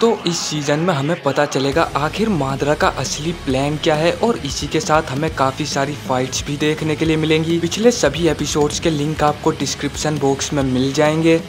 तो इस सीजन में हमें पता चलेगा आखिर मादरा का असली प्लान क्या है और इसी के साथ हमें काफी सारी फाइट्स भी देखने के लिए मिलेंगी। पिछले सभी एपिसोड्स के लिंक आपको डिस्क्रिप्शन बॉक्स में मिल जाएंगे।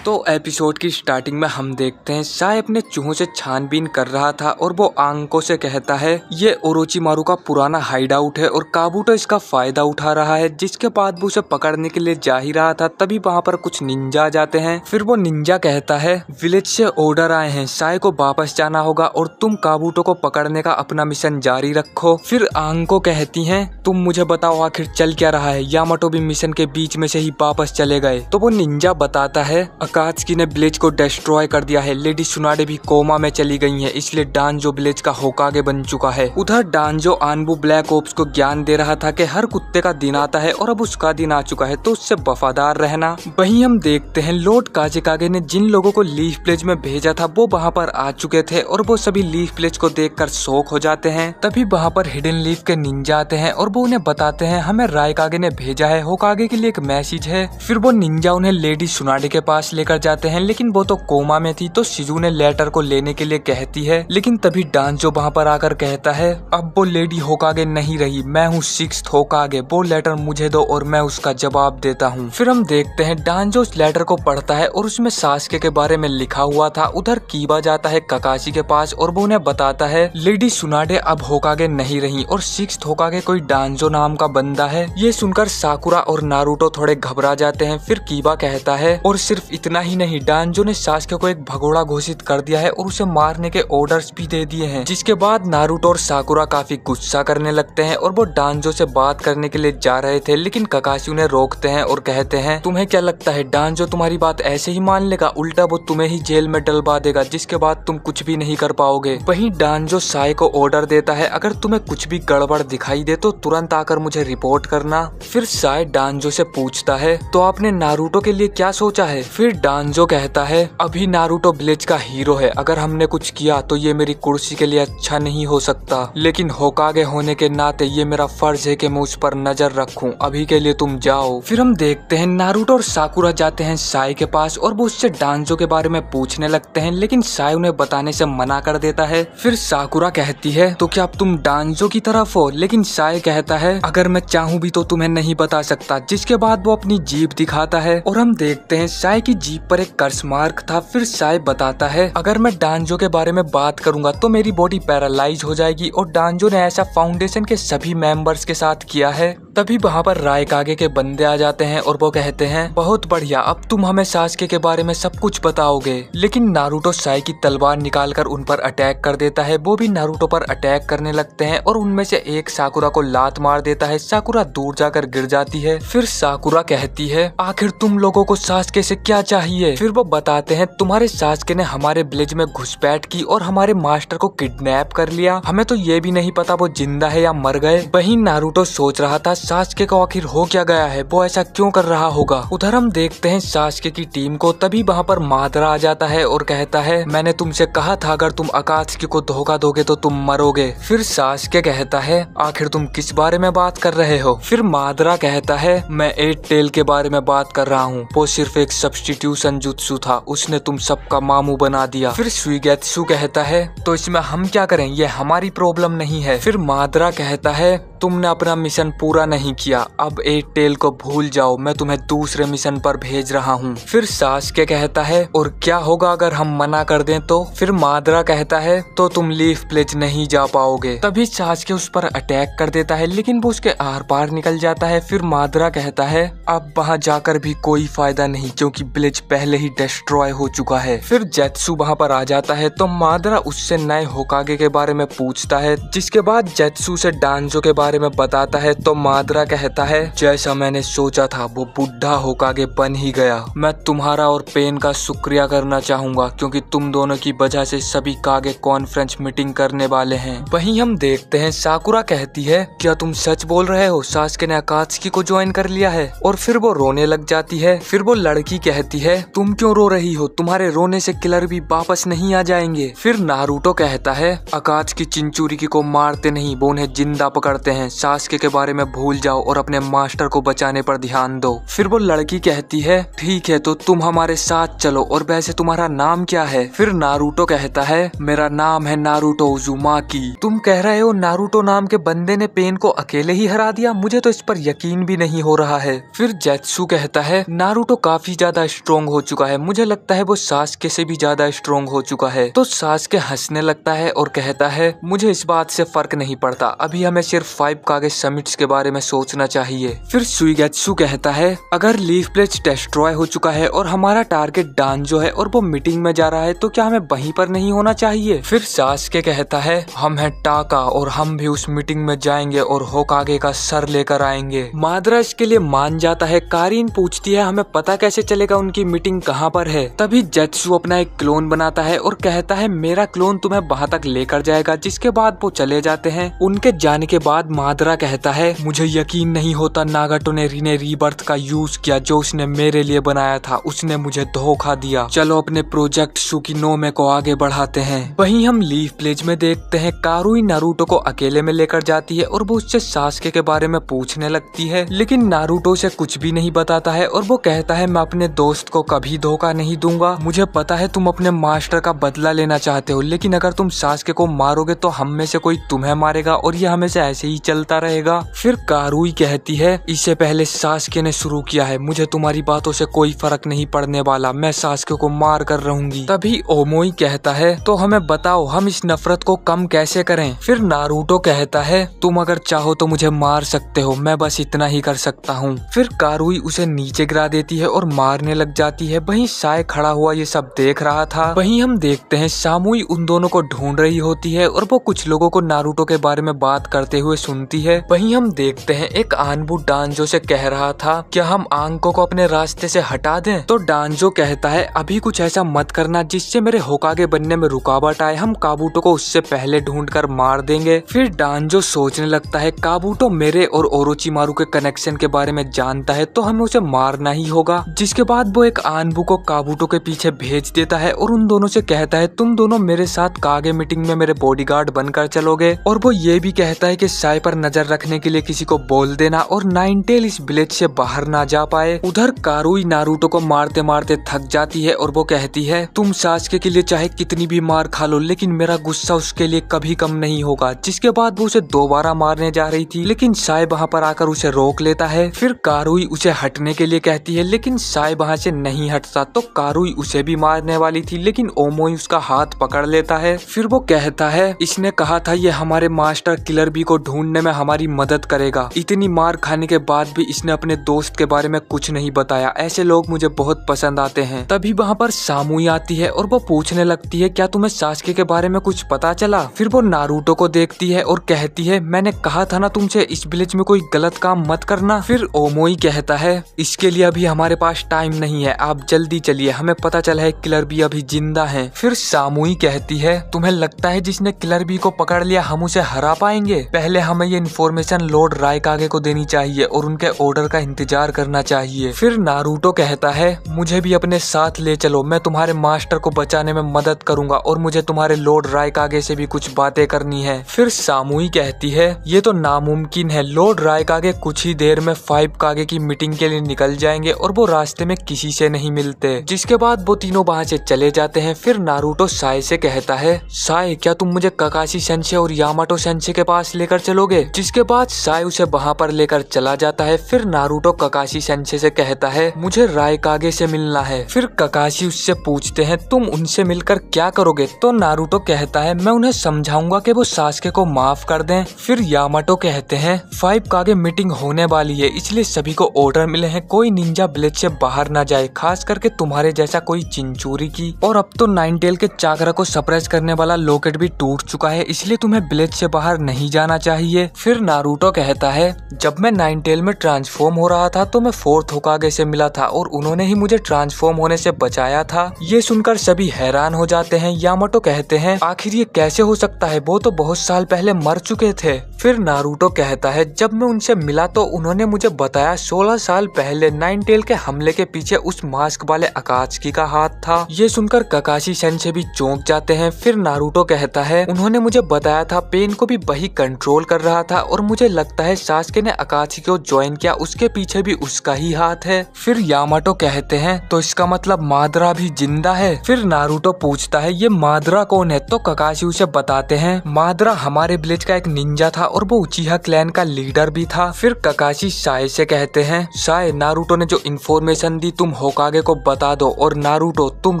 तो एपिसोड की स्टार्टिंग में हम देखते हैं साय अपने चूहों से छानबीन कर रहा था और वो आंको से कहता है ये ओरोचिमारू का पुराना हाइड आउट है और काबूटो इसका फायदा उठा रहा है। जिसके बाद वो उसे पकड़ने के लिए जा ही रहा था, तभी वहाँ पर कुछ निंजा आ जाते हैं। फिर वो निंजा कहता है विलेज से ऑर्डर आए हैं, साय को वापस जाना होगा और तुम काबूटो को पकड़ने का अपना मिशन जारी रखो। फिर आंको कहती है तुम मुझे बताओ आखिर चल क्या रहा है, यामाटो भी मिशन के बीच में से ही वापस चले गए। तो वो निंजा बताता है अकात्सुकी ने विलेज को डिस्ट्रॉय कर दिया है, लेडी सुनाडे भी कोमा में चली गई है, इसलिए डांजो विलेज का होकागे बन चुका है। उधर डांजो आनबू ब्लैक ओप्स को ज्ञान दे रहा था कि हर कुत्ते का दिन आता है और अब उसका दिन आ चुका है तो उससे वफादार रहना। वहीं हम देखते हैं लॉर्ड काजेकागे ने जिन लोगों को लीफ विलेज में भेजा था वो वहाँ पर आ चुके थे और वो सभी लीफ विलेज को देखकर शॉक हो जाते हैं। तभी वहाँ पर हिडन लीफ के निंजा आते हैं और वो उन्हें बताते हैं हमें रायकागे ने भेजा है, होकागे के लिए एक मैसेज है। फिर वो निंजा उन्हें लेडी सुनाडे के पास लेकर जाते हैं, लेकिन वो तो कोमा में थी तो शिजू ने लेटर को लेने के लिए कहती है। लेकिन तभी डांजो वहाँ पर आकर कहता है अब वो लेडी होकागे नहीं रही, मैं हूँ 6th होकागे, वो लेटर मुझे दो और मैं उसका जवाब देता हूँ। फिर हम देखते हैं डांजो उस लेटर को पढ़ता है और उसमें सास्के के बारे में लिखा हुआ था। उधर कीबा जाता है ककाशी के पास और वो उन्हें बताता है लेडी सुनाडे अब होकागे नहीं रही और 6th होकागे कोई डांजो नाम का बंदा है। ये सुनकर साकुरा और नारुतो थोड़े घबरा जाते हैं। फिर कीबा कहता है और सिर्फ इतना ही नहीं, डांजो ने सास्के को एक भगोड़ा घोषित कर दिया है और उसे मारने के ऑर्डर्स भी दे दिए हैं। जिसके बाद नारुतो और साकुरा काफी गुस्सा करने लगते हैं और वो डांजो से बात करने के लिए जा रहे थे, लेकिन ककाशी उन्हें रोकते हैं और कहते हैं तुम्हें क्या लगता है डांजो तुम्हारी बात ऐसे ही मान लेगा, उल्टा वो तुम्हें ही जेल में डलवा देगा जिसके बाद तुम कुछ भी नहीं कर पाओगे। वहीं डांजो साय को ऑर्डर देता है अगर तुम्हें कुछ भी गड़बड़ दिखाई दे तो तुरंत आकर मुझे रिपोर्ट करना। फिर साय डांजो से पूछता है तो आपने नारुतो के लिए क्या सोचा है। फिर डांजो कहता है अभी नारुतो विलेज का हीरो है, अगर हमने कुछ किया तो ये मेरी कुर्सी के लिए अच्छा नहीं हो सकता, लेकिन होकागे होने के नाते ये मेरा फर्ज है कि मैं उस पर नजर रखूं, अभी के लिए तुम जाओ। फिर हम देखते हैं नारुतो और साकुरा जाते हैं साय के पास और वो उससे डांजो के बारे में पूछने लगते हैं, लेकिन साय उन्हें बताने से मना कर देता है। फिर साकुरा कहती है तो क्या अब तुम डांजो की तरफ हो, लेकिन साय कहता है अगर मैं चाहूँ भी तो तुम्हें नहीं बता सकता। जिसके बाद वो अपनी जीप दिखाता है और हम देखते हैं साय की जीप पर एक कर्स मार्क था। फिर साय बताता है अगर मैं डांजो के बारे में बात करूंगा तो मेरी बॉडी पैरालाइज हो जाएगी और डांजो ने ऐसा फाउंडेशन के सभी मेंबर्स के साथ किया है। तभी वहाँ पर रायकागे के बंदे आ जाते हैं और वो कहते हैं बहुत बढ़िया, अब तुम हमें सास्के के बारे में सब कुछ बताओगे। लेकिन नारुतो साय की तलवार निकालकर उन पर अटैक कर देता है। वो भी नारुतो पर अटैक करने लगते हैं और उनमें से एक साकुरा को लात मार देता है। साकुरा दूर जाकर गिर जाती है। फिर साकुरा कहती है आखिर तुम लोगों को सास्के से क्या चाहिए। फिर वो बताते हैं तुम्हारे सास्के ने हमारे विलेज में घुसपैठ की और हमारे मास्टर को किडनैप कर लिया, हमें तो ये भी नहीं पता वो जिंदा है या मर गए। वहीं नारुतो सोच रहा था सास्के को आखिर हो क्या गया है, वो ऐसा क्यों कर रहा होगा। उधर हम देखते हैं सास्के की टीम को। तभी वहाँ पर मादरा आ जाता है और कहता है मैंने तुमसे कहा था अगर तुम अकात्सुकी को धोखा दोगे तो तुम मरोगे। फिर सास्के कहता है आखिर तुम किस बारे में बात कर रहे हो। फिर मादरा कहता है मैं 8 टेल के बारे में बात कर रहा हूँ, वो सिर्फ एक सब्स्टिट्यूशन जुत्सु था, उसने तुम सबका मामू बना दिया। फिर सुइगेत्सु कहता है तो इसमें हम क्या करें, ये हमारी प्रॉब्लम नहीं है। फिर मादरा कहता है तुमने अपना मिशन पूरा नहीं किया, अब 8 टेल को भूल जाओ, मैं तुम्हें दूसरे मिशन पर भेज रहा हूँ। फिर सास्के कहता है और क्या होगा अगर हम मना कर दें तो। फिर मादरा कहता है तो तुम लीफ विलेज नहीं जा पाओगे। तभी सास्के उस पर अटैक कर देता है, लेकिन वो उसके आर पार निकल जाता है। फिर मादरा कहता है अब वहाँ जाकर भी कोई फायदा नहीं क्योंकि विलेज पहले ही डिस्ट्रॉय हो चुका है। फिर जेत्सु वहाँ पर आ जाता है तो मादरा उससे नए होकागे के बारे में पूछता है, जिसके बाद जेत्सु से डांजो के बारे में बताता है। तो मादरा कहता है जैसा मैंने सोचा था वो बुढ़ा होकागे बन ही गया। मैं तुम्हारा और पेन का शुक्रिया करना चाहूंगा क्योंकि तुम दोनों की वजह से सभी कागे कॉन्फ्रेंस मीटिंग करने वाले हैं। वहीं हम देखते हैं साकुरा कहती है क्या तुम सच बोल रहे हो, सास्के ने अकात्सुकी को ज्वाइन कर लिया है। और फिर वो रोने लग जाती है। फिर वो लड़की कहती है तुम क्यों रो रही हो, तुम्हारे रोने से किलर भी वापस नहीं आ जाएंगे। फिर नारुतो कहता है अकात्सुकी चिंचुरिकी को मारते नहीं, वो उन्हें जिंदा पकड़ते हैं, सास्के के बारे में भूल जाओ और अपने मास्टर को बचाने पर ध्यान दो। फिर वो लड़की कहती है ठीक है तो तुम हमारे साथ चलो, और वैसे तुम्हारा नाम क्या है? फिर नारुतो कहता है मेरा नाम है नारुतो उज़ुमाकी। तुम कह रहे हो नारुतो नाम के बंदे ने पेन को अकेले ही हरा दिया? मुझे तो इस पर यकीन भी नहीं हो रहा है। फिर जेत्सु कहता है नारुतो काफी ज्यादा स्ट्रोंग हो चुका है, मुझे लगता है वो सास्के से भी ज्यादा स्ट्रोंग हो चुका है। तो सास्के हंसने लगता है और कहता है मुझे इस बात से फर्क नहीं पड़ता, अभी हमें सिर्फ 5 कागे समिट्स के बारे में सोचना चाहिए। फिर सुइगेत्सु कहता है अगर लीफ प्लेज डिस्ट्रॉय हो चुका है और हमारा टारगेट डांजो है और वो मीटिंग में जा रहा है तो क्या हमें वहीं पर नहीं होना चाहिए? फिर सास्के कहता है हम हैं टाका और हम भी उस मीटिंग में जाएंगे और होकागे का सर लेकर आएंगे। मादरा इसके लिए मान जाता है। कारीन पूछती है हमें पता कैसे चलेगा उनकी मीटिंग कहाँ पर है? तभी जेत्सु अपना एक क्लोन बनाता है और कहता है मेरा क्लोन तुम्हें वहाँ तक लेकर जाएगा, जिसके बाद वो चले जाते हैं। उनके जाने के बाद मादरा कहता है मुझे यकीन नहीं होता नागाटो ने रीबर्थ का यूज किया जो उसने मेरे लिए बनाया था, उसने मुझे धोखा दिया। चलो अपने प्रोजेक्ट सुकिनोमे को आगे बढ़ाते हैं। वहीं हम लीफ प्लेज में देखते हैं कारुई नारुतो को अकेले में लेकर जाती है और वो उससे सास्के के बारे में पूछने लगती है, लेकिन नारुतो से कुछ भी नहीं बताता है और वो कहता है मैं अपने दोस्त को कभी धोखा नहीं दूंगा। मुझे पता है तुम अपने मास्टर का बदला लेना चाहते हो, लेकिन अगर तुम सास्के को मारोगे तो हम में से कोई तुम्हें मारेगा और ये हमेशा ऐसे ही चलता रहेगा। फिर कारुई कहती है इससे पहले सास्के ने शुरू किया है, मुझे तुम्हारी बातों से कोई फर्क नहीं पड़ने वाला, मैं सास्के को मार कर रहूंगी। तभी ओमोई कहता है तो हमें बताओ हम इस नफरत को कम कैसे करें? फिर नारुतो कहता है तुम अगर चाहो तो मुझे मार सकते हो, मैं बस इतना ही कर सकता हूँ। फिर कारुई उसे नीचे गिरा देती है और मारने लग जाती है। वहीं साय खड़ा हुआ ये सब देख रहा था। वहीं हम देखते हैं सामुई उन दोनों को ढूंढ रही होती है और वो कुछ लोगों को नारुतो के बारे में बात करते हुए सुनती है। वहीं हम देखते हैं एक आनबू डांजो से कह रहा था क्या हम आंको को अपने रास्ते से हटा दें? तो डांजो कहता है अभी कुछ ऐसा मत करना जिससे मेरे होकागे बनने में रुकावट आए, हम काबूटो को उससे पहले ढूंढकर मार देंगे। फिर डांजो सोचने लगता है काबूटो मेरे और ओरोचिमारू के कनेक्शन के बारे में जानता है तो हमें उसे मारना ही होगा। जिसके बाद वो एक आनबू को काबूटो के पीछे भेज देता है और उन दोनों से कहता है तुम दोनों मेरे साथ कागे मीटिंग में मेरे बॉडीगार्ड बनकर चलोगे। और वो ये भी कहता है कि साय पर नजर रखने के लिए किसी को बोल देना और नाइनटेल इस विलेज से बाहर ना जा पाए। उधर कारुई नारुतो को मारते मारते थक जाती है और वो कहती है तुम सास्के के लिए चाहे कितनी भी मार खा लो लेकिन मेरा गुस्सा उसके लिए कभी कम नहीं होगा। जिसके बाद वो उसे दोबारा मारने जा रही थी लेकिन साय वहाँ पर आकर उसे रोक लेता है। फिर कारुई उसे हटने के लिए कहती है लेकिन साय वहाँ से नहीं हटता तो कारुई उसे भी मारने वाली थी लेकिन ओमोई उसका हाथ पकड़ लेता है। फिर वो कहता है इसने कहा था ये हमारे मास्टर किलर बी को ढूंढने में हमारी मदद करेगा, इतनी मार खाने के बाद भी इसने अपने दोस्त के बारे में कुछ नहीं बताया, ऐसे लोग मुझे बहुत पसंद आते हैं। तभी वहाँ पर सामुई आती है और वो पूछने लगती है क्या तुम्हें सास्के के बारे में कुछ पता चला? फिर वो नारुतो को देखती है और कहती है मैंने कहा था ना तुमसे इस विलेज में कोई गलत काम मत करना। फिर ओमोई कहता है इसके लिए अभी हमारे पास टाइम नहीं है, आप जल्दी चलिए, हमें पता चला है किलर बी अभी जिंदा है। फिर सामुई कहती है तुम्हें लगता है जिसने किलर बी को पकड़ लिया हम उसे हरा पाएंगे? पहले हमें ये इन्फॉर्मेशन लॉर्ड रायकागे को देनी चाहिए और उनके ऑर्डर का इंतजार करना चाहिए। फिर नारुतो कहता है मुझे भी अपने साथ ले चलो, मैं तुम्हारे मास्टर को बचाने में मदद करूंगा और मुझे तुम्हारे लॉर्ड रायकागे से भी कुछ बातें करनी है। फिर सामुई कहती है ये तो नामुमकिन है, लॉर्ड रायकागे कुछ ही देर में 5 कागे की मीटिंग के लिए निकल जाएंगे और वो रास्ते में किसी से नहीं मिलते। जिसके बाद वो तीनों वहाँ से चले जाते हैं। फिर नारुतो साय से कहता है साय क्या तुम मुझे ककाशी सेंसे और यामाटो सेंसे के पास लेकर चलोगे? जिसके बाद साय उसे वहाँ पर लेकर चला जाता है। फिर नारुतो ककाशी सेंसे से कहता है मुझे रायकागे से मिलना है। फिर ककाशी उससे पूछते हैं तुम उनसे मिलकर क्या करोगे? तो नारुतो कहता है मैं उन्हें समझाऊंगा कि वो सास्के को माफ कर दें। फिर यामाटो कहते हैं 5 कागे मीटिंग होने वाली है इसलिए सभी को ऑर्डर मिले हैं कोई निंजा विलेज से बाहर ना जाए, खास करके तुम्हारे जैसा कोई चिंचूरी की। और अब तो नाइनटेल के चाकरा को सरप्राइज करने वाला लॉकेट भी टूट चुका है इसलिए तुम्हें विलेज से बाहर नहीं जाना चाहिए। फिर नारुतो कहता है जब मैं नाइनटेल में ट्रांसफॉर्म हो रहा था तो मैं 4th होकागे से मिला था और उन्होंने ही मुझे ट्रांसफॉर्म होने से बचाया था। ये सुनकर सभी हैरान हो जाते हैं। यामाटो कहते हैं आखिर ये कैसे हो सकता है, वो तो बहुत साल पहले मर चुके थे। फिर नारुतो कहता है जब मैं उनसे मिला तो उन्होंने मुझे बताया 16 साल पहले नाइनटेल के हमले के पीछे उस मास्क वाले अकात्सुकी का हाथ था। ये सुनकर ककाशी सेंसे भी चौंक जाते हैं। फिर नारुतो कहता है उन्होंने मुझे बताया था पेन को भी वही कंट्रोल कर रहा था और मुझे लगता है सास्के ने अकात्सुकी को ज्वाइन किया, उसके पीछे भी उसका ही हाथ है। फिर यामाटो कहते हैं तो इसका मतलब मादरा भी जिंदा है। फिर नारुतो पूछता है ये मादरा कौन है, तो ककाशी उसे बताते हैं मादरा हमारे विलेज का एक निंजा था और वो उचिहा क्लैन का लीडर भी था। फिर ककाशी साए से कहते हैं साए, नारुतो ने जो इन्फॉर्मेशन दी तुम होकागे को बता दो और नारुतो तुम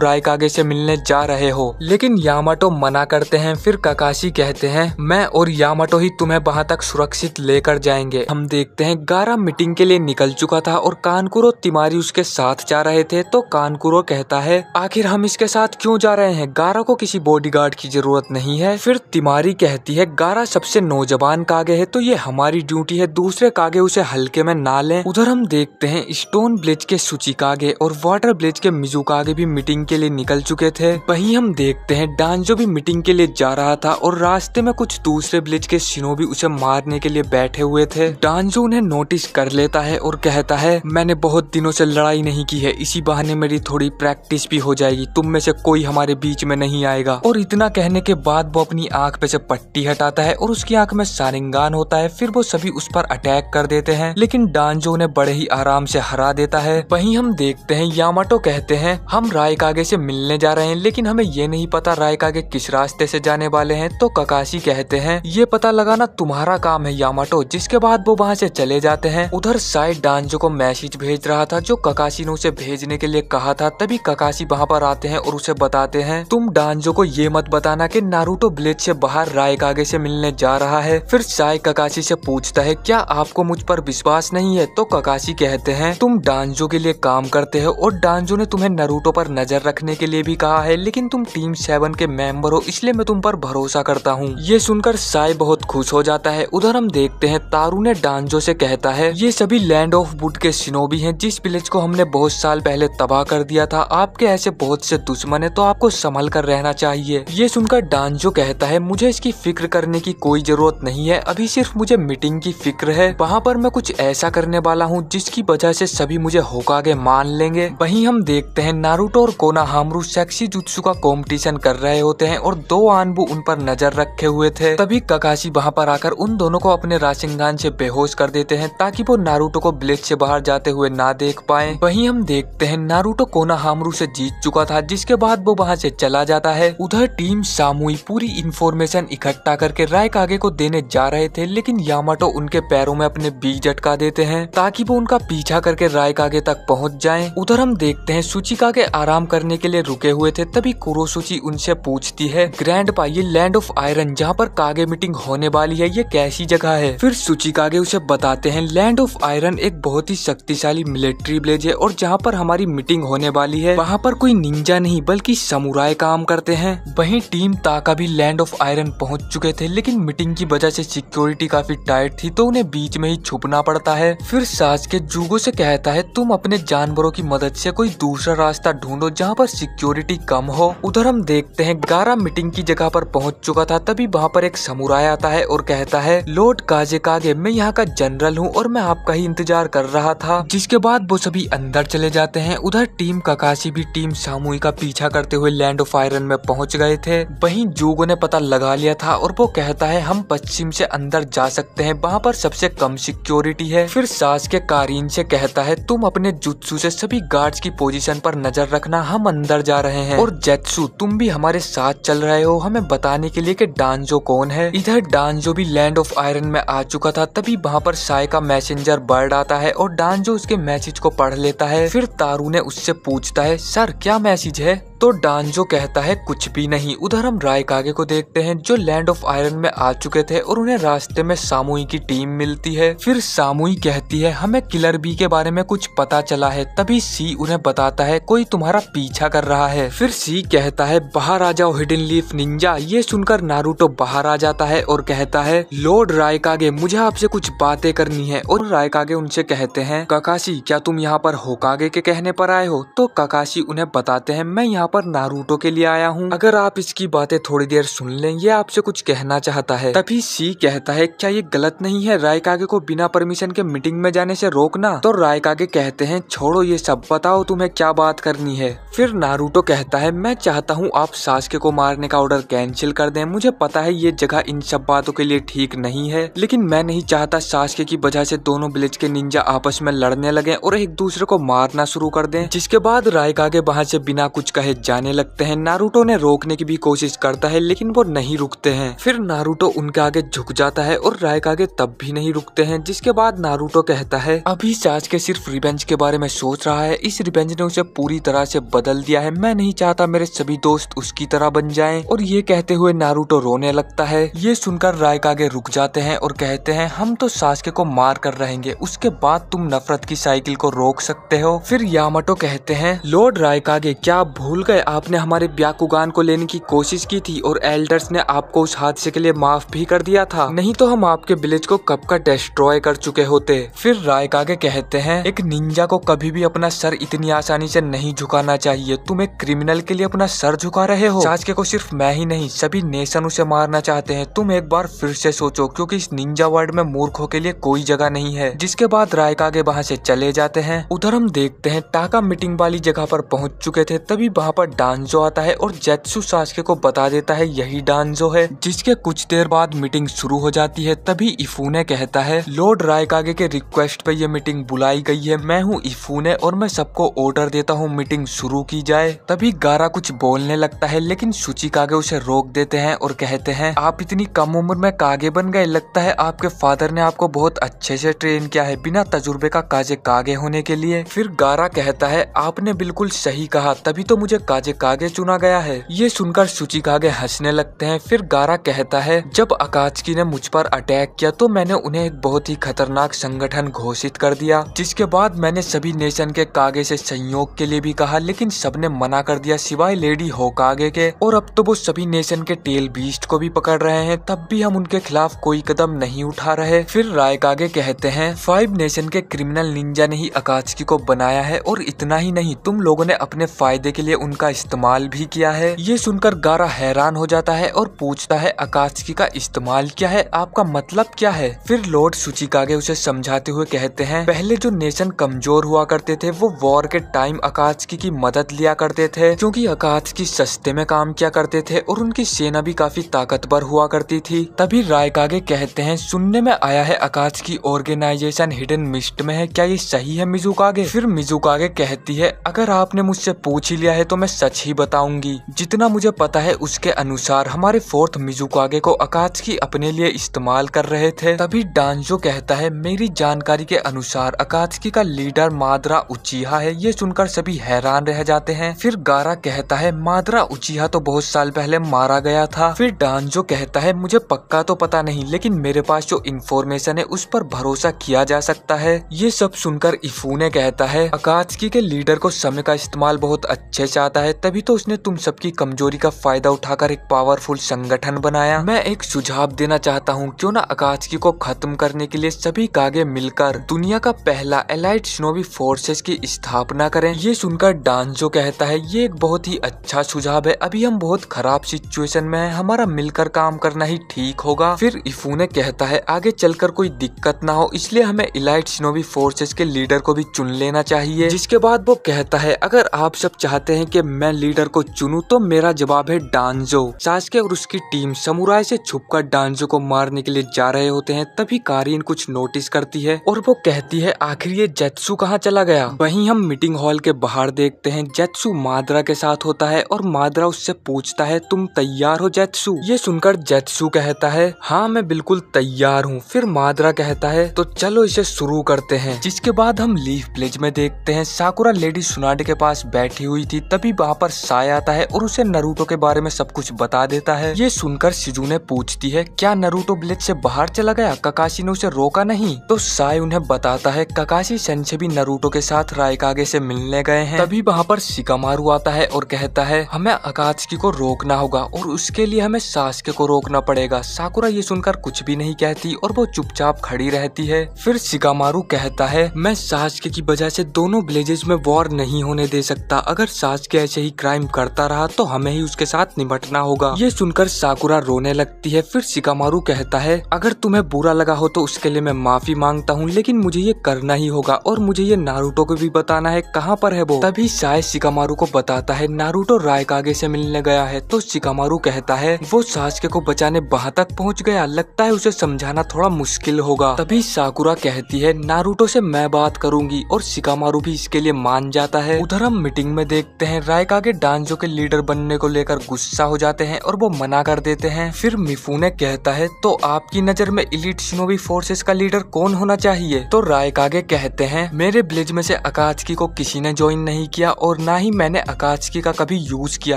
राइकागे से मिलने जा रहे हो। लेकिन यामाटो मना करते हैं। फिर ककाशी कहते हैं मैं और यामाटो ही तुम्हें वहां तक सुरक्षित लेकर जाएंगे। हम देखते हैं गारा मीटिंग के लिए निकल चुका था और कानकुरो तिमारी उसके साथ जा रहे थे। तो कानकुरो कहता है आखिर हम इसके साथ क्यों जा रहे हैं, गारा को किसी बॉडीगार्ड की जरूरत नहीं है। फिर तिमारी कहती है गारा सबसे नौजवान कागे है तो ये हमारी ड्यूटी है दूसरे कागे उसे हल्के में ना लें। उधर हम देखते हैं स्टोन ब्लेज के सुचिकागे और वाटर ब्लेज के मिजुकागे भी मीटिंग के लिए निकल चुके थे। वहीं हम देखते हैं डांजो भी मीटिंग के लिए जा रहा था और रास्ते में कुछ दूसरे ब्लेज के शिनोबी उसे मारने के लिए बैठे हुए थे। डांजो उन्हें नोटिस कर लेता है और कहता है मैंने बहुत दिनों से लड़ाई नहीं की है, इसी बहाने मेरी थोड़ी प्रैक्टिस भी हो जाएगी, तुम में से कोई हमारे बीच में नहीं आएगा। और इतना कहने के बाद वो अपनी आंख पे से पट्टी हटाता है और उसकी आंख में शारिंगान होता है। फिर वो सभी उस पर अटैक कर देते हैं लेकिन डांजो उन्हें बड़े ही आराम से हरा देता है। वहीं हम देखते हैं यामाटो कहते हैं हम राइकागे से मिलने जा रहे हैं लेकिन हमें ये नहीं पता राइकागे किस रास्ते से जाने वाले हैं। तो ककाशी कहते हैं ये पता लगाना तुम्हारा काम है यामाटो, जिसके बाद वो वहाँ से चले जाते हैं। उधर साइड डांजो को मैसेज भेज रहा था जो ककाशी ने उसे भेजने के लिए कहा था। तभी ककाशी वहाँ पर आते हैं और उसे बताते हैं तुम डांजो को ये मत बताना कि नारुतो ब्लेज से बाहर राइकागे से मिलने जा रहा है। फिर साई ककाशी से पूछता है क्या आपको मुझ पर विश्वास नहीं है, तो ककाशी कहते हैं तुम डांजो के लिए काम करते हो और डांजो ने तुम्हें नारुतो पर नजर रखने के लिए भी कहा है, लेकिन तुम टीम 7 के मेंबर हो इसलिए मैं तुम पर भरोसा करता हूँ। ये सुनकर साई बहुत खुश हो जाता है। उधर हम देखते हैं तारू ने डांजो से कहता है ये सभी लैंड ऑफ वुड के शिनोबी हैं जिस विलेज को हमने बहुत साल पहले तबाह कर दिया था। आपके ऐसे बहुत से दुश्मन है तो आपको संभल कर रहना चाहिए। ये सुनकर डांजो कहता है मुझे इसकी फिक्र करने की कोई जरूरत नहीं है, अभी सिर्फ मुझे मीटिंग की फिक्र है, वहाँ पर मैं कुछ ऐसा करने वाला हूँ जिसकी वजह से सभी मुझे होकागे मान लेंगे। वहीं हम देखते हैं नारुतो और कोनोहामारु सेक्सी जुत्सु का कंपटीशन कर रहे होते हैं और दो आनबू उन पर नजर रखे हुए थे। तभी ककाशी वहाँ पर आकर उन दोनों को अपने राशिंगान से बेहोश कर देते हैं ताकि वो नारुतो को ब्लेज से बाहर जाते हुए ना देख पाए। वहीं हम देखते हैं नारुतो कोनोहामारु से जीत चुका था जिसके बाद वो वहाँ से चला जाता है। उधर टीम सामुई पूरी इंफॉर्मेशन इकट्ठा करके राइकागे को देने जा रहे थे लेकिन यामाटो उनके पैरों में अपने बीज अटका देते हैं ताकि वो उनका पीछा करके राइकागे तक पहुंच जाएं। उधर हम देखते हैं सुचिकागे आराम करने के लिए रुके हुए थे। तभी कुरोसुची उनसे पूछती है ग्रैंडपा ये लैंड ऑफ आयरन जहाँ पर कागे मीटिंग होने वाली है ये कैसी जगह है। फिर सुचिकागे उसे बताते हैं लैंड ऑफ आयरन एक बहुत ही शक्तिशाली मिलिट्री विलेज है और जहाँ पर हमारी मीटिंग होने वाली है वहाँ पर कोई निंजा नहीं बल्कि समुराय काम करते हैं। वहीं टीम ताका भी लैंड ऑफ आयरन पहुंच चुके थे लेकिन मीटिंग की वजह से सिक्योरिटी काफी टाइट थी तो उन्हें बीच में ही छुपना पड़ता है। फिर सास्के जुगो से कहता है तुम अपने जानवरों की मदद से कोई दूसरा रास्ता ढूंढो जहाँ पर सिक्योरिटी कम हो। उधर हम देखते हैं गारा मीटिंग की जगह पर पहुंच चुका था। तभी वहाँ पर एक समुराय आता है और कहता है लॉर्ड काजेकागे मैं यहाँ का जनरल हूँ और मैं आपका ही इंतजार कर रहा था। जिसके बाद वो सभी अंदर चले जाते हैं। उधर टीम ककाशी भी टीम सामुई का पीछा करते हुए लैंड ऑफ आयरन में पहुंच गए थे। वहीं जुगो ने पता लगा लिया था और वो कहता है हम पश्चिम से अंदर जा सकते हैं, वहाँ पर सबसे कम सिक्योरिटी है। फिर सास्के कारीन से कहता है तुम अपने जुत्सु से सभी गार्ड्स की पोजीशन पर नजर रखना, हम अंदर जा रहे हैं। और जेत्सु तुम भी हमारे साथ चल रहे हो हमें बताने के लिए कि डांजो कौन है। इधर डांजो भी लैंड ऑफ आयरन में आ चुका था। तभी वहाँ पर साई का मैसेंजर बर्ड आता है और डांजो उसके मैसेज को पढ़ लेता है। फिर तारू ने उससे पूछता है सर क्या मैसेज है, तो डांजो कहता है कुछ भी नहीं। उधर हम राइकागे को देखते हैं जो लैंड ऑफ आयरन में आ चुके थे और उन्हें रास्ते में सामुई की टीम मिलती है। फिर सामुई कहती है हमें किलर बी के बारे में कुछ पता चला है। तभी सी उन्हें बताता है कोई तुम्हारा पीछा कर रहा है। फिर सी कहता है बाहर आ जाओ हिडन लीफ निंजा। ये सुनकर नारुतो बाहर आ जाता है और कहता है लॉर्ड राइकागे मुझे आपसे कुछ बातें करनी है। और राइकागे उनसे कहते हैं ककाशी क्या तुम यहाँ पर होकागे के कहने पर आए हो, तो ककाशी उन्हें बताते हैं मैं यहाँ यहाँ पर नारुतो के लिए आया हूँ, अगर आप इसकी बातें थोड़ी देर सुन लें, ये आपसे कुछ कहना चाहता है। तभी सी कहता है क्या ये गलत नहीं है रायकागे को बिना परमिशन के मीटिंग में जाने से रोकना? तो रायकागे कहते हैं छोड़ो ये सब, बताओ तुम्हें क्या बात करनी है। फिर नारुतो कहता है मैं चाहता हूँ आप सास्के को मारने का ऑर्डर कैंसिल कर दें, मुझे पता है ये जगह इन सब बातों के लिए ठीक नहीं है, लेकिन मैं नहीं चाहता सास्के की वजह से दोनों विलेज के निंजा आपस में लड़ने लगे और एक दूसरे को मारना शुरू कर दें। जिसके बाद रायकागे वहाँ से बिना कुछ कहे जाने लगते हैं। नारुतो ने रोकने की भी कोशिश करता है लेकिन वो नहीं रुकते हैं। फिर नारुतो उनके आगे झुक जाता है और रायकागे तब भी नहीं रुकते हैं। जिसके बाद नारुतो कहता है अभी सास्के सिर्फ रिवेंज के बारे में सोच रहा है, इस रिवेंज ने उसे पूरी तरह से बदल दिया है, मैं नहीं चाहता मेरे सभी दोस्त उसकी तरह बन जाएं। और ये कहते हुए नारुतो रोने लगता है। ये सुनकर रायकागे रुक जाते हैं और कहते हैं हम तो सास्के को मार कर रहेंगे, उसके बाद तुम नफरत की साइकिल को रोक सकते हो। फिर यामाटो कहते हैं लॉर्ड रायकागे क्या आप भूल गए, आपने हमारे ब्याकुगान को लेने की कोशिश की थी और एल्डर्स ने आपको उस हादसे के लिए माफ भी कर दिया था, नहीं तो हम आपके विलेज को कब का डिस्ट्रॉय कर चुके होते। फिर रायकागे कहते हैं एक निंजा को कभी भी अपना सर इतनी आसानी से नहीं झुकाना चाहिए, तुम एक क्रिमिनल के लिए अपना सर झुका रहे हो। सास्के को सिर्फ मैं ही नहीं सभी नेशन उसे मारना चाहते हैं, तुम एक बार फिर से सोचो क्योंकि इस निंजा वर्ल्ड में मूर्खों के लिए कोई जगह नहीं है। जिसके बाद रायकागे वहाँ से चले जाते हैं। उधर हम देखते हैं टाका मीटिंग वाली जगह पर पहुंच चुके थे, तभी वहाँ पर डांजो आता है और जेत्सु सास्के को बता देता है यही डांजो है। जिसके कुछ देर बाद मीटिंग शुरू हो जाती है। तभी इफुने कहता है लॉर्ड रायकागे के रिक्वेस्ट पे ये मीटिंग बुलाई गई है, मैं हूँ इफुने और मैं सबको ऑर्डर देता हूँ मीटिंग शुरू की जाए। तभी गारा कुछ बोलने लगता है लेकिन सुचिकागे उसे रोक देते हैं और कहते हैं आप इतनी कम उम्र में कागे बन गए, लगता है आपके फादर ने आपको बहुत अच्छे से ट्रेन किया है बिना तजुर्बे का काजे कागे होने के लिए। फिर गारा कहता है आपने बिल्कुल सही कहा, तभी तो मुझे काजे कागे चुना गया है। ये सुनकर सुचिकागे हंसने लगते हैं। फिर गारा कहता है जब अकात्सुकी ने मुझ पर अटैक किया तो मैंने उन्हें एक बहुत ही खतरनाक संगठन घोषित कर दिया, जिसके बाद मैंने सभी नेशन के कागे से संयोग के लिए भी कहा लेकिन सबने मना कर दिया सिवाय लेडी होकागे के, और अब तो वो सभी नेशन के टेल बीस्ट को भी पकड़ रहे हैं, तब भी हम उनके खिलाफ कोई कदम नहीं उठा रहे। फिर रायकागे कहते हैं 5 नेशन के क्रिमिनल निंजा ने ही अकात्सुकी को बनाया है और इतना ही नहीं तुम लोगों ने अपने फायदे के लिए उनका इस्तेमाल भी किया है। ये सुनकर गारा हैरान हो जाता है और पूछता है अकात्सुकी का इस्तेमाल क्या है, आपका मतलब क्या है। फिर लॉर्ड सुचिकागे उसे समझाते हुए कहते हैं पहले जो नेशन कमजोर हुआ करते थे वो वॉर के टाइम अकात्सुकी की मदद लिया करते थे, क्योंकि अकात्सुकी सस्ते में काम किया करते थे और उनकी सेना भी काफी ताकतवर हुआ करती थी। तभी रायकागे कहते हैं सुनने में आया है अकात्सुकी ऑर्गेनाइजेशन हिडन मिस्ट में है, क्या ये सही है मिजुकागे? फिर मिजुकागे कहती है अगर आपने मुझसे पूछ ही लिया है तो मैं सच ही बताऊंगी, जितना मुझे पता है उसके अनुसार हमारे 4th मिजुकागे को अकात्सुकी अपने लिए इस्तेमाल कर रहे थे। तभी डांजो कहता है मेरी जानकारी के अनुसार अकात्सुकी का लीडर मादरा उचिहा है। ये सुनकर सभी हैरान रह जाते हैं। फिर गारा कहता है मादरा उचिहा तो बहुत साल पहले मारा गया था। फिर डांजो कहता है मुझे पक्का तो पता नहीं लेकिन मेरे पास जो इन्फॉर्मेशन है उस पर भरोसा किया जा सकता है। ये सब सुनकर इफुने कहता है अकात्सुकी के लीडर को समय का इस्तेमाल बहुत अच्छे से आता है, तभी तो उसने तुम सबकी कमजोरी का फायदा उठाकर एक पावरफुल संगठन बनाया। मैं एक सुझाव देना चाहता हूँ, क्यों ना अकात्सुकी को खत्म करने के लिए सभी कागे मिलकर दुनिया का पहला एलाइट शिनोबी फोर्सेस की स्थापना करें। ये सुनकर डांजो कहता है ये एक बहुत ही अच्छा सुझाव है, अभी हम बहुत खराब सिचुएशन में हैं, हमारा मिलकर काम करना ही ठीक होगा। फिर इफुने कहता है आगे चलकर कोई दिक्कत ना हो इसलिए हमें एलाइट शिनोबी फोर्सेस के लीडर को भी चुन लेना चाहिए। जिसके बाद वो कहता है अगर आप सब चाहते हैं कि मैं लीडर को चुनूं तो मेरा जवाब है डांजो। सास्के और उसकी टीम समुराई से छुपकर डांजो को मारने के लिए जा रहे होते हैं। तभी कारीन कुछ नोटिस करती है और वो कहती है आखिर ये जेत्सु कहाँ चला गया। वहीं हम मीटिंग हॉल के बाहर देखते हैं जेत्सु मादरा के साथ होता है और मादरा उससे पूछता है तुम तैयार हो जेत्सु? ये सुनकर जेत्सु कहता है हाँ मैं बिल्कुल तैयार हूँ। फिर मादरा कहता है तो चलो इसे शुरू करते हैं। जिसके बाद हम लीफ विलेज में देखते हैं साकुरा लेडी सुनाडे के पास बैठी हुई थी। तभी वहाँ पर साय आता है और उसे नरूटो के बारे में सब कुछ बता देता है। ये सुनकर शिजुने पूछती है क्या नरूटो विलेज से बाहर चला गया, ककाशी ने उसे रोका नहीं? तो साय उन्हें बताता है ककाशी सेंसे भी नरूटो के साथ रायकागे से मिलने गए हैं। तभी वहाँ पर शिकामारु आता है और कहता है हमें अकात्सुकी को रोकना होगा और उसके लिए हमें सास्के को रोकना पड़ेगा। साकुरा ये सुनकर कुछ भी नहीं कहती और वो चुपचाप खड़ी रहती है। फिर शिकामारु कहता है मैं सास्के की वजह से दोनों विलेजेस में वॉर नहीं होने दे सकता, अगर सास्के के ऐसे ही क्राइम करता रहा तो हमें ही उसके साथ निपटना होगा। ये सुनकर साकुरा रोने लगती है। फिर शिकामारु कहता है अगर तुम्हें बुरा लगा हो तो उसके लिए मैं माफी मांगता हूँ, लेकिन मुझे ये करना ही होगा और मुझे ये नारुतो को भी बताना है कहाँ पर है वो। तभी साय शिकामारु को बताता है नारुतो रायकागे से मिलने गया है। तो शिकामारु कहता है वो सास्के को बचाने वहाँ तक पहुँच गया, लगता है उसे समझाना थोड़ा मुश्किल होगा। तभी साकुरा कहती है नारुतो से मैं बात करूंगी और शिकामारु भी इसके लिए मान जाता है। उधर हम मीटिंग में देखते हैं रायकागे डांजो के लीडर बनने को लेकर गुस्सा हो जाते हैं और वो मना कर देते हैं। फिर मिफुने कहता है तो आपकी नजर में एलीट शिनोबी फोर्सेस का लीडर कौन होना चाहिए? तो रायकागे कहते हैं मेरे विलेज में से अकात्सुकी को किसी ने ज्वाइन नहीं किया और ना ही मैंने अकात्सुकी का कभी यूज किया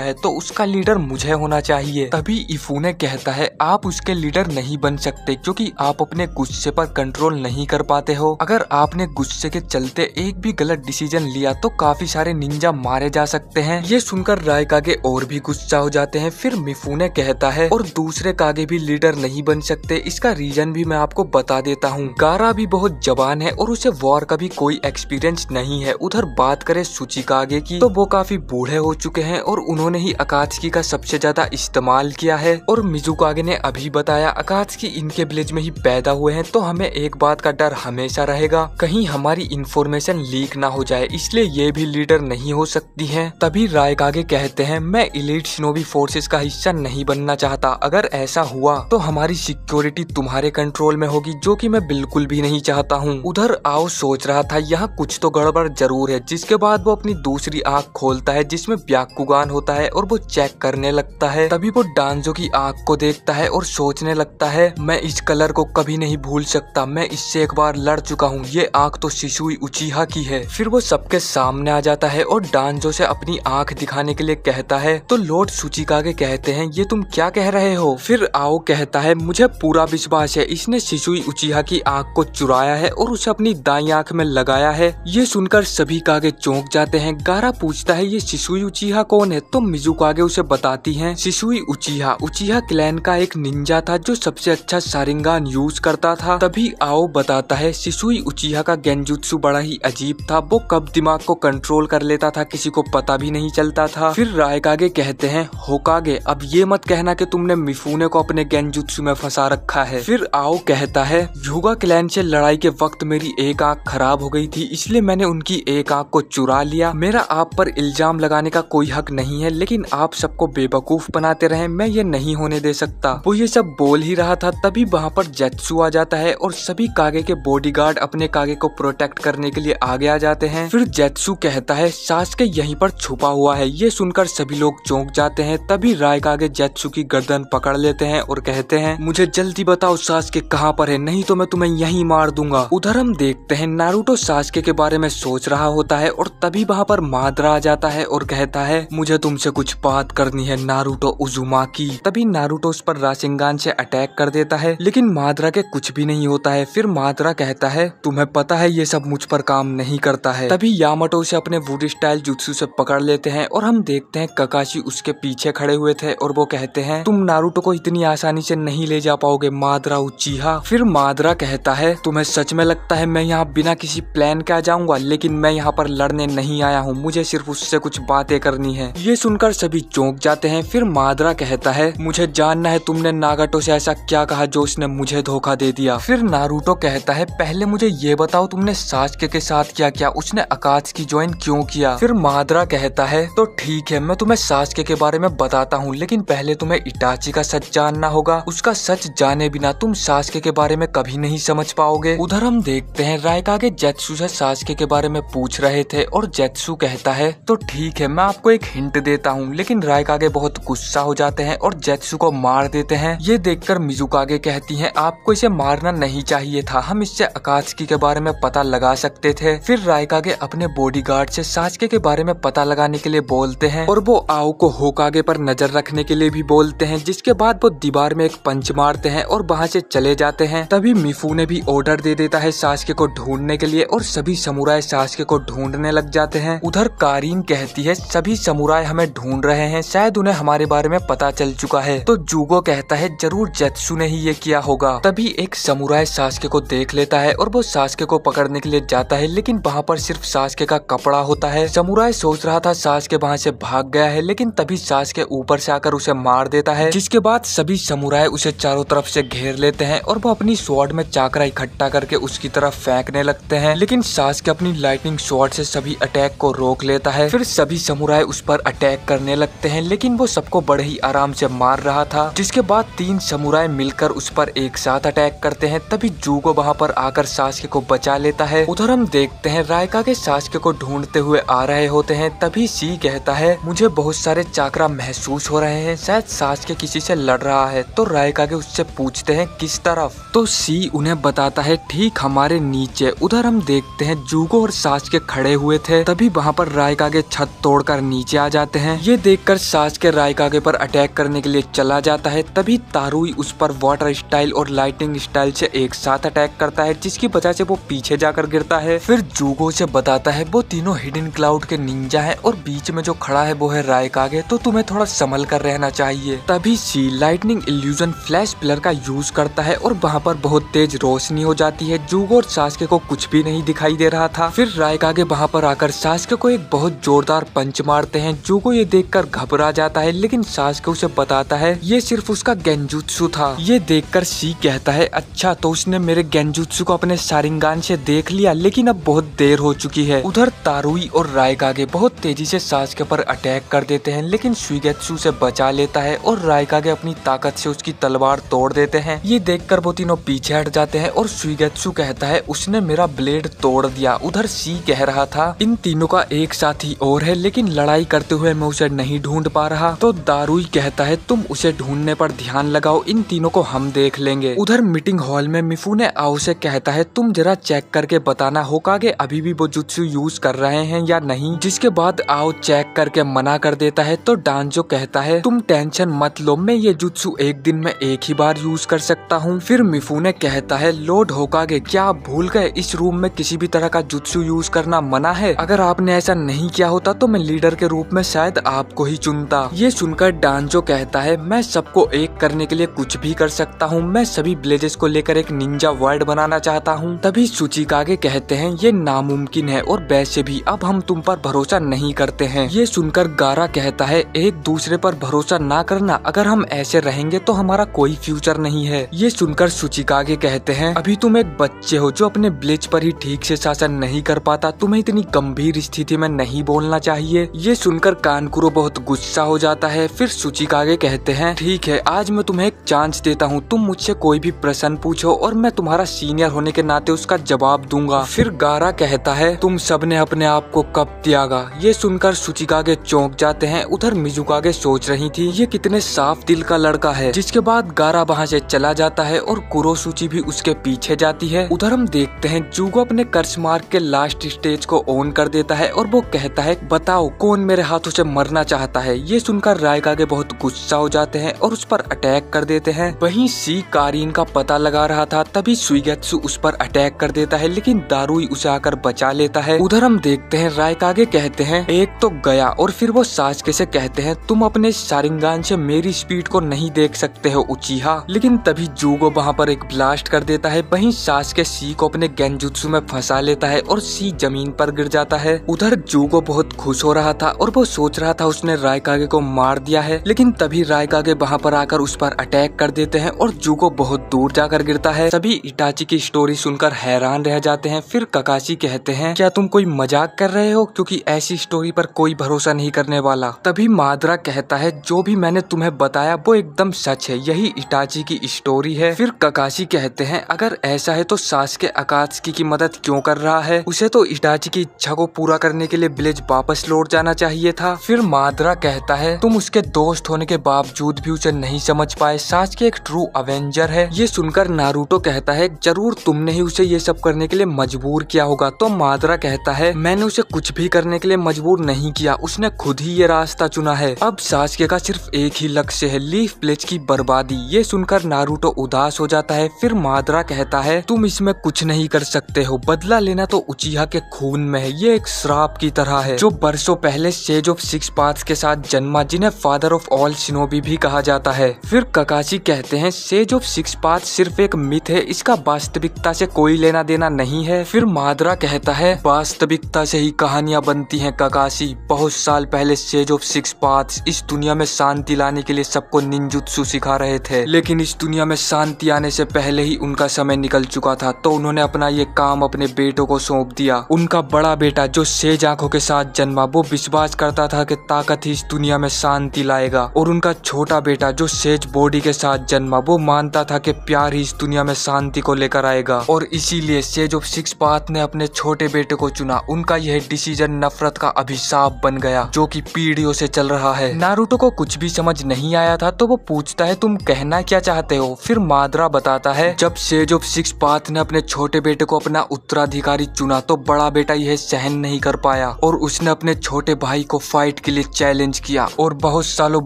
है, तो उसका लीडर मुझे होना चाहिए। तभी इफुने कहता है आप उसके लीडर नहीं बन सकते क्योंकि आप अपने गुस्से पर कंट्रोल नहीं कर पाते हो। अगर आपने गुस्से के चलते एक भी गलत डिसीजन लिया तो काफी सारे निंजा मारे जा सकते हैं। ये सुनकर रायकागे और भी गुस्सा हो जाते हैं। फिर मिफुने कहता है और दूसरे कागे भी लीडर नहीं बन सकते, इसका रीजन भी मैं आपको बता देता हूँ। गारा भी बहुत जवान है और उसे वॉर का भी कोई एक्सपीरियंस नहीं है। उधर बात करें सुचिकागे की तो वो काफी बूढ़े हो चुके हैं और उन्होंने ही अकात्सुकी का सबसे ज्यादा इस्तेमाल किया है। और मिजुकागे ने अभी बताया अकात्सुकी इनके विलेज में ही पैदा हुए हैं, तो हमें एक बात का डर हमेशा रहेगा कहीं हमारी इंफॉर्मेशन लीक ना हो जाए, इसलिए ये भी लीडर नहीं हो सकती हैं। तभी रायकागे कहते हैं मैं एलीट शिनोबी फोर्सेस का हिस्सा नहीं बनना चाहता, अगर ऐसा हुआ तो हमारी सिक्योरिटी तुम्हारे कंट्रोल में होगी, जो कि मैं बिल्कुल भी नहीं चाहता हूँ। उधर आओ सोच रहा था यहाँ कुछ तो गड़बड़ जरूर है, जिसके बाद वो अपनी दूसरी आँख खोलता है जिसमें ब्याकुगान होता है और वो चेक करने लगता है। तभी वो डांजो की आँख को देखता है और सोचने लगता है मैं इस कलर को कभी नहीं भूल सकता, मैं इससे एक बार लड़ चुका हूँ, ये आँख तो शिसुई उचिहा की है। फिर वो सबके सामने आ जाता है और डांजो से अपनी आँख दिखाने के लिए कहता है। तो लॉर्ड सुचिकागे कहते हैं ये तुम क्या कह रहे हो? फिर आओ कहता है मुझे पूरा विश्वास है इसने शिसुई उचिहा की आँख को चुराया है और उसे अपनी दाई आँख में लगाया है। ये सुनकर सभी कागे चौंक जाते हैं। गारा पूछता है ये शिसुई उचिहा कौन है? तो मिजुकागे उसे बताती हैं शिसुई उचिहा क्लैन का एक निंजा था जो सबसे अच्छा शारिंगान यूज करता था। तभी आओ बताता है शिसुई उचिहा का गेंजुत्सु बड़ा ही अजीब था, वो कब दिमाग को कंट्रोल कर लेता था किसी को पता भी नहीं चलता था। फिर रायकागे कहते हैं होकागे अब ये मत कहना कि तुमने मिफुने को अपने गेंजुत्सु में फंसा रखा है। फिर आओ कहता है युगा क्लैन से लड़ाई के वक्त मेरी एक आंख खराब हो गई थी, इसलिए मैंने उनकी एक आंख को चुरा लिया। मेरा आप पर इल्जाम लगाने का कोई हक नहीं है, लेकिन आप सबको बेवकूफ बनाते रहे, मैं ये नहीं होने दे सकता। वो ये सब बोल ही रहा था तभी वहाँ पर जेत्सु आ जाता है और सभी कागे के बॉडीगार्ड अपने कागे को प्रोटेक्ट करने के लिए आगे आ जाते हैं। फिर जेत्सु कहता है सास्के यहीं पर छुपा हुआ है। ये सुनकर सभी लोग चौंक जाते हैं। तभी रायकागे जेत्सु की गर्दन पकड़ लेते हैं और कहते हैं मुझे जल्दी बताओ सास्के कहाँ पर है, नहीं तो मैं तुम्हें यहीं मार दूंगा। उधर हम देखते हैं नारुतो सास्के के बारे में सोच रहा होता है और तभी वहाँ पर माद्रा आ जाता है और कहता है मुझे तुमसे कुछ बात करनी है नारुतो उजुमाकी। तभी नारुतो उस पर राशिंगान से अटैक कर देता है, लेकिन माद्रा के कुछ भी नहीं होता है। फिर माद्रा कहता है तुम्हें पता है ये सब मुझ पर काम नहीं करता है। तभी यामाटो उसे अपने वुड स्टाइल जुत्सु से पकड़ लेते हैं और हम देखते हैं ककाशी उसके पीछे खड़े हुए थे और वो कहते हैं तुम नारुतो को इतनी आसानी से नहीं ले जा पाओगे माद्रा उचिहा। फिर माद्रा कहता है तुम्हें सच में लगता है मैं यहाँ बिना किसी प्लान के आ जाऊंगा, लेकिन मैं यहाँ पर लड़ने नहीं आया हूँ, मुझे सिर्फ उससे कुछ बातें करनी है। ये सुनकर सभी चौंक जाते हैं। फिर माद्रा कहता है मुझे जानना है तुमने नागाटो से ऐसा क्या कहा जो उसने मुझे धोखा दे दिया। फिर नारुतो कहता है पहले मुझे ये बताओ तुमने सास्के के साथ क्या किया, उसने अकात्सुकी ज्वाइन क्यों किया। फिर माद्रा कहता है तो ठीक है मैं तुम्हें सास्के के बारे में बताता हूँ, लेकिन पहले तुम्हें इटाची का सच जानना होगा, उसका सच जाने बिना तुम सास्के के बारे में कभी नहीं समझ पाओगे। उधर हम देखते हैं रायकागे जेत्सु से सास्के के बारे में पूछ रहे थे और जेत्सु कहता है तो ठीक है मैं आपको एक हिंट देता हूँ, लेकिन रायकागे बहुत गुस्सा हो जाते हैं और जेत्सु को मार देते हैं। ये देखकर मिजुकागे कहती हैं आपको इसे मारना नहीं चाहिए था, हम इससे अकात्सुकी के बारे में पता लगा सकते थे। फिर रायकागे अपने बॉडीगार्ड से सास्के के बारे में पता लगाने के लिए बोलते हैं और वो आओ को होकागे पर नजर रखने के लिए भी बोलते हैं, जिसके बाद वो दीवार में एक पंच मारते हैं और वहाँ से चले जाते हैं। तभी मिफुने भी ऑर्डर दे देता है सास्के को ढूंढने के लिए और सभी समुराय सास्के को ढूंढने लग जाते हैं। उधर कारीन कहती है सभी समुराय हमें ढूंढ रहे हैं, शायद उन्हें हमारे बारे में पता चल चुका है। तो जुगो कहता है जरूर जेत्सु ने ही ये किया होगा। तभी एक समुराय सास्के को देख लेता है और वो सास्के को पकड़ने के लिए जाता है, लेकिन वहाँ पर सिर्फ सास्के का कपड़ा होता है। समुराय सोच रहा था था सास्के वहाँ से भाग गया है, लेकिन तभी सास्के ऊपर से आकर उसे मार देता है, जिसके बाद सभी समुराई उसे चारों तरफ से घेर लेते हैं और वो अपनी स्वॉर्ड में चाकरा इकट्ठा करके उसकी तरफ फेंकने लगते हैं, लेकिन सास्के अपनी लाइटनिंग स्वॉर्ड से सभी अटैक को रोक लेता है। फिर सभी समुराई उस पर अटैक करने लगते हैं, लेकिन वो सबको बड़े ही आराम से मार रहा था, जिसके बाद 3 समुराई मिलकर उस पर एक साथ अटैक करते हैं। तभी जूगो वहाँ पर आकर सास्के को बचा लेता है। उधर हम देखते हैं रायकागे सास्के को ढूंढते हुए आ रहे होते हैं। तभी सी कहता है मुझे बहुत सारे चाकरा महसूस हो रहे हैं, शायद सास्के किसी से लड़ रहा है। तो रायकागे उससे पूछते हैं किस तरफ, तो सी उन्हें बताता है ठीक हमारे नीचे। उधर हम देखते हैं जूगो और सास्के खड़े हुए थे। तभी वहाँ पर रायकागे छत तोड़कर नीचे आ जाते हैं। ये देखकर सास्के रायकागे पर अटैक करने के लिए चला जाता है। तभी तारुई उस पर वाटर स्टाइल और लाइटिंग स्टाइल से एक साथ अटैक करता है, जिसकी वजह से वो पीछे जाकर गिरता है। फिर जूगो से बताता है वो तीनों हिडन क्लाउड के निंजा हैं और बीच में जो खड़ा है वो है रायकागे, तो तुम्हें थोड़ा संभल कर रहना चाहिए। तभी सी लाइटनिंग इल्यूजन फ्लैश पिलर का यूज करता है और वहाँ पर बहुत तेज रोशनी हो जाती है। जूगो और सास्के को कुछ भी नहीं दिखाई दे रहा था। फिर रायकागे वहाँ पर आकर सास्के को एक बहुत जोरदार पंच मारते हैं। जूगो ये देखकर घबरा जाता है, लेकिन सास्के उसे बताता है ये सिर्फ उसका गेंजुत्सु था। ये देखकर सी कहता है अच्छा, तो उसने मेरे गेंजुत्सु को अपने शारिंगान से देख लिया, लेकिन अब बहुत देर हो चुकी है। उधर तारुई और रायकागे बहुत तेजी से सास्के पर अटैक कर देते हैं, लेकिन सुइगेत्सु से बचा लेता है और रायकागे अपनी ताकत से उसकी तलवार तोड़ देते हैं। ये देखकर वो तीनों पीछे हट जाते हैं और सुइगेत्सु कहता है उसने मेरा ब्लेड तोड़ दिया। उधर सी कह रहा था इन तीनों का एक साथी और है, लेकिन लड़ाई करते हुए मैं उसे नहीं ढूंढ पा रहा। तो दारुई कहता है तुम उसे ढूंढने पर ध्यान लगाओ, इन तीनों को हम देख लेंगे। उधर मीटिंग हॉल में मिफुने आओ से कहता है तुम जरा चेक करके बताना होकागे अभी भी वो जुत्सु यूज कर रहे हैं या नहीं, जिसके बाद आओ चेक करके मना कर देता है। तो डांजो कहता है तुम टेंशन मत लो, मैं ये जुत्सु एक दिन में एक ही बार यूज कर सकता हूँ। फिर मिफुने कहता है लॉर्ड होकागे क्या आप भूल गए इस रूम में किसी भी तरह का जुत्सु यूज करना मना है, अगर आपने ऐसा नहीं किया होता तो मैं लीडर के रूप में शायद आपको ही चुनता। ये सुनकर डांजो कहता है मैं सबको एक करने के लिए कुछ भी कर सकता हूँ, मैं सभी ब्लेजेस को लेकर एक निंजा वर्ल्ड बनाना चाहता हूँ। तभी सुचिकागे कहते हैं ये नामुमकिन है और वैसे भी अब हम तुम पर भरोसा नहीं करते हैं। ये सुनकर गारा कहता है एक दूसरे पर भरोसा ना करना, अगर हम ऐसे रहेंगे तो हमारा कोई फ्यूचर नहीं है। ये सुनकर सुचिकागे कहते हैं अभी तुम एक बच्चे हो जो अपने ब्लेज पर ही ठीक से शासन नहीं कर पाता, तुम्हें इतनी गंभीर स्थिति में नहीं बोलना चाहिए। ये सुनकर कानकुरो बहुत गुस्सा हो जाता है। फिर सुचिकागे कहते हैं ठीक है, आज मैं तुम्हें एक चांस देता हूँ, तुम मुझसे कोई भी प्रश्न पूछो और मैं तुम्हारा सीनियर होने के नाते उसका जवाब दूंगा। फिर गारा कहता है तुम सबने अपने आप को कब त्यागा। ये सुनकर सुचिकागे चौंक जाते हैं। उधर मिजुकागे सोच रही थी ये कितने साफ दिल का लड़का है। जिसके बाद गारा वहाँ से चला जाता है और कुरोसुची भी उसके पीछे जाती है। उधर हम देखते हैं जूगो अपने कर्स मार्क के लास्ट स्टेज को ऑन कर देता है और वो कहता है बताओ कौन मेरे हाथों से मरना चाहता है। ये सुनकर रायकागे बहुत गुस्सा हो जाते हैं और उस पर अटैक कर देते हैं। वहीं सी कारीन का पता लगा रहा था, तभी सुइगेत्सु उस पर अटैक कर देता है, लेकिन दारुई उसे आकर बचा लेता है। उधर हम देखते हैं रायकागे कहते हैं एक तो गया और फिर वो सास्के से कहते हैं तुम अपने शारिंगान से मेरी स्पीड को नहीं देख सकते हो उचीहा। लेकिन तभी जूगो वहाँ पर एक ब्लास्ट कर देता है। वहीं सास्के सी को अपने गेंजुत्सु में फंसा लेता है और सी जमीन पर गिर जाता है। उधर जूगो बहुत खुश हो रहा था और वो सोच रहा था उसने रायकागे को मार दिया है, लेकिन तभी रायकागे वहाँ पर आकर उस पर अटैक कर देते हैं और जूगो बहुत दूर जाकर गिरता है। सभी इटाची की स्टोरी सुनकर हैरान रह जाते हैं। फिर ककाशी कहते हैं क्या तुम कोई मजाक कर रहे हो, क्योंकि ऐसी स्टोरी पर कोई भरोसा नहीं करने वाला। तभी मादरा कहता है जो भी मैंने तुम्हें बताया वो एकदम सच है, यही इटाची की स्टोरी है। फिर ककाशी कहते हैं अगर ऐसा है तो सास्के अकात्सुकी की मदद क्यों कर रहा है, उसे तो इटाची की इच्छा को पूरा करने के लिए विलेज वापस लौट जाना चाहिए था। फिर मादरा कहता है तुम उसके दोस्त होने के बावजूद भी उसे नहीं समझ पाए, सास्के एक ट्रू अवेंजर है। ये सुनकर नारुतो कहता है जरूर तुमने ही उसे ये सब करने के लिए मजबूर किया होगा। तो मादरा कहता है मैंने उसे कुछ भी करने के लिए मजबूर नहीं किया, उसने खुद ही ये रास्ता चुना है। अब सास्के का सिर्फ एक ही लक्ष्य है, लीफ विलेज की बर्बादी। ये सुनकर नारुतो उदास हो जाता है। फिर मादरा कहता है तुम इसमें कुछ नहीं कर सकते हो, बदला लेना तो उचिहा के खून में है, ये एक श्राप की तरह है जो बरसों पहले सेज ऑफ सिक्स पाथ्स के साथ जन्मा, जिन्हें फादर ऑफ ऑल शिनोबी भी कहा जाता है। फिर ककाशी कहते हैं सेज ऑफ सिक्स पाथ सिर्फ एक मिथ है, इसका वास्तविकता से कोई लेना देना नहीं है। फिर मादरा कहता है वास्तविकता से ही कहानियां बनती हैं काका, ककाशी बहुत साल पहले सेज ऑफ सिक्स पाथ्स इस दुनिया में शांति लाने के लिए सबको निंजुत्सु सिखा रहे थे, लेकिन इस दुनिया में शांति आने से पहले ही उनका समय निकल चुका था। तो उन्होंने अपना ये काम अपने बेटों को सौंप दिया। उनका बड़ा बेटा जो सेज आंखों के साथ जन्मा, वो विश्वास करता था कि ताकत ही इस दुनिया में शांति लाएगा, और उनका छोटा बेटा जो सेज बॉडी के साथ जन्मा, वो मानता था कि प्यार ही इस दुनिया में शांति को लेकर आएगा। और इसीलिए सेज ऑफ सिक्स पाथ ने अपने छोटे बेटे को चुना। उनका यह डिसीजन नफरत का अभिशाप बन गया जो कि पीढ़ियों से चल रहा है। नारुतो को कुछ भी समझ नहीं आया था, तो वो पूछता है तुम कहना क्या चाहते हो। फिर मादरा बताता है जब सेज ऑफ सिक्स पाथ ने अपने छोटे बेटे को अपना उत्तराधिकारी चुना, तो बड़ा बेटा यह सहन नहीं कर पाया और उसने अपने छोटे भाई को फाइट के लिए चैलेंज किया। और बहुत सालों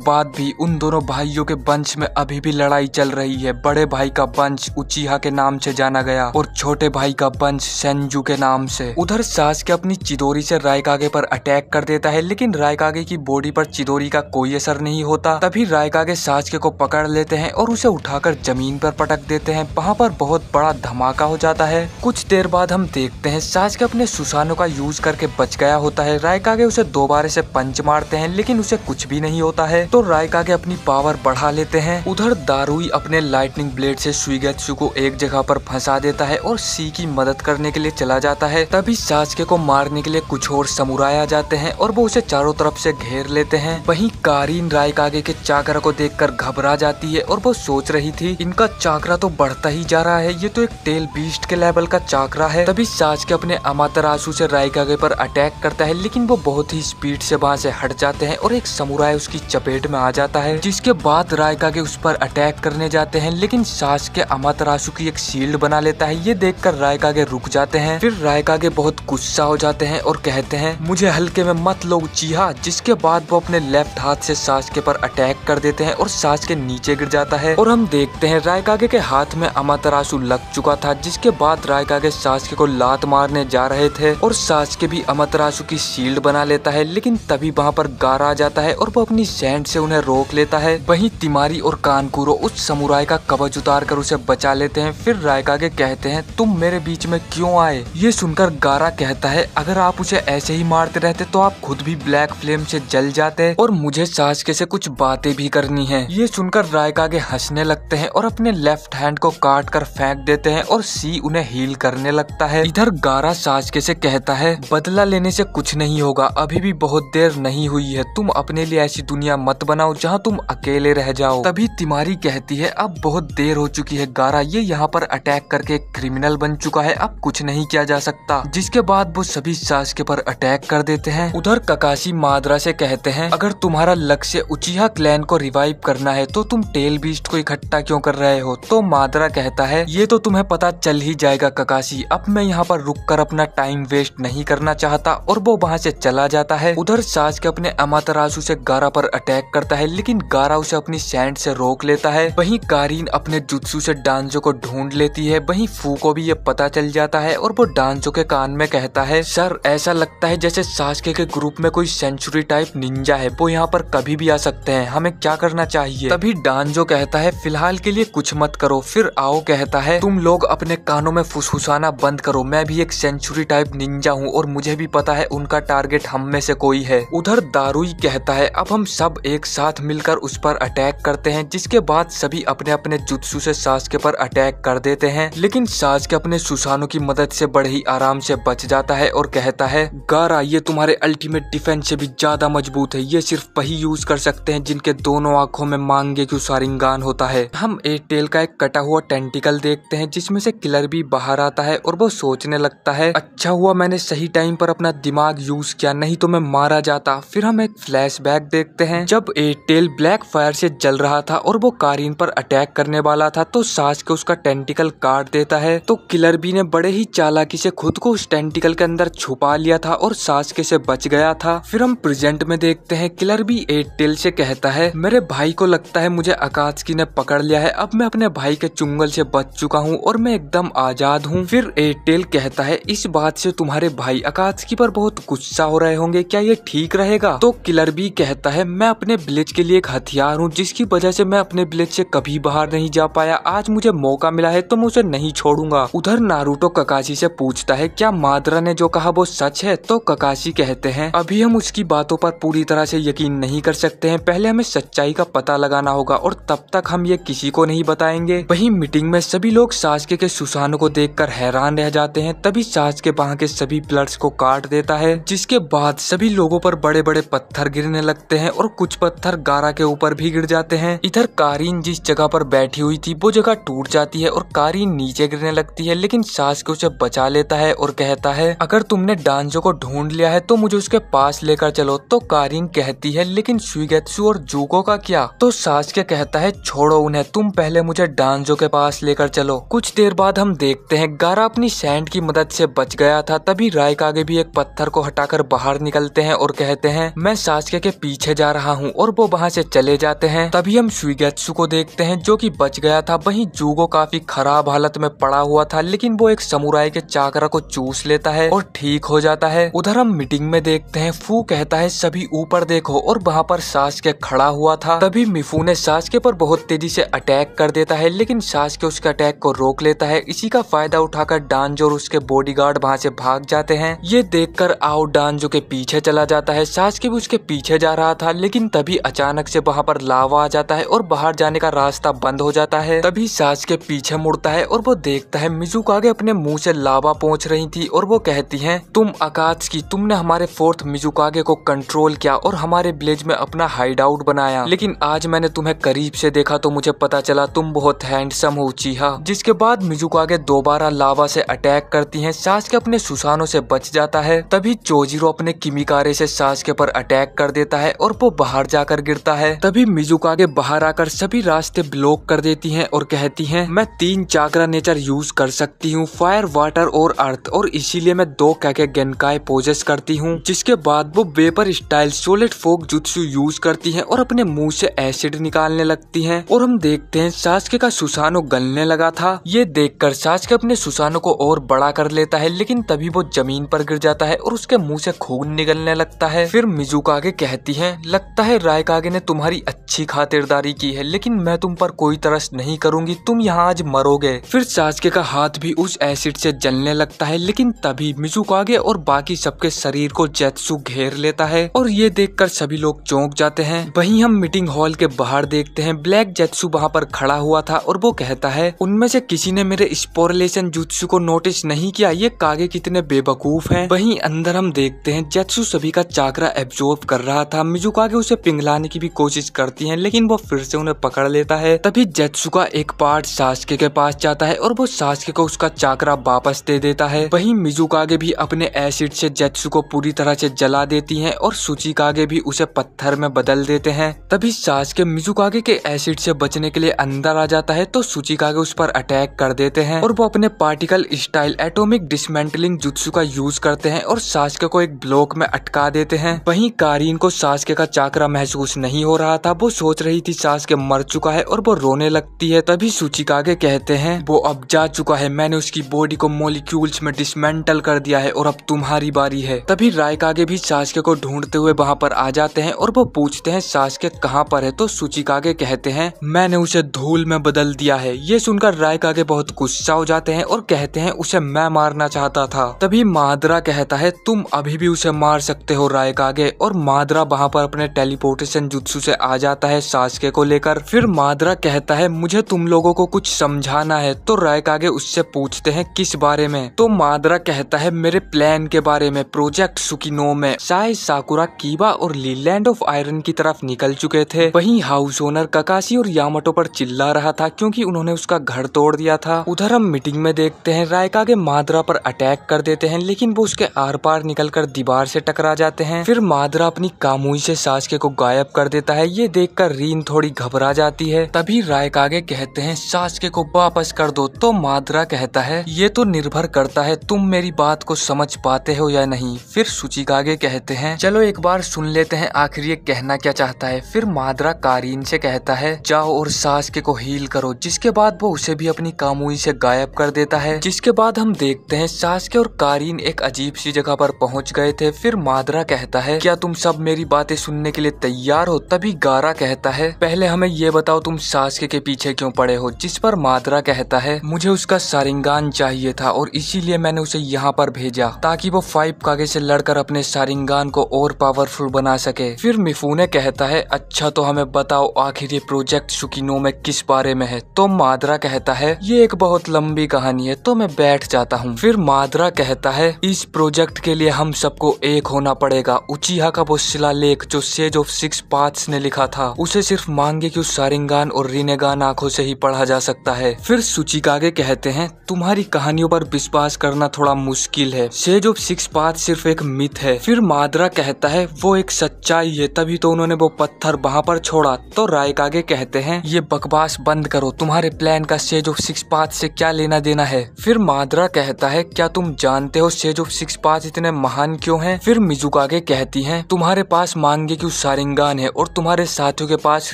बाद भी उन दोनों भाइयों के वंश में अभी भी लड़ाई चल रही है। बड़े भाई का वंश उचिहा के नाम से जाना गया और छोटे भाई का वंश सेंजू के नाम से। उधर सासके अपनी चिदोरी से रायकागे पर अटैक कर देता है, लेकिन रायकागे की बॉडी पर चिदोरी का कोई असर नहीं होता। तभी रायकागे सासके को पकड़ लेते हैं और उसे उठाकर जमीन पर पटक देते हैं। वहाँ पर बहुत बड़ा धमाका हो जाता है। कुछ देर बाद हम देखते हैं सासके अपने सुसानो का यूज करके बच गया होता है। रायकागे उसे दोबारा से पंच मारते हैं, लेकिन उसे कुछ भी नहीं होता है। तो रायकागे अपनी पावर बढ़ा लेते हैं। उधर दारुई अपने लाइटनिंग ब्लेड से सुइगेत्सु को एक जगह पर फंसा देता है और सी की मदद करने के लिए चला जाता है। तभी सासके को मारने के लिए कुछ और समुराई आ जाते हैं और वो उसे चारों तरफ से घेर लेते हैं। वहीं कारीन रायकागे के चाकरा को देखकर घबरा जाती है और वो सोच रही थी इनका चाकरा तो बढ़ता ही जा रहा है, ये तो एक टेल बीस्ट के लेवल का चाकरा है। तभी सासके अपने अमातरासु से रायकागे पर अटैक करता है, लेकिन वो बहुत ही स्पीड से वहाँ से हट जाते हैं और एक समुराई उसकी चपेट में आ जाता है। जिसके बाद रायकागे उस पर अटैक करने जाते हैं, लेकिन सासके अमातरासु की एक शील्ड बना लेता है। ये देखकर रायकागे रुक जाते हैं। फिर रायकागे बहुत गुस्सा हो जाते हैं और कहते हैं मुझे हल्के में मत लो उचिहा। जिसके बाद वो अपने लेफ्ट हाथ से सासके पर अटैक कर देते हैं और सासके नीचे गिर जाता है। और हम देखते हैं रायकागे के हाथ में अमातरासु लग चुका था। जिसके बाद रायकागे सासके को लात मारने जा रहे थे और सासके भी अमातरासु की शील्ड बना लेता है, लेकिन तभी वहाँ पर गारा आ जाता है और वो अपनी सैंड से उन्हें रोक लेता है। वहीं तिमारी और कानकुरो उस समुराई का कवच उतार कर उसे बचा लेते हैं। फिर रायकागे कहते हैं तुम मेरे बीच में क्यों आए। ये सुनकर गारा कहता है अगर आप उसे ऐसे ही मारते रहते तो आप खुद भी ब्लैक फ्लेम से जल जाते और मुझे सासके से कुछ बातें भी करनी है। ये सुनकर रायकागे हंसने लगते हैं और अपने लेफ्ट हैंड को काट कर फेंक देते हैं और सी उन्हें हील करने लगता है। इधर गारा सासके से कहता है बदला लेने से कुछ नहीं होगा, अभी भी बहुत देर नहीं हुई है, तुम अपने लिए ऐसी दुनिया मत बनाओ जहाँ तुम अकेले रह जाओ। तभी तिमारी कहती है अब बहुत देर हो चुकी है गारा, ये यहाँ पर अटैक करके एक क्रिमिनल बन चुका है, अब कुछ नहीं किया जा सकता। जिसके बाद वो सभी सासके पर अटैक कर देते हैं। उधर ककाशी मादरा से कहते हैं अगर तुम्हारा लक्ष्य उचिहा क्लैन को रिवाइव करना है तो तुम टेल बीस्ट को इकट्ठा क्यों कर रहे हो। तो मादरा कहता है ये तो तुम्हें पता चल ही जाएगा ककाशी, अब मैं यहाँ पर रुककर अपना टाइम वेस्ट नहीं करना चाहता। और वो वहाँ से चला जाता है। उधर सासके अपने अमातरासु से गारा पर अटैक करता है, लेकिन गारा उसे अपनी सैंड से रोक लेता है। वहीं कारीन अपने जुत्सु से डांजो को ढूंढ लेती है। वहीं फू को भी ये पता चल जाता है और वो डांजो के कान में कहता है सर ऐसा लगता है जैसे सासके के ग्रुप में कोई सेंचुरी टाइप निंजा है, वो यहाँ पर कभी भी आ सकते हैं, हमें क्या करना चाहिए। तभी डांजो कहता है फिलहाल के लिए कुछ मत करो। फिर आओ कहता है तुम लोग अपने कानों में फुसफुसाना बंद करो, मैं भी एक सेंचुरी टाइप निंजा हूँ और मुझे भी पता है उनका टारगेट हम में से कोई है। उधर दारुई कहता है अब हम सब एक साथ मिलकर उस पर अटैक करते हैं। जिसके बाद सभी अपने अपने जुत्सु से सासके पर अटैक कर देते हैं, लेकिन सासके अपने सुसानो की मदद से बड़े ही आराम से बच जाता है और कहता है गारा ये तुम्हारे अल्टीमेट डिफेंस से भी ज्यादा मजबूत है, ये सिर्फ वही यूज कर सकते हैं जिनके दोनों आंखों में मांगेक्यू शारिंगान होता है। हम एयरटेल का एक कटा हुआ टेंटिकल देखते हैं जिसमें से किलर भी बाहर आता है और वो सोचने लगता है अच्छा हुआ मैंने सही टाइम पर अपना दिमाग यूज किया, नहीं तो मैं मारा जाता। फिर हम एक फ्लैशबैक देखते हैं जब एयरटेल ब्लैक फायर से जल रहा था और वो कारीन पर अटैक करने वाला था, तो सासके उसका टेंटिकल काट देता है। तो किलर बी ने बड़े ही चालाकी से खुद को उस टेंटिकल के अंदर छुपा लिया था और सासके से बच गया था। फिर हम प्रेजेंट में देखते हैं किलर बी एयरटेल से कहता है मेरे भाई को लगता है मुझे अकात्सुकी ने पकड़ लिया है, अब मैं अपने भाई के चुंगल से बच चुका हूँ और मैं एकदम आजाद हूँ। फिर एयरटेल कहता है इस बात से तुम्हारे भाई अकात्सुकी पर बहुत गुस्सा हो रहे होंगे, क्या ये ठीक रहेगा। तो किलर बी कहता है मैं अपने विलेज के लिए एक हथियार हूँ जिसकी वजह से मैं अपने विलेज से कभी बाहर नहीं जा पाया, आज मुझे मौका मिला है तो मैं उसे नहीं छोड़ूंगा। उधर नारुतो ककाशी से पूछता है क्या मादरा ने जो कहा वो सच है। तो ककाशी कहते हैं अभी हम उसकी बातों पर पूरी तरह से यकीन नहीं कर सकते हैं, पहले हमें सच्चाई का पता लगाना होगा और तब तक हम ये किसी को नहीं बताएंगे। वहीं मीटिंग में सभी लोग सास्के के सुसानो को देखकर हैरान रह जाते हैं। तभी सास्के वहां के सभी पिलर्स को काट देता है, जिसके बाद सभी लोगों पर बड़े बड़े पत्थर गिरने लगते हैं और कुछ पत्थर गारा के ऊपर भी गिर जाते हैं। इधर कारीन जिस जगह पर बैठी हुई थी वो जगह टूट जाती है और कारीन नीचे गिरने लगती है, लेकिन सास्के उसे बचा लेता है और कहता है अगर तुमने डांजो को ढूंढ लिया है तो मुझे उसके पास लेकर चलो। तो कारीन कहती है लेकिन सुइगेत्सु और जुगो का क्या? तो सास्के कहता है छोड़ो उन्हें, तुम पहले मुझे डांजो के पास लेकर चलो। कुछ देर बाद हम देखते हैं गारा अपनी सैंड की मदद से बच गया था। तभी रायकागे भी एक पत्थर को हटाकर बाहर निकलते हैं और कहते हैं मैं सास्के के पीछे जा रहा हूँ, और वो वहाँ से चले जाते हैं। तभी हम सुइगेत्सु को देखते हैं जो कि बच गया था। वहीं जुगो काफी खराब हालत में पड़ा हुआ था, लेकिन वो एक समुराई के चाकरा को चूस लेता है और ठीक हो जाता है। उधर हम मीटिंग में देखते हैं फू कहता है सभी ऊपर देखो, और वहाँ पर सास्के खड़ा हुआ था। तभी मिफू ने सास्के पर बहुत तेजी से अटैक कर देता है, लेकिन सास्के उसके अटैक को रोक लेता है। इसी का फायदा उठाकर डांजो और उसके बॉडीगार्ड वहाँ से भाग जाते हैं। ये देखकर आओ डांजो के पीछे चला जाता है। सास्के भी उसके पीछे जा रहा था, लेकिन तभी अचानक से वहाँ पर लावा आ जाता है और बाहर जाने का रास्ता बंद हो जाता है। तभी सास्के पीछे मुड़ता है और वो देखता है मिजुकागे अपने मुंह से लावा पहुंच रही थी, और वो कहती हैं तुम अकात्सुकी, तुमने हमारे फोर्थ मिजुकागे को कंट्रोल किया और हमारे विलेज में अपना हाइड आउट बनाया, लेकिन आज मैंने तुम्हें करीब से देखा तो मुझे पता चला तुम बहुत हैंडसम हो उचिहा। जिसके बाद मिजुकागे दोबारा लावा से अटैक करती हैं। सास्के अपने सुसानो से बच जाता है। तभी चोजिरो अपने किमिकारे से सास्के पर अटैक कर देता है और वो बाहर जाकर गिरता है। तभी मिजुकागे बाहर आकर सभी रास्ते ब्लॉक कर देती हैं और कहती हैं मैं 3 चाक्रा नेचर यूज कर सकती हूँ, फायर, वाटर और अर्थ, और इसीलिए मैं 2 कैके गेनकाई पोजेस करती हूँ। जिसके बाद वो वेपर स्टाइल सोलिड फोक जुत्सु यूज करती हैं और अपने मुंह से एसिड निकालने लगती हैं। और हम देखते हैं सास्के का सुसानो गलने लगा था। ये देखकर सास्के अपने सुसानो को और बड़ा कर लेता है, लेकिन तभी वो जमीन पर गिर जाता है और उसके मुंह से खून निकलने लगता है। फिर मिजुकागे कहती है लगता है रायकागे ने तुम्हारी अच्छी खातिरदारी की है, लेकिन मैं तुम पर कोई तरस नहीं करूंगी, तुम यहाँ आज मरोगे। फिर सास्के का हाथ भी उस एसिड से जलने लगता है, लेकिन तभी मिजुकागे और बाकी सबके शरीर को जेत्सु घेर लेता है और ये देखकर सभी लोग चौंक जाते हैं। वहीं हम मीटिंग हॉल के बाहर देखते हैं ब्लैक जेत्सु वहाँ पर खड़ा हुआ था और वो कहता है उनमें से किसी ने मेरे स्पोरलेशन जुत्सु को नोटिस नहीं किया, ये कागे कितने बेवकूफ हैं। वहीं अंदर हम देखते हैं जेत्सु सभी का चाकरा एब्जॉर्ब कर रहा था। मिजुकागे उसे पिघलाने की भी कोशिश करती हैं, लेकिन वो फिर से उन्हें पकड़ लेता है। तभी जेत्सु का एक पार्ट सास्के के पास जाता है और वो सास्के को उसका चाकरा वापस दे देता है। वहीं मिजुकागे भी अपने एसिड से जेत्सु को पूरी तरह से जला देती हैं और सुचिकागे भी उसे पत्थर में बदल देते हैं। तभी सास्के मिजुकागे के एसिड से बचने के लिए अंदर आ जाता है तो सुचिकागे उस पर अटैक कर देते हैं और वो अपने particle style atomic dismantling jutsu का यूज करते हैं और सास्के को एक ब्लॉक में अटका देते हैं। वहीं कारीन को सास्के का चाकरा महसूस नहीं हो रहा था, वो सोच रही थी सास्के मर चुका है और वो रोने लगती है। तभी सुचिकागे कहते हैं वो अब जा चुका है, मैंने उसकी बॉडी को मॉलिक्यूल्स में डिसमेंटल कर दिया है और अब तुम्हारी बारी है। तभी रायकागे भी सास्के को ढूंढते हुए वहाँ पर आ जाते हैं और वो पूछते हैं सास्के कहाँ पर है, तो सुचिकागे कहते हैं मैंने उसे धूल में बदल दिया है। ये सुनकर रायकागे बहुत गुस्सा हो जाते हैं और कहते हैं उसे मैं मारना चाहता था। तभी मादरा कहता है तुम अभी भी उसे मार सकते हो रायकागे, और मादरा वहाँ पर अपने टेलीपोर्टेशन जुत्सु से आ जाता है सास्के को लेकर। फिर मादरा कहता है मुझे तुम लोगों को कुछ समझाना है, तो रायकागे उससे पूछते हैं किस बारे में, तो मादरा कहता है मेरे प्लान के बारे में, प्रोजेक्ट सुकिनो में साई, साकुरा, कीबा और लीलैंड ऑफ आयरन की तरफ निकल चुके थे। वहीं हाउस ओनर ककाशी और यामाटो पर चिल्ला रहा था क्योंकि उन्होंने उसका घर तोड़ दिया था। उधर हम मीटिंग में देखते हैं रायकागे मादरा पर अटैक कर देते हैं, लेकिन वो उसके आर पार निकलकर दीवार से टकरा जाते हैं। फिर मादरा अपनी कामुई से सास्के को गायब कर देता है। ये देखकर रीन थोड़ी घबरा जाती है। तभी रायकागे कहते हैं सास्के को वापस कर दो, तो मादरा कहता है ये तो निर्भर करता है तुम मेरी बात को समझ पाते हो या नहीं। फिर सुचिकागे कहते हैं चलो एक बार सुन लेते हैं आखिर ये कहना क्या चाहता है। फिर मादरा कारीन से कहता है जाओ और सास्के को हील करो, जिसके बाद वो उसे भी अपनी कामुई से गायब कर देता है। जिसके बाद हम देखते हैं सास्के और कारीन एक अजीब सी जगह पर पहुंच गए थे। फिर मादरा कहता है क्या तुम सब मेरी बातें सुनने के लिए तैयार हो। तभी गारा कहता है पहले हमें ये बताओ तुम सास्के के पीछे क्यों पड़े हो। जिस पर मादरा कहता है मुझे उसका सारिंगान चाहिए था और इसीलिए मैंने उसे यहाँ पर भेजा ताकि वो 5 कागे से लड़कर अपने शारिंगान को और पावरफुल बना सके। फिर मिफूने कहता है अच्छा तो हमें बताओ आखिर ये प्रोजेक्ट सुकिनो में किस बारे में है। तो मादरा कहता है ये एक बहुत लंबी कहानी है तो मैं बैठ जाता हूँ। फिर मादरा कहता है इस प्रोजेक्ट के लिए हम सबको एक होना पड़ेगा। उचिहा का वो शिलालेख जो सेज ऑफ सिक्स पाथ्स ने लिखा था उसे सिर्फ मांगेक्यू शारिंगान और रिनेगान आंखों से ही पढ़ा जा सकता है। फिर सुचिकागे कहते हैं तुम्हारी कहानियों पर विश्वास करना थोड़ा मुश्किल है, सेज ऑफ सिक्स पाथ सिर्फ एक मिथ है। फिर मादरा कहता है वो एक सच्चाई है तभी तो उन्होंने वो पत्थर वहाँ पर छोड़ा। तो रायकागे कहते हैं ये बकवास बंद करो, तुम्हारे प्लान का सेज ऑफ सिक्स पाथ से क्या लेना देना है। फिर मादरा कहता है क्या तुम जानते हो सेज ऑफ सिक्स पाथ इतने महान क्यों हैं? फिर मिजुकागे कहती हैं तुम्हारे पास मांगेक्यू शारिंगान है और तुम्हारे साथियों के पास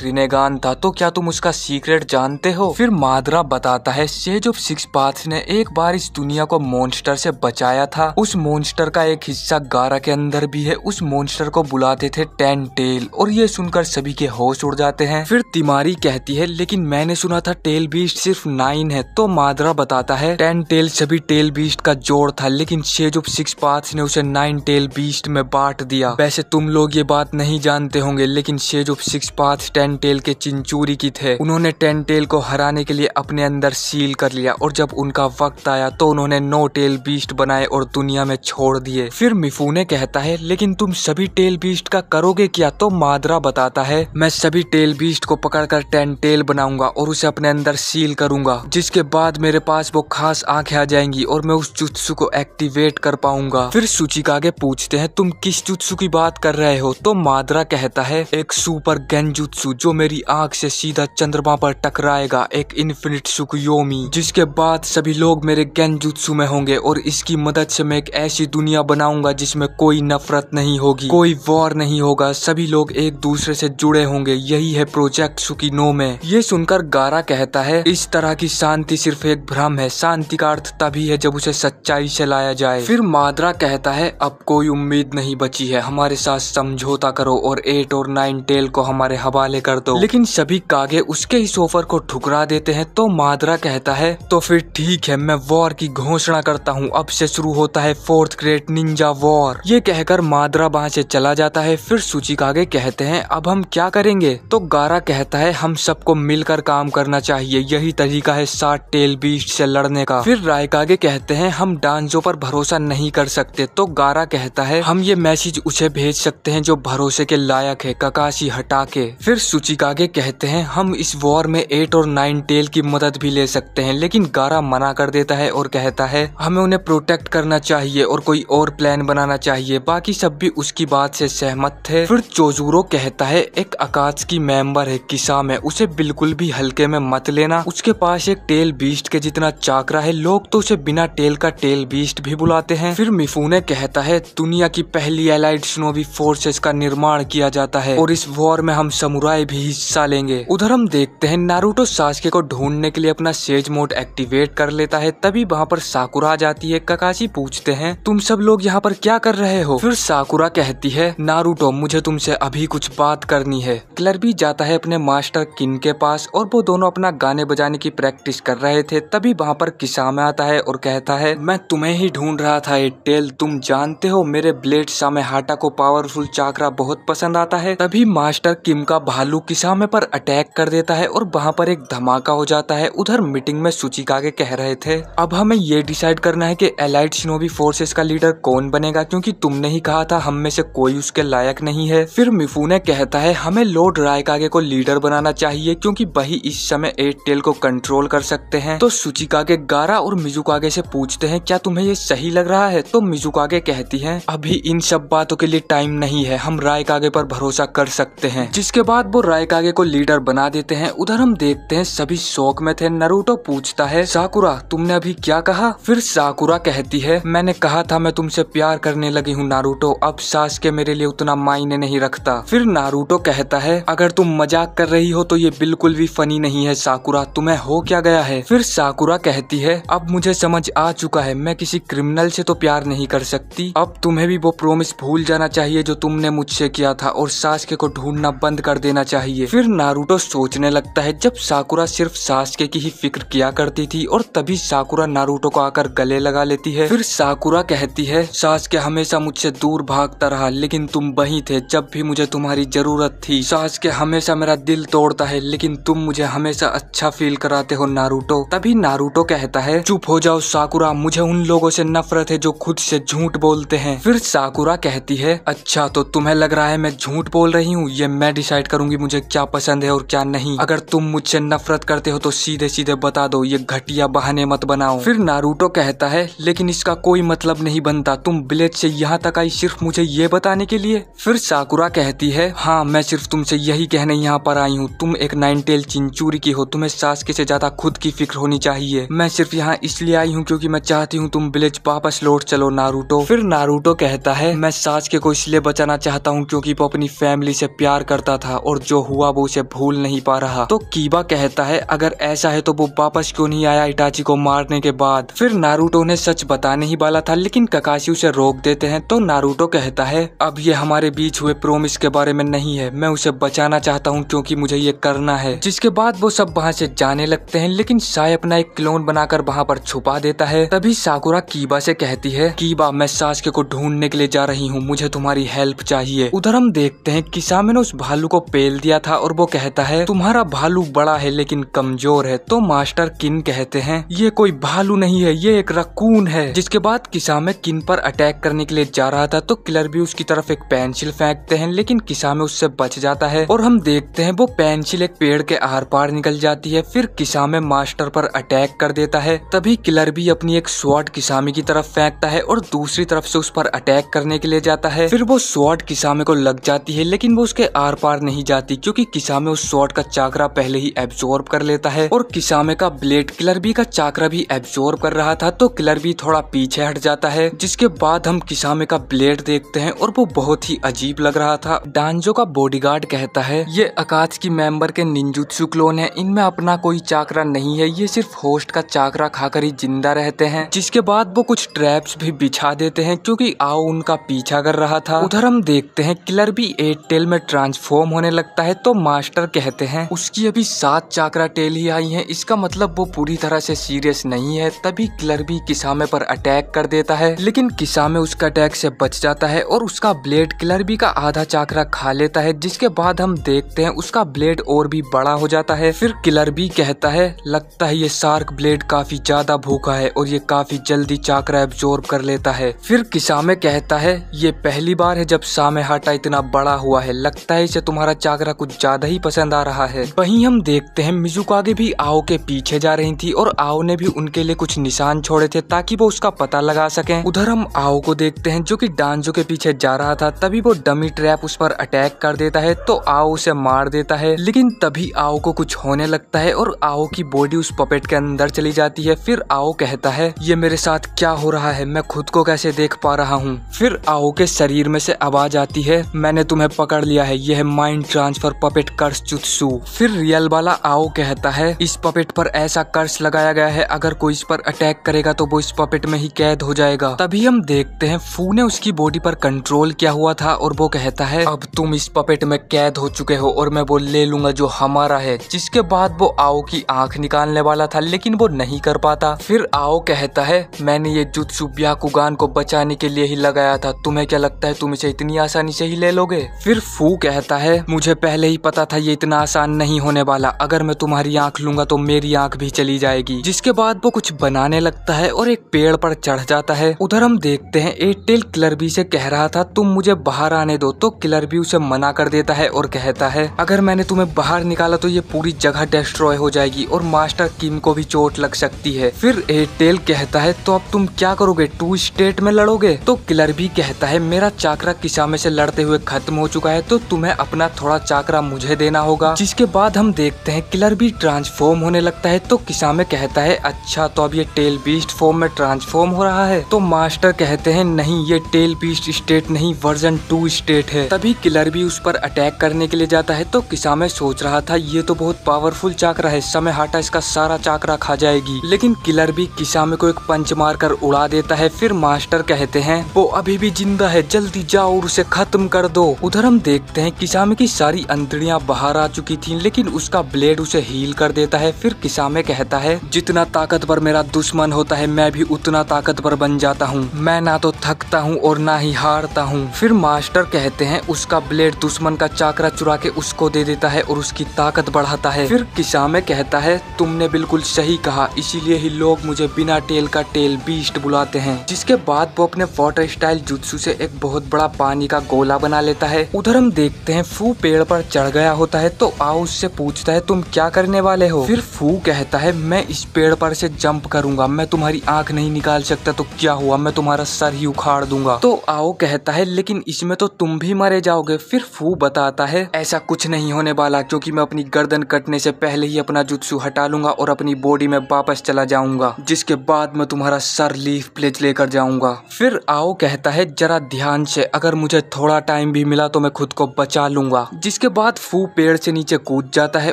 रिनेगान था तो क्या तुम उसका सीक्रेट जानते हो? फिर मादरा बताता है सेज ऑफ सिक्स पाथ ने एक बार इस दुनिया को मॉन्स्टर से बचाया था। उस मॉन्स्टर का एक हिस्सा गारा के अंदर भी है। उस मॉन्स्टर को बुलाते थे टेन टेल और ये सुनकर सभी के होश उड़ जाते हैं। फिर तिमारी कहती है लेकिन मैंने सुना था टेल बीस्ट सिर्फ 9 है। तो मादरा बताता है 10 टेल सभी टेल बीस्ट का जोड़ था लेकिन सेज ऑफ सिक्स पाथ्स ने उसे 9 टेल बीस्ट में बांट दिया। वैसे तुम लोग ये बात नहीं जानते होंगे लेकिन sage of six paths 10 tail के चिंचूरी की थे। उन्होंने 10 टेल को हराने के लिए अपने अंदर सील कर लिया और जब उनका वक्त आया तो उन्होंने 9 टेल बीस्ट बनाए और दुनिया में छोड़ दिए। फिर मिफूने कहता है लेकिन तुम सभी टेल बीस्ट का करोगे क्या? तो मादरा बताता है मैं सभी टेल बीस्ट को पकड़कर 10 टेल बनाऊंगा और उसे अपने अंदर सील करूंगा जिसके बाद मेरे पास वो खास आंखें आ जाएंगी और मैं उस जुत्सु को एक्टिवेट कर पाऊंगा। फिर सुचिकागे पूछते हैं तुम किस जुत्सु की बात कर रहे हो? तो मादरा कहता है एक सुपर गेंजुत्सु जो मेरी आंख से सीधा चंद्रमा पर टकराएगा, एक इन्फिनिट सुकुयोमी जिसके बाद सभी लोग मेरे गेंजुत्सु में होंगे और इसकी मदद से मैं एक ऐसी दुनिया बनाऊंगा जिसमें कोई नफरत नहीं होगी, कोई वॉर नहीं होगा, सभी लोग एक दूसरे से जुड़े होंगे। यही है प्रोजेक्ट सुकिनो में। ये सुनकर गारा कहता है इस तरह की शांति सिर्फ एक भ्रम है, शांति का अर्थ तभी है जब उसे सच्चाई से लाया जाए। फिर मादरा कहता है अब कोई उम्मीद नहीं बची है, हमारे साथ समझौता करो और 8 और 9 टेल को हमारे हवाले कर दो। लेकिन सभी कागे उसके इस ऑफर को ठुकरा देते हैं। तो मादरा कहता है तो फिर ठीक है मैं वॉर की घोषणा करता हूँ, अब से शुरू होता है 4th ग्रेट निंजा वॉर। ये कहकर मादरा वहाँ से चला जाता है। फिर सुचिकागे कहते हैं अब हम क्या करेंगे? तो गारा कहता है हम सबको मिलकर काम करना चाहिए, यही तरीका है 7 टेल बीस्ट से लड़ने का। फिर रायकागे कहते हैं हम डांजो पर भरोसा नहीं कर सकते। तो गारा कहता है हम ये मैसेज उसे भेज सकते हैं जो भरोसे के लायक है, ककाशी हटा के। फिर सुचिकागे कहते हैं हम इस वॉर में 8 और 9 टेल की मदद भी ले सकते हैं लेकिन गारा मना कर देता है और कहता है हमें उन्हें प्रोटेक्ट करना चाहिए और कोई और प्लान बनाना चाहिए। बाकी सब भी उसकी बात से सहमत थे। फिर चोजूरो कहता है एक अकात्सुकी मेंबर है किसामे, उसे बिल्कुल भी हल्के में मत लेना, उसके पास एक टेल बीस्ट के जितना चाकरा है, लोग तो उसे बिना टेल का टेल बीस्ट भी बुलाते हैं। फिर मिफूने कहता है दुनिया की पहली एलाइड शिनोबी फोर्सेस का निर्माण किया जाता है और इस वॉर में हम समुराई भी हिस्सा लेंगे। उधर हम देखते हैं नारुतो सास्के को ढूंढने के लिए अपना सेज मोड एक्टिवेट कर लेता है। तभी वहाँ पर साकुरा आ जाती है। ककाशी पूछते हैं तुम सब लोग यहाँ पर क्या कर रहे हो? फिर साकुरा कहती है नारुतो मुझे तुमसे अभी कुछ बात करनी है। क्लर भी जाता है अपने मास्टर किन के पास और वो दोनों अपना गाने बजाने की प्रैक्टिस कर रहे थे। तभी वहाँ पर किसामे आता है और कहता है मैं तुम्हें ही ढूंढ रहा था टेल, तुम जानते हो मेरे ब्लेड सामे हाटा को पावरफुल चाकरा बहुत पसंद आता है। तभी मास्टर किम का भालू किसामे पर अटैक कर देता है और वहाँ पर एक धमाका हो जाता है। उधर मीटिंग में सुचिकागे कह रहे थे अब हमें ये डिसाइड करना है कि एलाइड शिनोबी फोर्सेस का लीडर कौन बनेगा क्योंकि तुमने ही कहा था हम में से कोई उसके लायक नहीं है। फिर मिफूने कहता है हमें लॉर्ड रायकागे को लीडर बनाना चाहिए क्योंकि वही इस समय 8 टेल को कंट्रोल कर सकते हैं। तो सुचिकागे गारा और मिजुकागे से पूछते हैं क्या तुम्हें ये सही लग रहा है? तो मिजुकागे कहती है अभी इन सब बातों के लिए टाइम नहीं है, हम रायकागे पर भरोसा कर सकते हैं। जिसके बाद वो रायकागे को लीडर बना देते हैं। उधर हम देखते हैं सभी शौक में थे। नारुतो पूछता है साकुरा तुमने अभी क्या कहा? फिर साकुरा कहती है मैंने कहा था मैं तुमसे प्यार करने लगी हूँ नारुतो, अब सास्के मेरे लिए उतना मायने नहीं रखता। फिर नारुतो कहता है अगर तुम मजाक कर रही हो तो ये बिल्कुल भी फनी नहीं है साकुरा, तुम्हें हो क्या गया है? फिर साकुरा कहती है अब मुझे समझ आ चुका है मैं किसी क्रिमिनल से तो प्यार नहीं कर सकती, अब तुम्हें भी वो प्रॉमिस भूल जाना चाहिए जो तुमने मुझसे किया था और सास्के को ढूंढना बंद कर देना चाहिए। फिर नारुतो सोचने लगता है जब साकुरा सिर्फ सास्के की ही फिक्र किया करती थी और तभी साकुरा नारुतो को आकर गले लगा लेती है। फिर साकुरा कहती है सासके हमेशा मुझसे दूर भागता रहा, लेकिन तुम वहीं थे जब भी मुझे तुम्हारी जरूरत थी। सासके हमेशा मेरा दिल तोड़ता है, लेकिन तुम मुझे हमेशा अच्छा फील कराते हो नारुतो। तभी नारुतो कहता है, चुप हो जाओ साकुरा, मुझे उन लोगों से नफरत है जो खुद से झूठ बोलते हैं। फिर साकुरा कहती है, अच्छा तो तुम्हें लग रहा है मैं झूठ बोल रही हूँ? ये मैं डिसाइड करूंगी मुझे क्या पसंद है और क्या नहीं। अगर तुम मुझसे नफरत करते हो तो सीधे सीधे बता दो, ये घटिया बहाने मत बनाओ। फिर नारुतो कहता है, लेकिन इसका कोई मतलब नहीं बनता, तुम विलेज से यहाँ तक आई सिर्फ मुझे ये बताने के लिए? फिर साकुरा कहती है, हाँ मैं सिर्फ तुमसे यही कहने यहाँ पर आई हूँ, तुम एक नाइन टेल चिंचूरी की हो, तुम्हें सासके से ज्यादा खुद की फिक्र होनी चाहिए। मैं सिर्फ यहाँ इसलिए आई हूँ क्योंकि मैं चाहती हूँ तुम विलेज वापस लौट चलो नारुतो। फिर नारुतो कहता है, मैं सासके को इसलिए बचाना चाहता हूँ क्योंकि वो अपनी फैमिली से प्यार करता था और जो हुआ वो उसे भूल नहीं पा रहा। तो कीबा कहता है, अगर ऐसा है तो वो वापस क्यों नहीं आया इटाची को मारने के बाद? फिर नारुतो ने सच बताने ही वाला था, लेकिन ककाशी उसे रोक देते हैं। तो नारुतो कहता है, अब ये हमारे बीच हुए प्रॉमिस के बारे में नहीं है, मैं उसे बचाना चाहता हूँ क्योंकि मुझे ये करना है। जिसके बाद वो सब वहाँ से जाने लगते हैं, लेकिन साय अपना एक क्लोन बनाकर वहाँ पर छुपा देता है। तभी साकुरा कीबा से कहती है, कीबा मैं सासके को ढूंढने के लिए जा रही हूँ, मुझे तुम्हारी हेल्प चाहिए। उधर हम देखते हैं किसामे ने उस भालू को पेल दिया था और वो कहता है, तुम्हारा भालू बड़ा है लेकिन कमजोर है। तो मास्टर किन कहते हैं, ये कोई भालू नहीं है, ये एक रकून है। जिसके बाद किसामे किन पर अटैक करने के लिए जा रहा था तो किलर भी उसकी तरफ एक पेंसिल फेंकते हैं, लेकिन किसामे उससे बच जाता है और हम देखते हैं वो पेंसिल एक पेड़ के आर पार निकल जाती है। फिर किसामे मास्टर पर अटैक कर देता है। तभी किलर भी अपनी एक स्वॉर्ड किसामे की तरफ फेंकता है और दूसरी तरफ से उस पर अटैक करने के लिए जाता है। फिर वो स्वॉर्ड किसामे को लग जाती है, लेकिन वो उसके आर पार नहीं जाती क्योंकि किसामे उस स्वॉर्ड का चाकरा पहले ही एब्जॉर्ब कर लेता है और किसामे का ब्लेड किलर भी का चाकरा भी एब्जॉर्ब कर रहा था। तो किलर भी थोड़ा पीछे हट जाता है। जिसके बाद हम किसामे का ब्लेड देखते हैं और वो बहुत ही अजीब लग रहा था। डांजो का बॉडीगार्ड कहता है, ये अकात्सुकी मेंबर के निंजुत्सु क्लोन है, इनमें अपना कोई चाकरा नहीं है, ये सिर्फ होस्ट का चाकरा खाकर ही जिंदा रहते हैं। जिसके बाद वो कुछ ट्रैप्स भी बिछा देते हैं क्योंकि आओ उनका पीछा कर रहा था। उधर हम देखते हैं किलर भी 8 टेल में ट्रांसफॉर्म होने लगता है। तो मास्टर कहते हैं, उसकी अभी 7 चाकरा टेल ही आई है, इसका मतलब वो पूरी तरह से सीरियस नहीं है। तभी किलर भी किसामे पर अटैक कर देता है, लेकिन किसामे उसका अटैक से बच जाता है और उसका ब्लेड किलर भी का आधा चाकरा खा लेता है। जिसके बाद हम देखते हैं उसका ब्लेड और भी बड़ा हो जाता है। फिर किलर भी कहता है, लगता है ये शार्क ब्लेड काफी ज्यादा भूखा है और ये काफी जल्दी चाकरा एब्जॉर्ब कर लेता है। फिर किसामे कहता है, ये पहली बार है जब सामेहाटा इतना बड़ा हुआ है, लगता है इसे तुम्हारा चाकरा कुछ ज्यादा ही पसंद आ रहा है। वहीं हम देखते हैं मिजुकागे भी आओ के पीछे जा रही थी और आओ ने भी उनके लिए कुछ निशान छोड़े थे ताकि वो उसका पता लगा सकें। उधर हम आओ को देखते हैं जो कि डांजो के पीछे जा रहा था। तभी वो डमी ट्रैप उस पर अटैक कर देता है तो आओ उसे मार देता है, लेकिन तभी आओ को कुछ होने लगता है और आओ की बॉडी उस पपेट के अंदर चली जाती है। फिर आओ कहता है, ये मेरे साथ क्या हो रहा है, मैं खुद को कैसे देख पा रहा हूँ। फिर आओ के शरीर में से आवाज आती है, मैंने तुम्हें पकड़ लिया है, यह है माइंड ट्रांसफर पपेट कर्स जुत्सु। फिर रियल वाला आओ कहता है, इस पपेट पर ऐसा कर्स लगाया गया है, अगर कोई इस पर अटैक करेगा तो वो इस पपेट में ही कैद हो जाएगा। तभी हम देखते हैं फू ने उसकी बॉडी पर कंट्रोल किया हुआ था और वो कहता है, अब तुम इस पपेट में कैद हो चुके हो और मैं वो ले लूंगा जो हमारा है। जिसके बाद वो आओ की आंख निकालने वाला था, लेकिन वो नहीं कर पाता। फिर आओ कहता है, मैंने ये जुत्सु ब्याकुगान को बचाने के लिए ही लगाया था, तुम्हें क्या लगता है तुम इसे इतनी आसानी से ही ले लोगे? फिर फू कहता है, मुझे पहले ही पता था ये इतना आसान नहीं होने वाला, अगर मैं तुम्हारी आंख लूंगा तो मेरी आंख भी चली जाएगी। जिसके बाद वो कुछ बनाने लगता है और एक पेड़ पर चढ़ जाता है। उधर हम देखते हैं 8 टेल किलर बी से कह रहा था, तुम मुझे बाहर आने दो। तो किलर बी उसे मना कर देता है और कहता है, अगर मैंने तुम्हें बाहर निकाला तो ये पूरी जगह डिस्ट्रॉय हो जाएगी और मास्टर किम को भी चोट लग सकती है। फिर 8 टेल कहता है, तो अब तुम क्या करोगे, 2 स्टेट में लड़ोगे? तो किलर बी कहता है, मेरा चाकरा किसामे से लड़ते हुए खत्म हो चुका है, तो तुम्हें अपना थोड़ा चाकरा मुझे देना होगा। जिसके बाद हम देखते हैं किलर बी ट्रांसफॉर्म होने लगता है। तो किसामे कहता है, अच्छा तो अब ये टेल बीस्ट फॉर्म में ट्रांसफॉर्म हो रहा है? तो मास्टर कहते हैं, नहीं ये टेल बीस्ट स्टेट नहीं, वर्जन 2 स्टेट है। तभी किलर भी उस पर अटैक करने के लिए जाता है। तो किसामे सोच रहा था ये तो बहुत पावरफुल चाकरा है, सामेहाटा इसका सारा चाकरा खा जाएगी, लेकिन किलर भी किसामे को एक पंच मारकर उड़ा देता है। फिर मास्टर कहते हैं, वो अभी भी जिंदा है, जल्दी जाओ और उसे खत्म कर दो। उधर हम देखते हैं किसामे की सारी अंतड़ियां बाहर आ चुकी थी, लेकिन उसका ब्लेड उसे हील कर देता है। फिर किसामे कहता है, जितना ताकतवर मेरा दुश्मन होता है मैं भी उतना ताकतवर बन जाता हूँ, मैं ना तो थकता हूँ और ना ही हारता हूँ। फिर मास्टर कहते हैं उसका ब्लेड दुश्मन का चाकरा चुरा के उसको दे देता है और उसकी ताकत बढ़ाता है। फिर किसामे कहता है तुमने बिल्कुल सही कहा, इसीलिए ही लोग मुझे बिना टेल का टेल बीस्ट बुलाते हैं। जिसके बाद वो अपने वाटर स्टाइल जुत्सु से एक बहुत बड़ा पानी का गोला बना लेता है। उधर हम देखते हैं फू पेड़ पर चढ़ गया होता है तो आओ उससे पूछता है तुम क्या करने वाले हो। फिर फू कहता है मैं इस पेड़ पर से जंप करूंगा, मैं तुम्हारी आंख नहीं निकाल सकता तो क्या हुआ, मैं तुम्हारा सर ही उखाड़ दूंगा। तो आओ कहता है लेकिन इसमें तो तुम भी मरे जाओगे। फिर फू बताता है ऐसा कुछ नहीं होने वाला, क्योंकि मैं अपनी गर्दन कटने से पहले ही अपना जुत्सु हटा लूंगा और अपनी बॉडी में वापस चला जाऊंगा, जिसके बाद मैं तुम्हारा सर लीफ प्लेज लेकर जाऊंगा। फिर आओ कहता है जरा ध्यान से, अगर मुझे थोड़ा टाइम भी मिला तो मैं खुद को बचा लूंगा। जिसके बाद फू पेड़ से नीचे कूद जाता है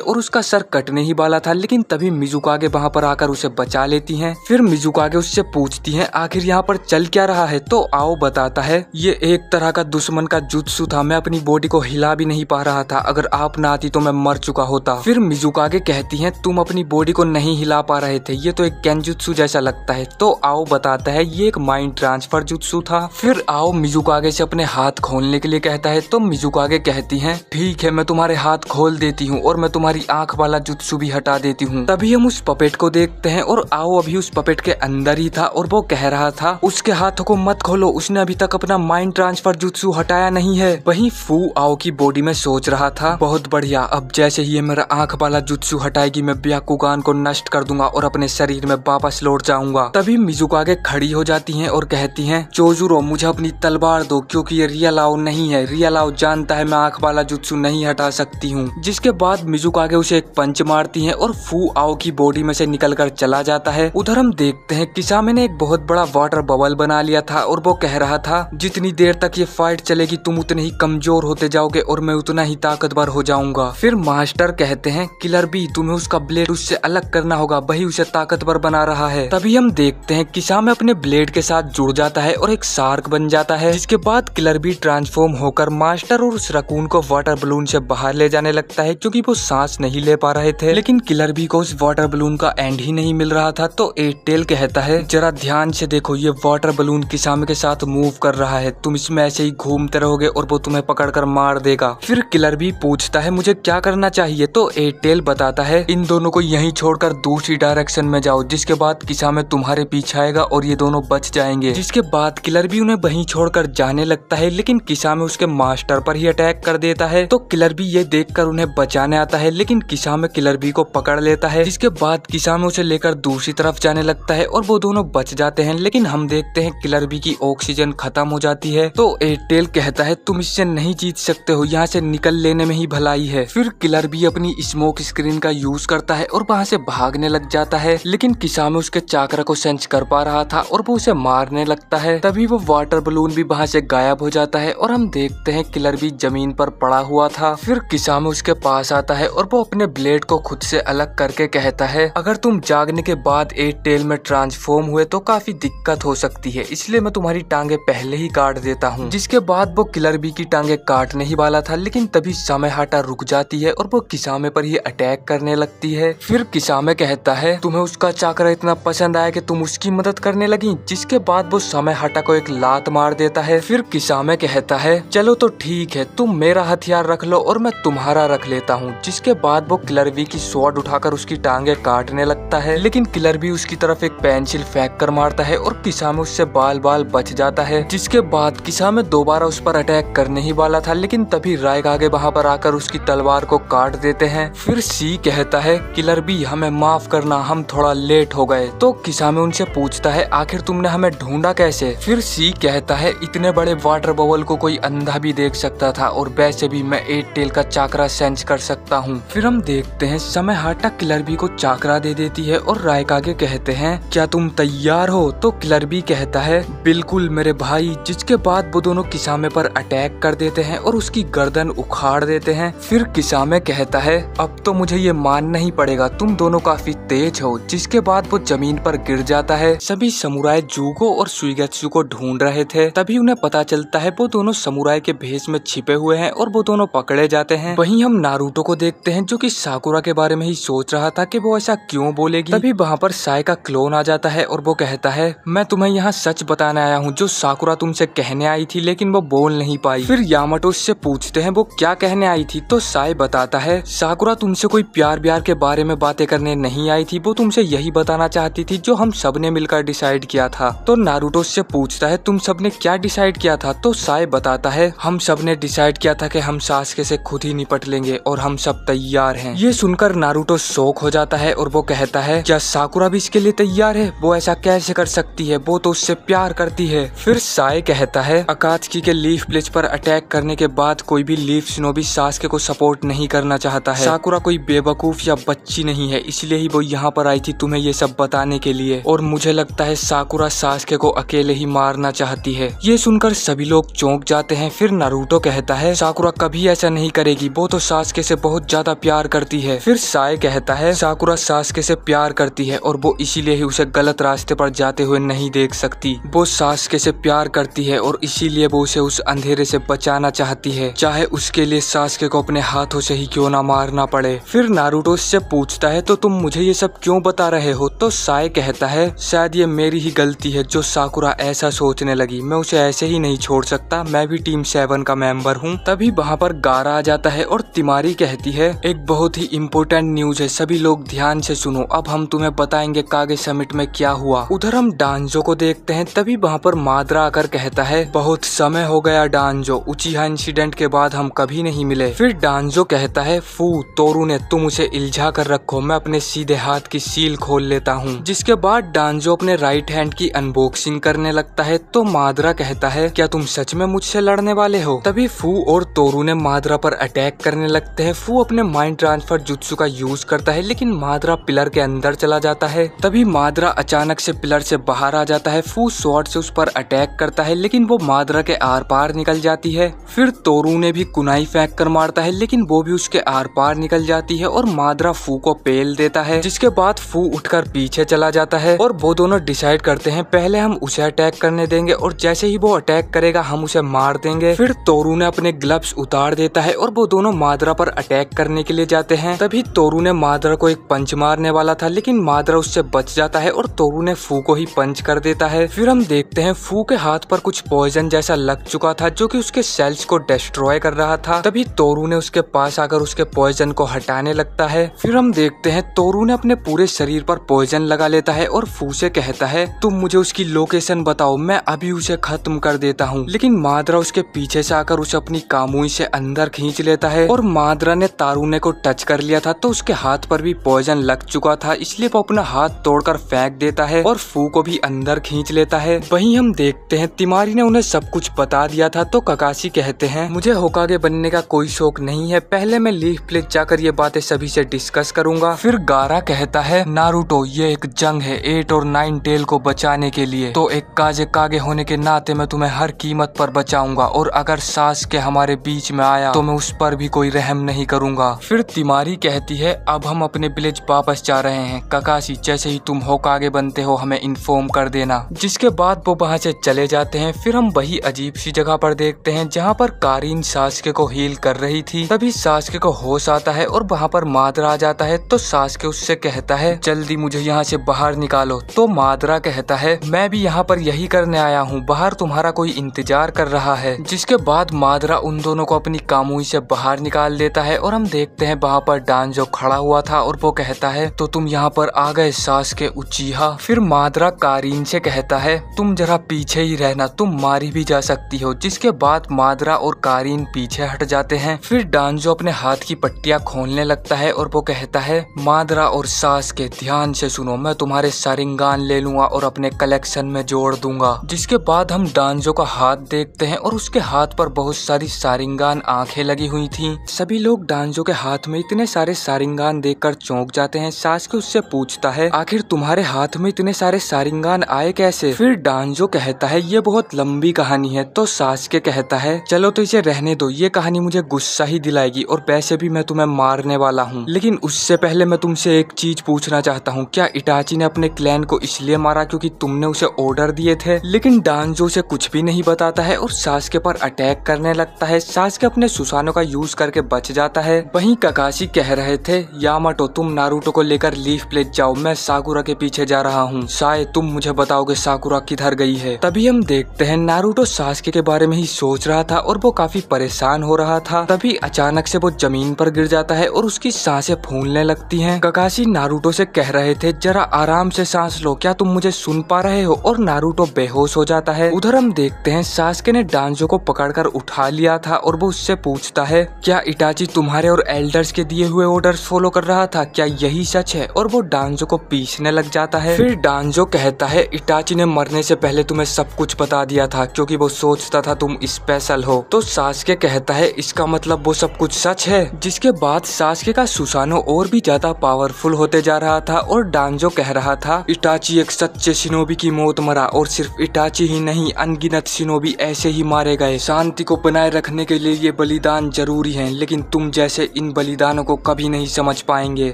और उसका सर कटने ही वाला था, लेकिन तभी मिजुकागे वहाँ पर आकर उसे बचा लेती हैं। फिर मिजुकागे उससे पूछती हैं आखिर यहाँ पर चल क्या रहा है। तो आओ बताता है ये एक तरह का दुश्मन का जुत्सु था, मैं अपनी बॉडी को हिला भी नहीं पा रहा था, अगर आप ना आती तो मैं मर चुका होता। फिर मिजुकागे कहती हैं तुम अपनी बॉडी को नहीं हिला पा रहे थे, ये तो एक गेंजुत्सु जैसा लगता है। तो आओ बताता है ये एक माइंड ट्रांसफर जुत्सु था। फिर आओ मिजुकागे से अपने हाथ खोलने के लिए कहता है तो मिजुकागे कहती हैं ठीक है मैं तुम्हारे हाथ खोल देती हूँ और मैं तुम्हारी आंख वाला जुत्सु भी हटा देती हूँ। तभी हम उस पपेट को देखते हैं और आओ अभी उस पपेट के अंदर ही था और वो कह रहा था उसके हाथों को मत खोलो, उसने अभी तक अपना माइंड ट्रांसफर जुत्सु हटाया नहीं है। वहीं फू आओ की बॉडी में सोच रहा था बहुत बढ़िया, अब जैसे ही ये मेरा आंख वाला जुत्सु हटाएगी मैं ब्याकुगान को नष्ट कर दूंगा और अपने शरीर में वापस लौट जाऊंगा। तभी मिजुकागे खड़ी हो जाती हैं और कहती हैं चोजुरो मुझे अपनी तलवार दो, क्योंकि ये रियल आओ नहीं है, रियल आओ जानता है मैं आंख वाला जुत्सु नहीं हटा सकती हूँ। जिसके बाद मिजुकागे उसे एक पंच मारती हैं और फू आओ की बॉडी में से निकलकर चला जाता है। उधर हम देखते हैं किसामे ने एक बहुत बड़ा वाटर बबल बना लिया था और वो कह रहा था जितनी देर तक ये फाइट चलेगी तुम उतने ही कमजोर होते जाओगे और मैं उतना ही ताकतवर हो जाऊंगा। फिर मास्टर कहते हैं किलर बी तुम्हें उसका ब्लेड उससे अलग करना होगा, वही उसे ताकतवर बना रहा है। तभी हम देखते हैं किसामे अपने ब्लेड के साथ जुड़ जाता है और एक शार्क बन जाता है। जिसके बाद किलर बी ट्रांसफॉर्म होकर मास्टर और उस रकून को वाटर बलून से बाहर ले जाने लगता है, क्योंकि वो सांस नहीं ले पा रहे थे। लेकिन किलर बी को उस वाटर बलून का एंड ही नहीं मिल रहा था। तो एट टेल कहता है जरा ध्यान से देखो ये वाटर बलून किसामे के साथ मूव कर रहा है, तुम इसमें ऐसे ही घूमते रहोगे और वो तुम्हें पकड़कर मार देगा। फिर किलर बी पूछता है मुझे क्या करना चाहिए। तो एट टेल बताता है इन दोनों को यहीं छोड़कर दूसरी डायरेक्शन में जाओ, जिसके बाद किसामे तुम्हारे पीछे आएगा और ये दोनों बच जाएंगे। जिसके बाद किलर बी उन्हें वहीं छोड़कर जाने लगता है, लेकिन किसामे उसके मास्टर पर ही अटैक कर देता है। तो किलर बी ये देखकर उन्हें बचाने आता है, लेकिन किसामे किलर बी को पकड़ लेता है। जिसके बाद किसामे उसे लेकर दूसरी तरफ जाने लगता है और वो दोनों बच जाते हैं। लेकिन हम देखते हैं किलर बी की ऑक्सीजन खत्म हो जाती है। तो एयरटेल कहता है तुम इससे नहीं जीत सकते हो, यहाँ से निकल लेने में ही भलाई है। फिर किलर बी अपनी स्मोक स्क्रीन का यूज करता है और वहाँ से भागने लग जाता है, लेकिन किसामे उसके चाकरा को सेंस कर पा रहा था और वो उसे मारने लगता है। तभी वो वाटर बलून भी वहाँ से गायब हो जाता है और हम देखते हैं किलर बी जमीन पर पड़ा हुआ था। फिर किसामे उसके पास आता है और वो अपने ब्लेड को खुद से अलग करके कहता है अगर तुम जागने के बाद एट टेल में ट्रांसफॉर्म हुए तो काफी दिक्कत हो सकती है, इसलिए मैं तुम्हारी टांगे पहले ही काट देता हूँ। जिसके बाद वो किलर बी की टांगे काटने ही वाला था, लेकिन तभी समय हाटा रुक जाती है और वो किसामे पर ही अटैक करने लगती है। फिर किसामे कहता है तुम्हें उसका चाकरा इतना पसंद आया कि तुम उसकी मदद करने लगी। जिसके बाद वो समय हाटा को एक लात मार देता है। फिर किसामे कहता है चलो तो ठीक है, तुम मेरा हथियार रख लो और मैं तुम्हारा रख लेता हूँ। जिसके बाद वो किलर बी की स्वॉर्ड उठाकर उसकी टांगे काटने लगता है, लेकिन किलर बी उसकी तरफ एक पेंसिल फेंक कर मारता है और किसामे उससे बाल बाल बच जाता है। जिसके बाद किसामे दोबारा उस पर अटैक करने ही वाला था, लेकिन तभी रायकागे वहाँ पर आकर उसकी तलवार को काट देते हैं। फिर सी कहता है किलर बी हमें माफ करना, हम थोड़ा लेट हो गए। तो किसामे उनसे पूछता है आखिर तुमने हमें ढूंढा कैसे। फिर सी कहता है इतने बड़े वाटर बबल को कोई अंधा भी देख सकता था और वैसे भी मैं एट टेल का चाकरा सेंस कर सकता हूँ। फिर हम देखते हैं समय हाटा किलर बी को चाकरा दे देती है और रायकागे कहते हैं क्या तुम तैयार हो। तो किलर बी कहता है बिल्कुल मेरे भाई। जिसके बाद वो दोनों किसामे पर अटैक कर देते हैं और उसकी गर्दन उखाड़ देते हैं। फिर किसामे कहता है अब तो मुझे ये मानना ही पड़ेगा, तुम दोनों काफी तेज हो। जिसके बाद वो जमीन पर गिर जाता है। सभी समुराई जूगो और सुइगेत्सु को ढूंढ रहे थे, तभी उन्हें पता चलता है वो दोनों समुराई के भेष में छिपे हुए हैं और वो दोनों पकड़े जाते हैं। वहीं हम नारुतो को देखते हैं जो कि साकुरा के बारे में ही सोच रहा था कि वो ऐसा क्यों बोलेगी। तभी वहाँ पर साई का क्लोन आ जाता है और वो कहता है है, मैं तुम्हें यहाँ सच बताने आया हूँ जो साकुरा तुमसे कहने आई थी लेकिन वो बोल नहीं पाई। फिर यामाटो उससे पूछते हैं वो क्या कहने आई थी, तो साई बताता है साकुरा तुमसे कोई प्यार ब्यार के बारे में बातें करने नहीं आई थी, वो तुमसे यही बताना चाहती थी जो हम सब ने मिलकर डिसाइड किया था। तो नारुतो उससे पूछता है तुम सब ने क्या डिसाइड किया था, तो साई बताता है हम सब ने डिसाइड किया था कि हम सास्के से खुद ही निपट लेंगे और हम सब तैयार हैं। ये सुनकर नारुतो शॉक हो जाता है और वो कहता है क्या साकुरा भी इसके लिए तैयार है, वो ऐसा कैसे कर सकती है, वो तो उससे प्यार करती है। फिर साई कहता है अकात्सुकी के लीफ ब्लिच पर अटैक करने के बाद कोई भी लीफ शिनोबी सास्के को सपोर्ट नहीं करना चाहता है। साकुरा कोई बेवकूफ या बच्ची नहीं है, इसलिए ही वो यहाँ पर आई थी तुम्हें ये सब बताने के लिए, और मुझे लगता है साकुरा सास्के को अकेले ही मारना चाहती है। ये सुनकर सभी लोग चौंक जाते हैं। फिर नारुतो कहता है साकुरा कभी ऐसा नहीं करेगी, वो तो सास्के से बहुत ज्यादा प्यार करती है। फिर साई कहता है साकुरा सास्के से प्यार करती है और वो इसीलिए ही उसे गलत रास्ते पर जाते हुए नहीं देख सकती। वो सास्के से प्यार करती है और इसीलिए वो उसे उस अंधेरे से बचाना चाहती है, चाहे उसके लिए सास्के को अपने हाथों से ही क्यों ना मारना पड़े। फिर नारुतो से पूछता है तो तुम मुझे ये सब क्यों बता रहे हो, तो साई कहता है शायद ये मेरी ही गलती है जो साकुरा ऐसा सोचने लगी, मैं उसे ऐसे ही नहीं छोड़ सकता, मैं भी टीम 7 का मेंबर हूँ। तभी वहाँ पर गारा आ जाता है और तिमारी कहती है एक बहुत ही इम्पोर्टेंट न्यूज है, सभी लोग ध्यान से सुनो, अब हम तुम्हें बताएंगे कागे समिट में क्या हुआ। उधर हम डांजो को देखते हैं। तभी वहाँ पर माद्रा आकर कहता है बहुत समय हो गया डांजो, उचिहा इंसिडेंट के बाद हम कभी नहीं मिले। फिर डांजो कहता है फू तोरू ने तुम उसे इल्झा कर रखो, मैं अपने सीधे हाथ की सील खोल लेता हूँ। जिसके बाद डांजो अपने राइट हैंड की अनबॉक्सिंग करने लगता है। तो माद्रा कहता है क्या तुम सच में मुझसे लड़ने वाले हो। तभी फू और तोरू ने माद्रा पर अटैक करने लगते हैं। फू अपने माइंड ट्रांसफर जुत्सु का यूज करता है लेकिन माद्रा पिलर के अंदर चला जाता है। तभी माद्रा अचानक से पिलर से बाहर आ जाता है। फू स्वॉर्ड से उस पर अटैक करता है लेकिन वो माद्रा के आर पार निकल जाती है। फिर तोरू ने भी कुनाई फेंक कर मारता है लेकिन वो भी उसके आर पार निकल जाती है और माद्रा फू को पेल देता है। जिसके बाद फू उठकर पीछे चला जाता है और वो दोनों डिसाइड करते हैं पहले हम उसे अटैक करने देंगे और जैसे ही वो अटैक करेगा हम उसे मार देंगे। फिर तोरू ने अपने ग्लव्स उतार देता है और वो दोनों माद्रा पर अटैक करने के लिए जाते हैं। तभी तोरू ने माद्रा को एक पंच मारने वाला था लेकिन माद्रा उससे बच जाता है और तोरू ने फू को ही पंच कर देता है। फिर हम देखते हैं फू के हाथ पर कुछ पॉइजन जैसा लग चुका था जो कि उसके सेल्स को डिस्ट्रॉय कर रहा था। तभी तोरू ने उसके पास आकर उसके पॉइजन को हटाने लगता है। फिर हम देखते हैं तोरू ने अपने पूरे शरीर पर पॉइजन लगा लेता है और फू से कहता है तुम मुझे उसकी लोकेशन बताओ, मैं अभी उसे खत्म कर देता हूँ। लेकिन माद्रा उसके पीछे से आकर उसे अपनी कामुई से अंदर खींच लेता है और माद्रा ने तारुने को टच कर लिया था तो उसके हाथ पर भी पॉइजन लग चुका था, इसलिए वो अपना हाथ तोड़कर फेंक देता है और फू को भी अंदर खींच लेता है। वहीं हम देखते हैं तिमारी ने उन्हें सब कुछ बता दिया था। तो ककाशी कहते हैं मुझे होकागे बनने का कोई शौक नहीं है, पहले मैं लीफ ब्लिच जाकर ये बातें सभी से डिस्कस करूंगा। फिर गारा कहता है नारुतो ये एक जंग है 8 और 9 टेल को बचाने के लिए, तो एक काजे कागे होने के नाते मैं तुम्हें हर कीमत पर बचाऊंगा और अगर सास्के हमारे बीच में आया तो मैं उस पर भी कोई रहम नहीं करूंगा। फिर तिमारी कहती है अब हम अपने विलेज वापस जा रहे हैं, ककाशी जैसे ही तुम होकागे बनते हो हमें इन्फॉर्म कर देना। जिसके बाद वो वहाँ से चले जाते हैं। फिर हम वही अजीब सी जगह पर देखते हैं जहाँ पर कारीन सास्के को हील कर रही थी। तभी सास्के को होश आता है और वहाँ पर माद्रा आ जाता है। तो सास्के उससे कहता है जल्दी मुझे यहाँ से बाहर निकालो। तो माद्रा कहता है मैं भी यहाँ पर यही करने आया हूँ, बाहर तुम्हारा कोई इंतजार कर रहा है। जिसके बाद माद्रा उन दोनों को अपनी कामुई से बाहर निकाल देता है और हम देखते हैं वहाँ पर डांजो खड़ा हुआ था और वो कहता है तो तुम यहाँ पर आ गए सास्के उचिहा। फिर माद्रा कारीन से कहता है तुम जरा पीछे ही रहना, तुम मारी भी जा सकती हो। जिसके बाद माद्रा और कारीन पीछे हट जाते हैं। फिर डांजो अपने हाथ की पट्टियां खोलने लगता है और वो कहता है माद्रा और सास्के ध्यान से सुनो, मैं तुम्हारे सारिंगान ले लूंगा और अपने कलेक्शन में जोड़ दूंगा। जिसके बाद हम डांजो का हाथ देखते हैं और उसके हाथ पर बहुत सारी सारिंगान आंखें लगी हुई थी। सभी लोग डांजो के हाथ में इतने सारे सारिंगान देखकर चौंक जाते हैं। सास्के उससे पूछता है आखिर तुम्हारे हाथ में इतने सारे सारिंगान आए कैसे। फिर डांजो कहता है ये बहुत लंबी कहानी है। तो सास्के कहता है चलो तो इसे रहने दो, ये कहानी मुझे गुस्सा ही दिलाएगी और वैसे भी मैं तुम्हें मारने वाला हूँ। लेकिन उससे पहले मैं तुमसे एक चीज पूछना चाहता हूँ, क्या इटाची ने अपने क्लैन को इसलिए मारा क्योंकि तुमने उसे ऑर्डर दिए थे। लेकिन डांजो उसे कुछ भी नहीं बताता है और सास्के पर अटैक करने लगता है। सास्के अपने सुसानो का यूज करके बच जाता है। वहीं ककाशी कह रहे थे यामाटो तुम नारुतो को लेकर लीफ ब्लिच जाओ, मैं साकुरा के पीछे जा रहा हूँ। साए तुम मुझे बताओगे साकुरा किधर गई है। तभी हम देखते हैं नारुतो सास्के के बारे में ही सोच रहा था और वो काफी परेशान हो रहा था। तभी अचानक से वो जमीन पर गिर जाता है और उसकी सांसें फूलने लगती हैं। ककाशी नारुतो से कह रहे थे जरा आराम से सांस लो, क्या तुम मुझे सुन पा रहे हो, और नारुतो बेहोश हो जाता है। उधर हम देखते हैं सास्के ने डांजो को पकड़कर उठा लिया था और वो उससे पूछता है क्या इटाची तुम्हारे और एल्डर्स के दिए हुए ऑर्डर्स फॉलो कर रहा था, क्या यही सच है, और वो डांजो को पीसने लग जाता है। फिर डांजो कहता है इटाची ने मरने से पहले तुम्हें सब कुछ बता दिया था क्योंकि वो सोचता था तुम स्पेशल हो। तो सास्के कहता है इसका मतलब वो सब कुछ सच है। जिसके बाद सास्के का सुसानो और भी ज्यादा पावरफुल होते जा रहा था और डांजो कह रहा था इटाची एक सच्चे शिनोबी की मौत मरा, और सिर्फ इटाची ही नहीं अनगिनत शिनोबी ऐसे ही मारे गए। शांति को बनाए रखने के लिए ये बलिदान जरूरी है, लेकिन तुम जैसे इन बलिदानों को कभी नहीं समझ पाएंगे।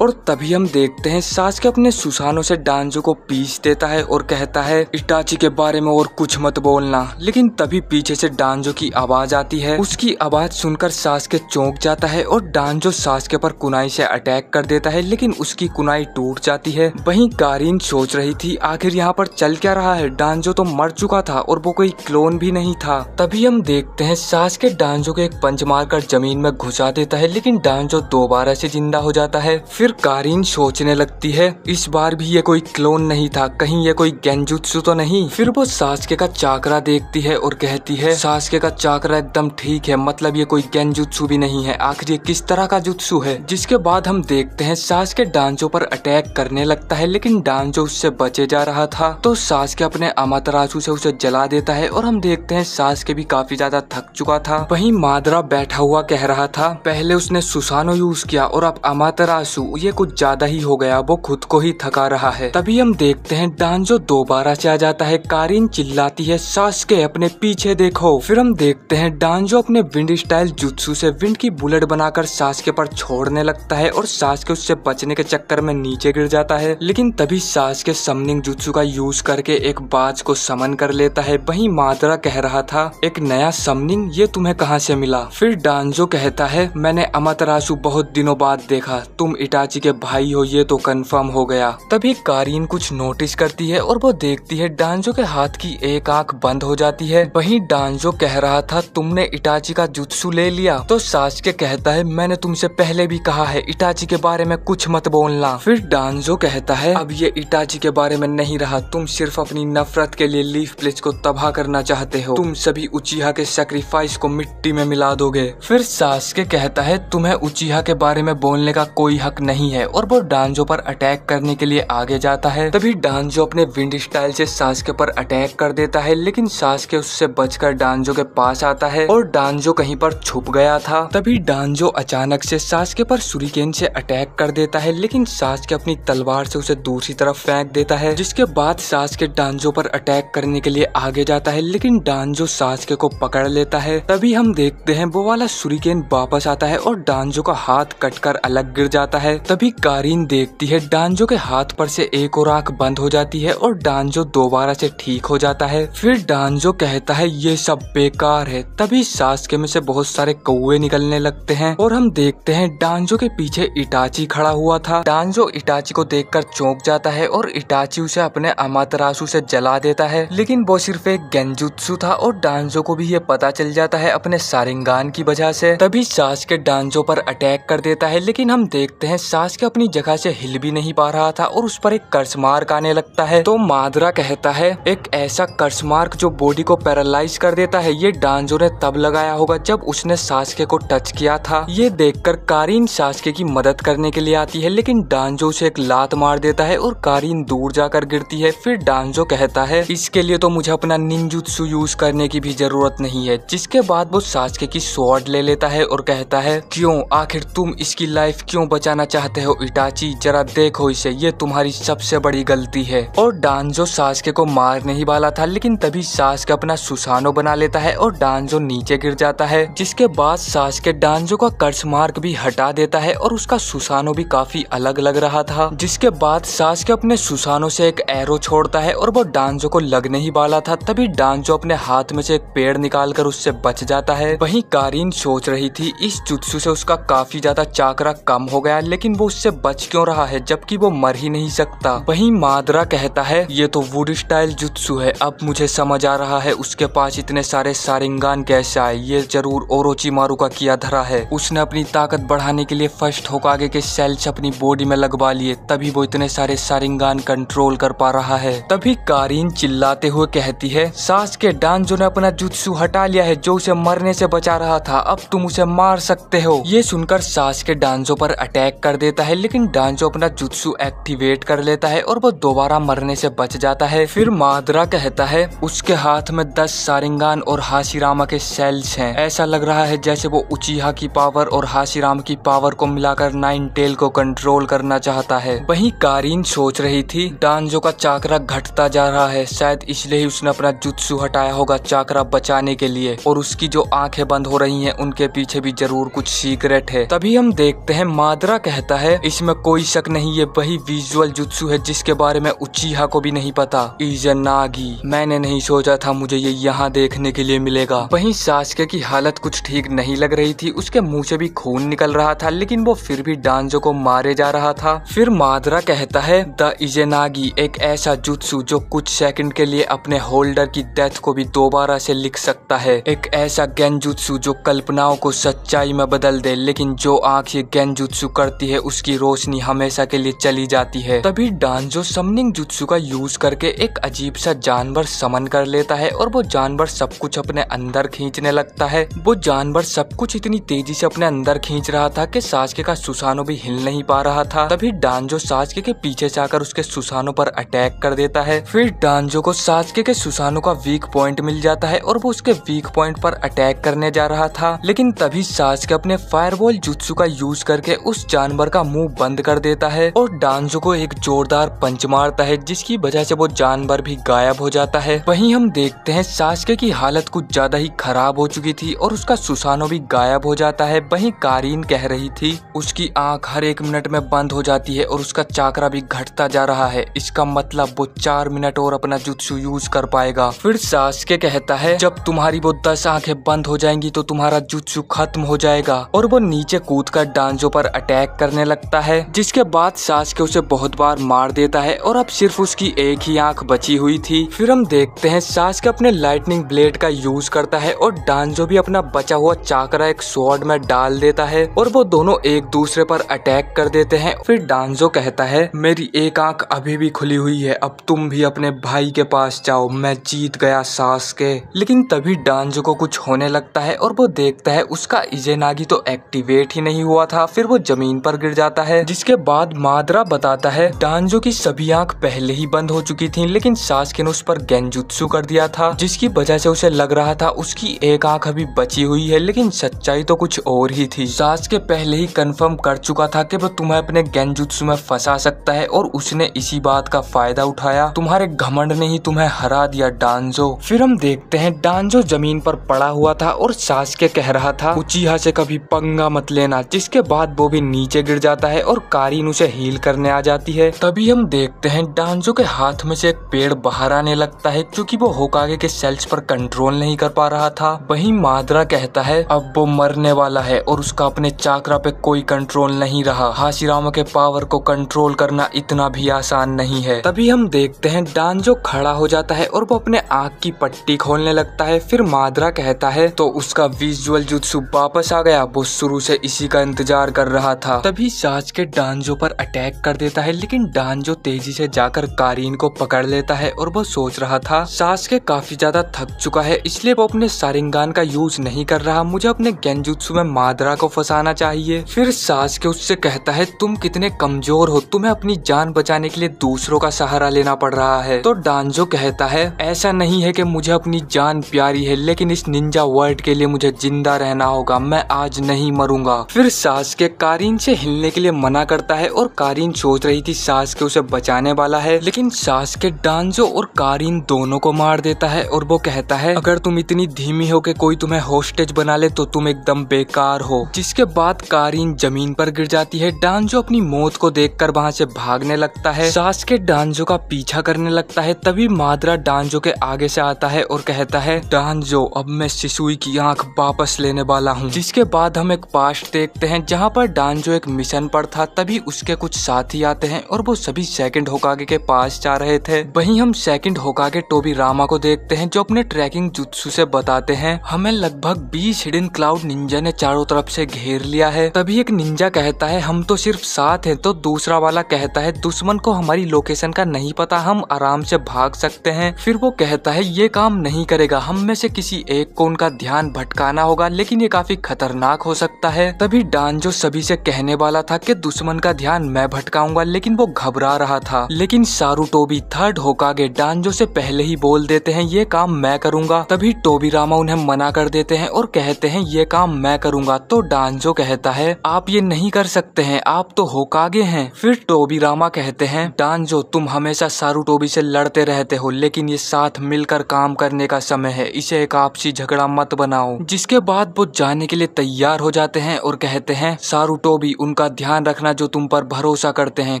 और तभी हम देखते हैं सास्के अपने सुसानो से डांजो को पीस देता है और कहता है इटाची के बारे में और कुछ मत बोलना। लेकिन तभी पीछे से डांजो की आवाज आती है। उसकी आवाज सुनकर सास्के चौंक जाता है और डांजो सास्के पर कुनाई से अटैक कर देता है, लेकिन उसकी कुनाई टूट जाती है। वहीं कारीन सोच रही थी आखिर यहाँ पर चल क्या रहा है, डांजो तो मर चुका था और वो कोई क्लोन भी नहीं था। तभी हम देखते हैं सास्के डांजो को एक पंच मारकर जमीन में घुसा देता है, लेकिन डांजो दोबारा से जिंदा हो जाता है। फिर कारीन सोचने लगती है इस बार भी ये कोई क्लोन नहीं था, कहीं ये कोई गेंजुत्सु तो नहीं। फिर वो सास्के का चाकरा देखती है और कहती है सास्के का चाकरा एकदम ठीक है, मतलब ये कोई गेंजुत्सु भी नहीं है, आखिर ये किस तरह का जुत्सु है। जिसके बाद हम देखते हैं सास्के डांजो पर अटैक करने लगता है, लेकिन डांजो उससे बचे जा रहा था। तो सास्के अपने अमातरासु से उसे जला देता है और हम देखते हैं सास्के भी काफी ज्यादा थक चुका था। वहीं मादरा बैठा हुआ कह रहा था पहले उसने सुसानो यूज किया और अब अमातरासु, ये कुछ ज्यादा ही हो गया, वो खुद को ही थका रहा है। तभी हम देखते हैं डांजो दोबारा से आ जाता है। कारीन चिल्लाती है सास्के अपने पीछे देखो। फिर हम देखते हैं डांजो अपने विंड स्टाइल जुत्सु से विंड की बुलेट बनाकर सास्के पर छोड़ने लगता है और सास्के उससे बचने के चक्कर में नीचे गिर जाता है। लेकिन तभी सास्के समनिंग जुत्सु का यूज करके एक बाज को समन कर लेता है। वहीं मादरा कह रहा था एक नया समनिंग, ये तुम्हें कहां से मिला। फिर डांजो कहता है मैंने अमातरासु बहुत दिनों बाद देखा, तुम इटाची के भाई हो ये तो कंफर्म हो गया। तभी कारीन कुछ नोटिस करती है और वो देखती है डांजो के हाथ की एक आंख बंद हो जाती है। वहीं डांजो कह रहा था तुमने इटाची का जुत्सु ले लिया। तो सास्के कहता है मैंने तुमसे पहले भी कहा है इटाची के बारे में कुछ मत बोलना। फिर डांजो कहता है अब ये इटाची के बारे में नहीं रहा, तुम सिर्फ अपनी नफरत के लिए लीफ ब्लिट्ज को तबाह करना चाहते हो, तुम सभी उचिहा के सैक्रिफाइस को मिट्टी में मिला दोगे। फिर सास्के कहता है तुम्हें उचिहा के बारे में बोलने का कोई हक नहीं है और वो डांजो पर अटैक करने के लिए आगे जाता है। तभी डांजो अपने विंड स्टाइल से सास्के पर अटैक कर देता है, लेकिन सास्के उससे बचकर डांजो के पास आता है और डांजो कहीं पर छुप गया था। तभी डांजो अचानक से सास्के पर सुरिकेन से अटैक कर देता है, लेकिन सास्के अपनी तलवार से उसे दूसरी तरफ फेंक देता है। जिसके बाद सास्के डांजो पर अटैक करने के लिए आगे जाता है, लेकिन डांजो सास्के को पकड़ लेता है। तभी हम देखते हैं वो वाला सुरिकेन वापस आता है और डांजो का हाथ कटकर अलग गिर जाता है। तभी कारीन देखती है डांजो के हाथ पर से एक और आंख बंद हो जाती है और डांजो दोबारा से ठीक हो जाता है। फिर डांजो कहता है ये सब बेकार है। तभी सास्के में से बहुत सारे कौवे निकलने लगते हैं और हम देखते हैं डांजो के पीछे इटाची खड़ा हुआ था। डांजो इटाची को देखकर चौंक जाता है और इटाची उसे अपने अमातरासु से जला देता है, लेकिन वो सिर्फ एक गेंजुत्सु था और डांजो को भी ये पता चल जाता है अपने सारिंगान की वजह से। तभी सास्के डांजो पर अटैक कर देता है, लेकिन हम देखते हैं सास्के अपनी जगह से हिल भी नहीं पा रहा था और उस पर एक कर्स मार्क आने लगता है। तो मादरा कहता है एक ऐसा कर्स मार्क जो बॉडी को पैरालाइज कर देता है, ये डांजो ने तब लगाया होगा जब उसने सास्के को टच किया था। ये देखकर कारीन सास्के की मदद करने के लिए आती है, लेकिन डांजो उसे एक लात मार देता है और कारीन दूर जाकर गिरती है। फिर डांजो कहता है इसके लिए तो मुझे अपना निंजुत्सु यूज करने की भी जरूरत नहीं है। जिसके बाद वो सास्के की स्वॉर्ड ले लेता है और कहता है क्यों, आखिर तुम इसकी लाइफ क्यों बचाना चाहते हो इटाची, जरा देखो इसे, ये तुम्हारी सबसे बड़ी गलती है। और डांजो सास्के को मारने ही वाला था, लेकिन तभी सास्के अपना सुसानो बना लेता है और डांजो नीचे गिर जाता है। जिसके बाद सास्के डांजो का कर्स मार्क भी हटा देता है और उसका सुसानो भी काफी अलग लग रहा था। जिसके बाद सास्के अपने सुसानो से एक एरो छोड़ता है और वो डांजो को लगने ही वाला था। तभी डांजो अपने हाथ में से एक पेड़ निकाल कर उससे बच जाता है। वहीं कारीन सोच रही थी इस जुत्सु से उसका काफी ज्यादा चाकरा कम हो गया, लेकिन वो उससे बच क्यों रहा है जबकि वो मर ही नहीं सकता। वहीं मादरा कहती कहता है ये तो वुड स्टाइल जुत्सु है, अब मुझे समझ आ रहा है उसके पास इतने सारे शारिंगान कैसे आए। ये जरूर ओरोचिमारू का किया धरा है। उसने अपनी ताकत बढ़ाने के लिए फर्स्ट होकागे के सेल्स अपनी बॉडी में लगवा लिए, तभी वो इतने सारे शारिंगान कंट्रोल कर पा रहा है। तभी कारीन चिल्लाते हुए कहती है सास्के डांजो ने अपना जुत्सु हटा लिया है जो उसे मरने से बचा रहा था, अब तुम उसे मार सकते हो। ये सुनकर सास्के डांजो पर अटैक कर देता है, लेकिन डांजो अपना जुत्सु एक्टिवेट कर लेता है और वो दोबारा मरने से बच जाता है। फिर मादरा कहता है उसके हाथ में 10 शारिंगान और हाशिरामा के सेल्स हैं। ऐसा लग रहा है जैसे वो उचिहा की पावर और हाशिरामा की पावर को मिलाकर नाइन टेल को कंट्रोल करना चाहता है। वहीं कारीन सोच रही थी डांजो का चाकरा घटता जा रहा है, शायद इसलिए ही उसने अपना जुत्सु हटाया होगा चाकरा बचाने के लिए, और उसकी जो आंखें बंद हो रही हैं उनके पीछे भी जरूर कुछ सीक्रेट है। तभी हम देखते हैं मादरा कहता है इसमें कोई शक नहीं, ये वही विजुअल जुत्सु है जिसके बारे में उचिहा को भी नहीं पता। इज़नागी, मैंने नहीं सोचा था मुझे ये यहाँ देखने के लिए मिलेगा। वहीं सास्के की हालत कुछ ठीक नहीं लग रही थी, उसके मुंह से भी खून निकल रहा था, लेकिन वो फिर भी डांजो को मारे जा रहा था। फिर मादरा कहता है द इज़नागी एक ऐसा जुत्सु जो कुछ सेकंड के लिए अपने होल्डर की डेथ को भी दोबारा से लिख सकता है, एक ऐसा गेंजुत्सु जो कल्पनाओं को सच्चाई में बदल दे, लेकिन जो आंख ये गेंजुत्सु करती है उसकी रोशनी हमेशा के लिए चली जाती है। तभी डांजो समनिंग जुत्सु का यूज करके एक अजीब सा जानवर समन कर लेता है और वो जानवर सब कुछ अपने अंदर खींचने लगता है। वो जानवर सब कुछ इतनी तेजी से अपने अंदर खींच रहा था कि सास्के का सुसानो भी हिल नहीं पा रहा था। तभी डांजो सास्के के पीछे से आकर उसके सुसानो पर अटैक कर देता है। फिर डांजो को सास्के के सुसानो का वीक पॉइंट मिल जाता है और वो उसके वीक पॉइंट पर अटैक करने जा रहा था, लेकिन तभी सास्के अपने फायरबॉल जुत्सु का यूज करके उस जानवर का मुंह बंद कर देता है और डांजो को एक जोरदार पंच मारता है, जिसकी वजह से वो जानवर भी गायब हो जाता है। वहीं हम देखते हैं सास्के की हालत कुछ ज्यादा ही खराब हो चुकी थी और उसका सुसानो भी गायब हो जाता है। वहीं कारीन कह रही थी उसकी आंख हर 1 मिनट में बंद हो जाती है और उसका चाकरा भी घटता जा रहा है, इसका मतलब वो 4 मिनट और अपना जुत्सु यूज कर पाएगा। फिर सास्के कहता है जब तुम्हारी वो 10 आंखें बंद हो जाएंगी तो तुम्हारा जुत्सु खत्म हो जाएगा, और वो नीचे कूदकर डांजो पर अटैक करने लगता है, जिसके बाद सास्के उसे बहुत बार मार देता है और अब सिर्फ उसकी एक ही आंख बची हुई थी। फिर हम देखते हैं सास्के अपने लाइटनिंग ब्लेड का यूज करता है और डांजो भी अपना बचा हुआ चाकरा एक स्वॉर्ड में डाल देता है और वो दोनों एक दूसरे पर अटैक कर देते हैं। फिर डांजो कहता है मेरी एक आंख अभी भी खुली हुई है, अब तुम भी अपने भाई के पास जाओ, मैं जीत गया सास्के। लेकिन तभी डांजो को कुछ होने लगता है और वो देखता है उसका इज़नागी तो एक्टिवेट ही नहीं हुआ था। फिर वो जमीन पर गिर जाता है, जिसके बाद मादरा बताता है डांजो की सभी आंख पहले ही बंद हो चुकी थी, लेकिन सास्के ने उस पर गेंजुत्सु कर दिया था, जिसकी वजह से उसे लग रहा था उसकी एक आंख अभी बची हुई है, लेकिन सच्चाई तो कुछ और ही थी। सास्के पहले ही कंफर्म कर चुका था कि वो तुम्हें अपने गेंजुत्सु में फंसा सकता है और उसने इसी बात का फायदा उठाया। तुम्हारे घमंड ने ही तुम्हें हरा दिया डांजो। फिर हम देखते हैं डांजो जमीन पर पड़ा हुआ था और सास्के कह रहा था उचिहा से कभी पंगा मत लेना, जिसके बाद वो भी नीचे गिर जाता है और कारीन उसे हील करने आ जाती है। तभी हम देखते हैं डांजो के हाथ में से एक पेड़ बाहर आने लगता है, क्योंकि वो होकागे के सेल्स पर कंट्रोल नहीं कर पा रहा था। वहीं मादरा कहता है अब वो मरने वाला है और उसका अपने चाकरा पे कोई कंट्रोल नहीं रहा, हाशिरामा के पावर को कंट्रोल करना इतना भी आसान नहीं है। तभी हम देखते हैं डांजो खड़ा हो जाता है और वो अपने आँख की पट्टी खोलने लगता है। फिर मादरा कहता है तो उसका विजुअल जुत्सु वापस आ गया, वो शुरू से इसी का इंतजार कर रहा था। तभी सास्के डांजो पर अटैक कर देता है, लेकिन डांजो तेजी से जाकर कारीन को पकड़ लेता है और वो सोच रहा था सास्के काफी ज्यादा थक चुका है, इसलिए वो अपने शारिंगान का यूज नहीं कर रहा, मुझे अपने गेंजुत्सु में मादरा को फंसाना चाहिए। फिर सास्के उससे कहता है तुम कितने कमजोर हो, तुम्हें अपनी जान बचाने के लिए दूसरों का सहारा लेना पड़ रहा है। तो डांजो कहता है ऐसा नहीं है कि मुझे अपनी जान प्यारी है, लेकिन इस निंजा वर्ल्ड के लिए मुझे जिंदा रहना होगा, मैं आज नहीं मरूंगा। फिर सास्के कारीन से हिलने के लिए मना करता है और कारीन सोच रही थी सास्के उसे बचाने वाला है, लेकिन सास्के डांजो और कारीन दोनों को मार देता है और वो कहता है अगर तुम इतनी धीमी हो कि कोई तुम्हें होस्टेज बना ले तो तुम एकदम बेकार हो। जिसके बाद कारीन जमीन पर गिर जाती है। डांजो अपनी मौत को देखकर वहां से भागने लगता है, सास्के डांजो का पीछा करने लगता है। तभी मादरा डांजो के आगे से आता है और कहता है डांजो अब मैं शिसुई की आंख वापस लेने वाला हूँ। जिसके बाद हम एक पास्ट देखते हैं जहाँ पर डांजो एक मिशन पर था। तभी उसके कुछ साथी आते हैं और वो सभी सेकंड होकागे के के पास जा रहे थे। वहीं हम सेकंड होकागे टोबीरामा को देखते हैं जो अपने ट्रैकिंग जुत्सु से बताते हैं हमें लगभग 20 हिडन क्लाउड निंजा ने चारों तरफ से घेर लिया है। तभी एक निंजा कहता है हम तो सिर्फ 7 हैं, तो दूसरा वाला कहता है दुश्मन को हमारी लोकेशन का नहीं पता, हम आराम से भाग सकते हैं। फिर वो कहता है ये काम नहीं करेगा, हम में से किसी एक को उनका ध्यान भटकाना होगा, लेकिन ये काफी खतरनाक हो सकता है। तभी डांजो सभी से कहने वाला था कि दुश्मन का ध्यान मैं भटकाऊंगा, लेकिन वो घबरा रहा था। लेकिन सारुटोबी थर्ड होकागे डांजो से पहले ही बोल देते हैं ये काम मैं करूंगा। तभी टोबीरामा उन्हें मना कर देते हैं और कहते हैं ये काम मैं करूंगा। तो डांजो कहता है आप ये नहीं कर सकते हैं, आप तो होकागे हैं। फिर टोबीरामा कहते हैं डांजो तुम हमेशा सारुटोबी से लड़ते रहते हो, लेकिन ये साथ मिलकर काम करने का समय है, इसे एक आपसी झगड़ा मत बनाओ। जिसके बाद वो जाने के लिए तैयार हो जाते हैं और कहते हैं सारुटोबी उनका ध्यान रखना जो तुम पर भरोसा करते हैं,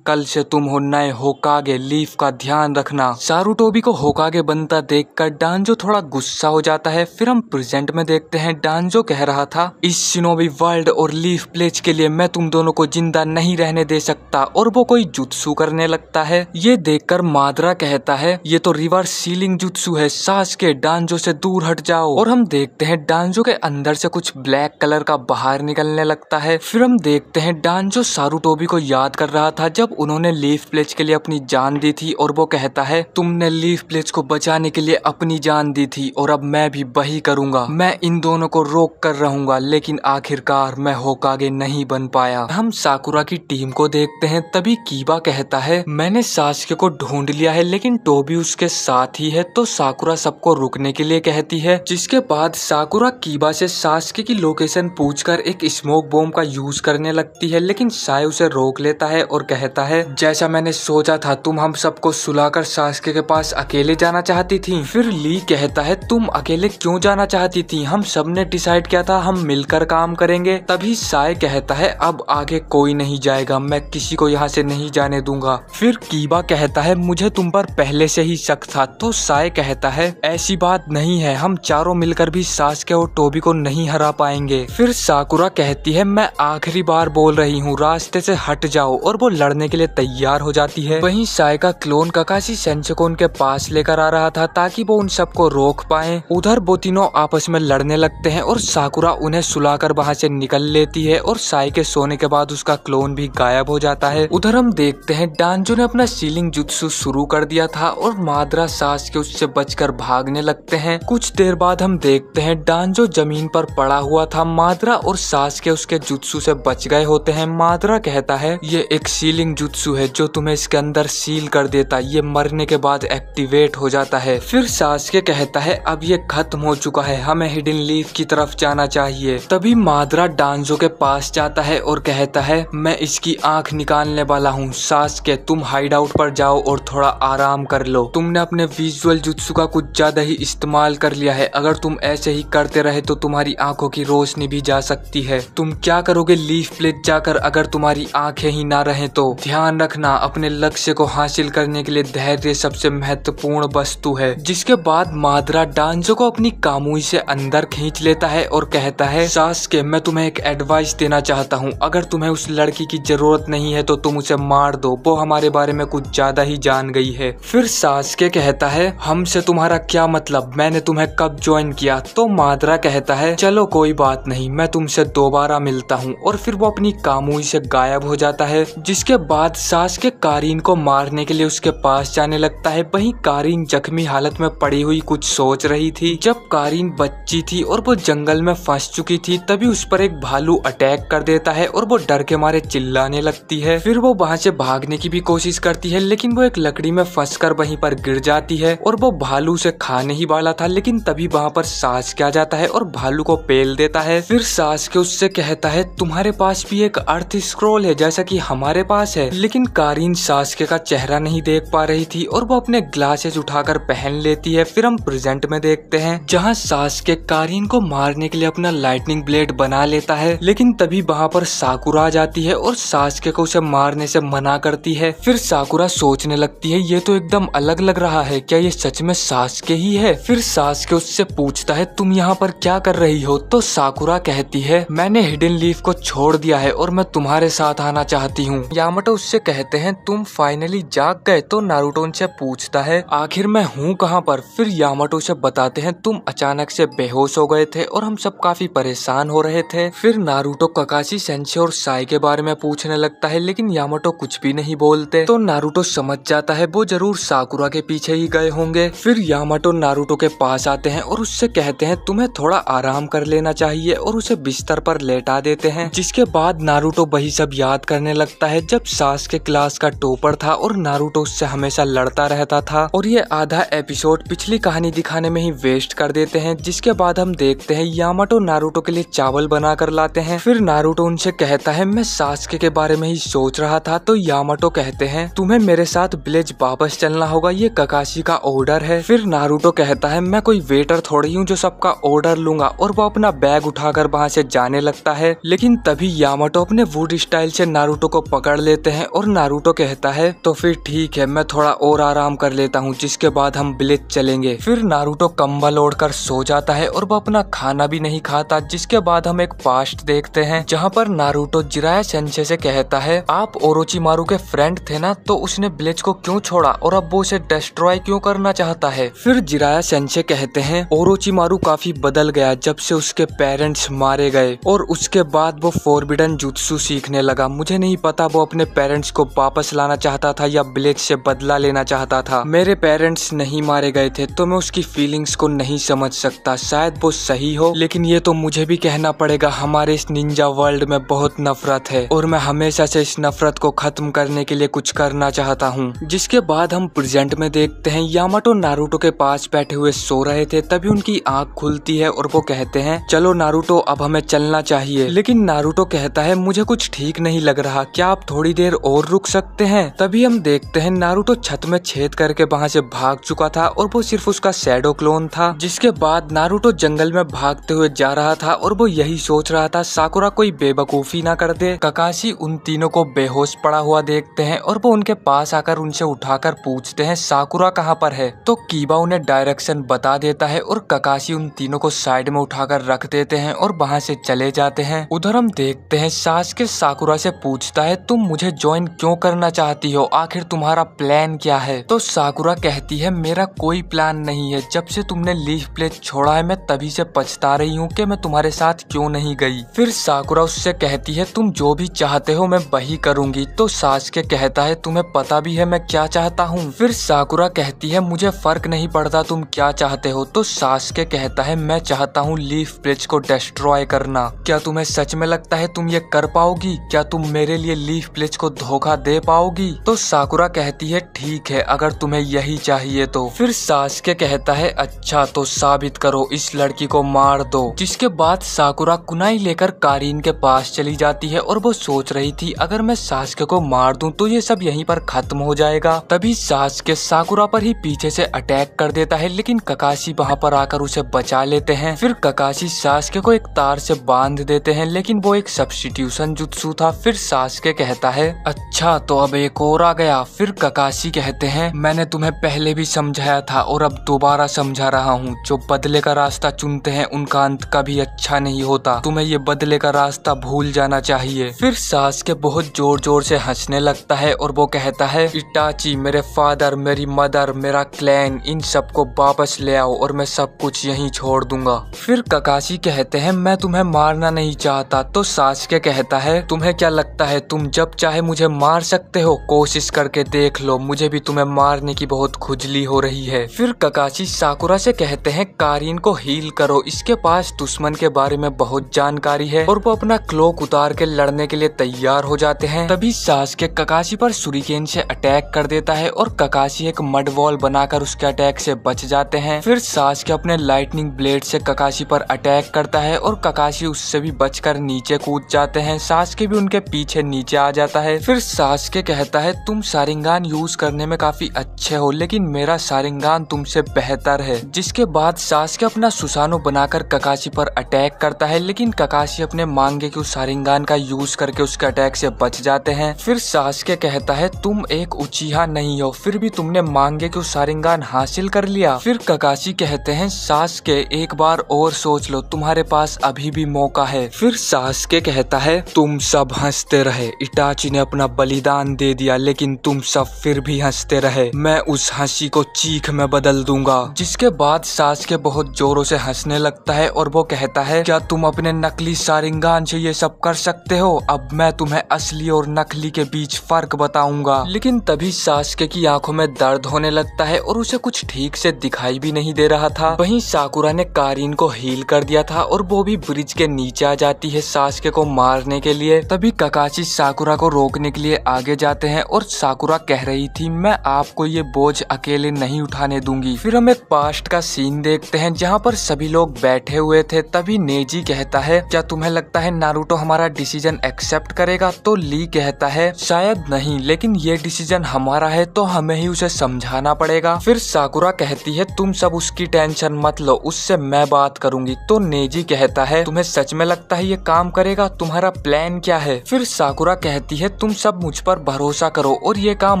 कल से तुम हो नए होकागे, लीफ का ध्यान रखना। सारुटोबी को होकागे बनता देखकर डांजो थोड़ा गुस्सा हो जाता है। फिर हम प्रेजेंट में देखते हैं डांजो कह रहा था इस शिनोबी वर्ल्ड और लीफ प्लेज के लिए मैं तुम दोनों को जिंदा नहीं रहने दे सकता, और वो कोई जुत्सु करने लगता है। ये देखकर मादरा कहता है ये तो रिवर्स सीलिंग जुत्सु है, सासके डांजो से दूर हट जाओ। और हम देखते हैं डांजो के अंदर से कुछ ब्लैक कलर का बाहर निकलने लगता है। फिर हम देखते हैं डांजो सारुटोबी को याद कर रहा था जब उन्होंने लीफ प्लेज के लिए अपनी जान दी थी, और वो कहता है तुमने लीफ प्लेज को बचाने के लिए अपनी जान दी थी और अब मैं भी वही करूंगा, मैं इन दोनों को रोक कर रहूंगा, लेकिन आखिरकार मैं होकागे नहीं बन पाया। हम साकुरा की टीम को देखते हैं। तभी कीबा कहता है मैंने सास्के को ढूंढ लिया है, लेकिन टोबी उसके साथ ही है। तो साकुरा सबको रुकने के लिए कहती है, जिसके बाद साकुरा कीबा से सास्के की लोकेशन पूछकर एक स्मोक बॉम्ब का यूज करने लगती है, लेकिन साय उसे रोक लेता है और कहता है जैसा मैंने सोचा था, तुम हम सबको सुलाकर सास्के के पास अकेले जाना चाहती थी। फिर ली कहता है तुम अकेले क्यों जाना चाहती थी, हम सब ने डिसाइड किया था हम मिलकर काम करेंगे। तभी साय कहता है अब आगे कोई नहीं जाएगा, मैं किसी को यहाँ से नहीं जाने दूंगा। फिर कीबा कहता है मुझे तुम पर पहले से ही शक था। तो साय कहता है ऐसी बात नहीं है, हम चारों मिलकर भी सास्के और टोबी को नहीं हरा पाएंगे। फिर साकुरा कहती है मैं आखिरी बार बोल रही हूँ, रास्ते से हट जाओ, और वो लड़ने के लिए तैयार हो जाती है। वहीं साय का क्लोन ककाशी सेंसे को उनके पास लेकर आ रहा था ताकि वो उन सबको रोक पाए। उधर वो तीनों आपस में लड़ने लगते हैं और साकुरा उन्हें सुलाकर वहाँ से निकल लेती है, और साय के सोने के बाद उसका क्लोन भी गायब हो जाता है। उधर हम देखते हैं डांजो ने अपना सीलिंग जुत्सु शुरू कर दिया था और मादरा सास्के उससे बचकर भागने लगते हैं। कुछ देर बाद हम देखते हैं डांजो जमीन पर पड़ा हुआ था, मादरा और सास्के उसके जुत्सु से बच गए होते हैं। मादरा कहता है ये एक सीलिंग जुत्सु है जो तुम्हें इसके अंदर सील कर देता, ये मरने के बाद एक्टिवेट हो जाता है। फिर सास्के कहता है अब ये खत्म हो चुका है, हमें हिडन लीफ की तरफ जाना चाहिए। तभी मादरा डांजो के पास जाता है और कहता है मैं इसकी आंख निकालने वाला हूँ, सास्के तुम हाइड आउट पर जाओ और थोड़ा आराम कर लो, तुमने अपने विजुअल जुत्सु का कुछ ज्यादा ही इस्तेमाल कर लिया है, अगर तुम ऐसे ही करते रहे तो तुम्हारी आंखों की रोशनी भी जा सकती है। तुम क्या करोगे लीफ प्लेज जाकर अगर तुम्हारी आंखें ही ना रहे तो? ध्यान रखना अपने लक्ष्य को हासिल करने के लिए धैर्य सबसे महत्वपूर्ण वस्तु है। जिसके बाद मादरा डांजो को अपनी कामुई से अंदर खींच लेता है और कहता है सास्के मैं तुम्हें एक एडवाइस देना चाहता हूँ, अगर तुम्हें उस लड़की की जरूरत नहीं है तो तुम उसे मार दो, वो हमारे बारे में कुछ ज्यादा ही जान गई है। फिर सास्के कहता है हमसे तुम्हारा क्या मतलब, मैंने तुम्हें कब ज्वाइन किया? तो मादरा कहता है चलो कोई बात नहीं, मैं तुमसे दोबारा मिलता हूँ, और फिर वो अपनी कामुई से गायब हो जाता है। जिसके बाद सास्के कारीन को मारने के लिए उसके पास जाने लगता है। वहीं कारीन जख्मी हालत में पड़ी हुई कुछ सोच रही थी। जब कारीन बच्ची थी और वो जंगल में फंस चुकी थी तभी उस पर एक भालू अटैक कर देता है और वो डर के मारे चिल्लाने लगती है। फिर वो वहाँ से भागने की भी कोशिश करती है, लेकिन वो एक लकड़ी में फंसकर वहीं पर गिर जाती है और वो भालू से खाने ही वाला था, लेकिन तभी वहाँ पर सास्के आ जाता है और भालू को पेल देता है। फिर सास्के उससे कहता है तुम्हारे पास भी एक अर्थ स्क्रॉल है जैसा कि हमारे पास है, लेकिन कारीन सास्के का चेहरा नहीं देख पा रही थी और वो अपने ग्लासेस उठाकर पहन लेती है। फिर हम प्रेजेंट में देखते हैं जहाँ सास्के कारीन को मारने के लिए अपना लाइटनिंग ब्लेड बना लेता है, लेकिन तभी वहाँ पर साकुरा आ जाती है और सास्के को उसे मारने से मना करती है। फिर साकुरा सोचने लगती है ये तो एकदम अलग लग रहा है, क्या ये सच में सास्के ही है? फिर सास्के उससे पूछता है तुम यहाँ पर क्या कर रही हो? तो साकुरा कहती है मैंने हिडन लीफ को छोड़ दिया है और मैं तुम्हारे साथ आना चाहती हूँ। यामाटो उससे कहते हैं तुम फाइनली जाग गए? तो नारुतो उनसे पूछता है आखिर मैं हूँ कहाँ पर? फिर यामाटो से बताते हैं तुम अचानक से बेहोश हो गए थे और हम सब काफी परेशान हो रहे थे। फिर नारुतो ककाशी सेंसे और साई के बारे में पूछने लगता है लेकिन यामाटो कुछ भी नहीं बोलते। तो नारुतो समझ जाता है वो जरूर साकुरा के पीछे ही गए होंगे। फिर यामाटो नारुतो के पास आते हैं और उससे कहते हैं तुम्हें थोड़ा आराम कर लेना चाहिए और उसे बिस्तर पर लेटा देते हैं। जिसके बाद नारुतो वही सब याद करने लगता है जब सासुके क्लास का टॉपर था और नारुतो उससे हमेशा लड़ता रहता था। और ये आधा एपिसोड पिछली कहानी दिखाने में ही वेस्ट कर देते हैं। जिसके बाद हम देखते हैं यामाटो नारुतो के लिए चावल बना कर लाते हैं। फिर नारुतो उनसे कहता है मैं सासुके के बारे में ही सोच रहा था। तो यामाटो कहते हैं तुम्हें मेरे साथ विलेज वापस चलना होगा, ये ककाशी का ऑर्डर है। फिर नारुतो कहता है मैं कोई वेटर थोड़ी हूँ जो सबका ऑर्डर लूंगा, और वो अपना बैग उठाकर वहाँ से जाने लगता है। लेकिन तभी यामाटो अपने वुड स्टाइल से नारुतो को पकड़ लेते हैं और नारुतो कहता है तो फिर ठीक है मैं थोड़ा और आराम कर लेता हूँ, जिसके बाद हम विलेज चलेंगे। फिर नारुतो कंबल ओढ़कर सो जाता है और वो अपना खाना भी नहीं खाता। जिसके बाद हम एक पास्ट देखते हैं जहाँ पर नारुतो जिराया सेंसे से कहता है आप ओरोचिमारू के फ्रेंड थे ना, तो उसने विलेज को क्यों छोड़ा और अब वो उसे डिस्ट्रॉय क्यों करना चाहता है? फिर जिराया सेंसे कहते हैं ओरोचिमारू काफी बदल गया जब से उसके पेरेंट्स मारे गए और उसके बाद वो फॉरबिडन जुत्सु सीखने लगा। मुझे नहीं पता वो अपने पेरेंट्स को वापस लाना चाहता था या विलेज से बदला लेना चाहता था। मेरे पेरेंट्स नहीं मारे गए थे तो मैं उसकी फीलिंग्स को नहीं समझ सकता। शायद वो सही हो, लेकिन ये तो मुझे भी कहना पड़ेगा हमारे इस निंजा वर्ल्ड में बहुत नफरत है और मैं हमेशा से इस नफरत को खत्म करने के लिए कुछ करना चाहता हूँ। जिसके बाद हम प्रेजेंट में देखते हैं यामाटो नारुतो के पास बैठे हुए सो रहे थे। तभी उनकी आंख खुलती है और वो कहते हैं चलो नारुतो अब हमें चलना चाहिए। लेकिन नारुतो कहता है मुझे कुछ ठीक नहीं लग रहा, क्या आप थोड़ी देर और रुक सकते हैं? तभी हम देखते हैं नारुतो छत में छेद करके वहाँ से भाग चुका था और वो सिर्फ उसका शैडो क्लोन था। जिसके बाद नारुतो जंगल में भागते हुए जा रहा था और वो यही सोच रहा था साकुरा कोई बेवकूफी ना कर दे। ककाशी उन तीनों को बेहोश पड़ा हुआ देखते हैं और वो उनके पास आकर उनसे उठाकर पूछते हैं साकुरा कहाँ पर है? तो कीबा उन्हें डायरेक्शन बता देता है और ककाशी उन तीनों को साइड में उठाकर रख देते हैं और वहाँ से चले जाते हैं। उधर हम देखते हैं सासुके साकुरा से पूछता है तुम मुझे ज्वाइन क्यों करना चाहती हो, आखिर तुम्हारा प्लान क्या है? तो साकुरा कहती है मेरा कोई प्लान नहीं है, जब से तुमने लीफ प्लेस छोड़ा है मैं तभी से पछता रही हूँ कि मैं तुम्हारे साथ क्यों नहीं गई। फिर साकुरा उससे कहती है तुम जो भी चाहते हो मैं वही करूंगी। तो सासुके कहता है तुम्हें पता भी है मैं क्या चाहता हूँ? फिर साकुरा कहती है मुझे फर्क नहीं पड़ता तुम क्या चाहते हो। तो सासुके कहता है मैं चाहता हूँ लीफ ब्रिज को डिस्ट्रॉय करना। क्या तुम्हें सच में लगता है तुम ये कर पाओगी? क्या तुम मेरे लिए लीफ ब्रिज को धोखा दे पाओगी? तो साकुरा कहती है ठीक है अगर तुम्हें यही चाहिए तो। फिर सासुके कहता है अच्छा तो साबित करो, इस लड़की को मार दो। जिसके बाद साकुरा कुनाई लेकर कारीन के पास चली जाती है और वो सोच रही थी अगर मैं सासुके को मार दूं तो ये सब यहीं पर खत्म हो जाएगा। तभी सासुके साकुरा पर ही पीछे से अटैक कर देता है लेकिन ककाशी वहाँ पर आकर उसे बचा लेते हैं। फिर ककाशी सासुके को एक तार से बांध देते हैं लेकिन वो एक सब्स्टिट्यूशन जुत्सु था। फिर सासुके कहता है अच्छा तो अब एक और आ गया। फिर ककाशी कहते हैं मैंने तुम्हें पहले भी समझाया था और अब दोबारा समझा रहा हूँ, जो बदले का रास्ता चुनते हैं उनका अंत कभी अच्छा नहीं होता, तुम्हें ये बदले का रास्ता भूल जाना चाहिए। फिर सासुके बहुत जोर जोर से हंसने लगता है और वो कहता है इटाची मेरे फादर, मेरी मदर, मेरा क्लैन, इन सबको वापस ले आओ और मैं सब कुछ यहीं छोड़ दूंगा। फिर ककाशी कहते हैं मैं तुम्हें मारना नहीं चाहता। तो सासुके कहता है तुम्हें क्या लगता है तुम जब चाहे मुझे मार सकते हो? कोशिश करके देख लो, मुझे भी तुम्हें मारने की बहुत खुजली हो रही है। फिर ककाशी साकुरा से कहते हैं कारीन को हील करो, इसके पास दुश्मन के बारे में बहुत जानकारी है। और वो अपना क्लोक उतार के लड़ने के लिए तैयार हो जाते हैं। तभी सासुके ककाशी पर सुरिकेन से अटैक कर देता है और ककाशी एक मड वॉल बनाकर उसके अटैक से बच जाते हैं। फिर सासुके अपने लाइटनिंग ब्लेड से ककाशी पर अटैक करता है और ककाशी उससे भी बचकर नीचे कूद जाते हैं। सासुके भी उनके पीछे नीचे आ जाता है। फिर सासुके कहता है तुम शारिंगान यूज करने में काफी अच्छे हो लेकिन मेरा शारिंगान तुमसे बेहतर है। जिसके बाद सासुके अपना सुसानो बनाकर ककाशी पर अटैक करता है लेकिन ककाशी अपने मांगे के शारिंगान का यूज करके उसके अटैक से बच जाते हैं। फिर सासुके कहता है तुम एक उचीहा नहीं हो, फिर भी तुमने मांगे के शारिंगान हासिल कर लिया। फिर ककाशी कहते हैं सासुके एक बार और सोच लो, तुम्हारे पास अभी भी मौका है। फिर सासुके कहता है तुम सब हंसते रहे, इटाची ने अपना बलिदान दे दिया लेकिन लेकिन तुम सब फिर भी हंसते रहे। मैं उस हंसी को चीख में बदल दूंगा। जिसके बाद सास्के बहुत जोरों से हंसने लगता है और वो कहता है, क्या तुम अपने नकली शारिंगान से ये सब कर सकते हो? अब मैं तुम्हें असली और नकली के बीच फर्क बताऊंगा। लेकिन तभी सास्के की आंखों में दर्द होने लगता है और उसे कुछ ठीक से दिखाई भी नहीं दे रहा था। वहीं साकुरा ने कारिन को हील कर दिया था और वो भी ब्रिज के नीचे आ जाती है सास्के को मारने के लिए। तभी ककाशी साकुरा को रोकने के लिए आगे जाते हैं और साकुरा कह रही थी, मैं आपको ये बोझ अकेले नहीं उठाने दूंगी। फिर हम एक पास्ट का सीन देखते हैं जहाँ पर सभी लोग बैठे हुए थे। तभी नेजी कहता है, क्या तुम्हें लगता है नारुतो हमारा डिसीजन एक्सेप्ट करेगा? तो ली कहता है, शायद नहीं, लेकिन ये डिसीजन हमारा है तो हमें ही उसे समझाना पड़ेगा। फिर साकुरा कहती है, तुम सब उसकी टेंशन मत लो, उससे मैं बात करूंगी। तो नेजी कहता है, तुम्हें सच में लगता है ये काम करेगा? तुम्हारा प्लान क्या है? फिर साकुरा कहती है, तुम सब मुझ पर भरोसा करो और ये काम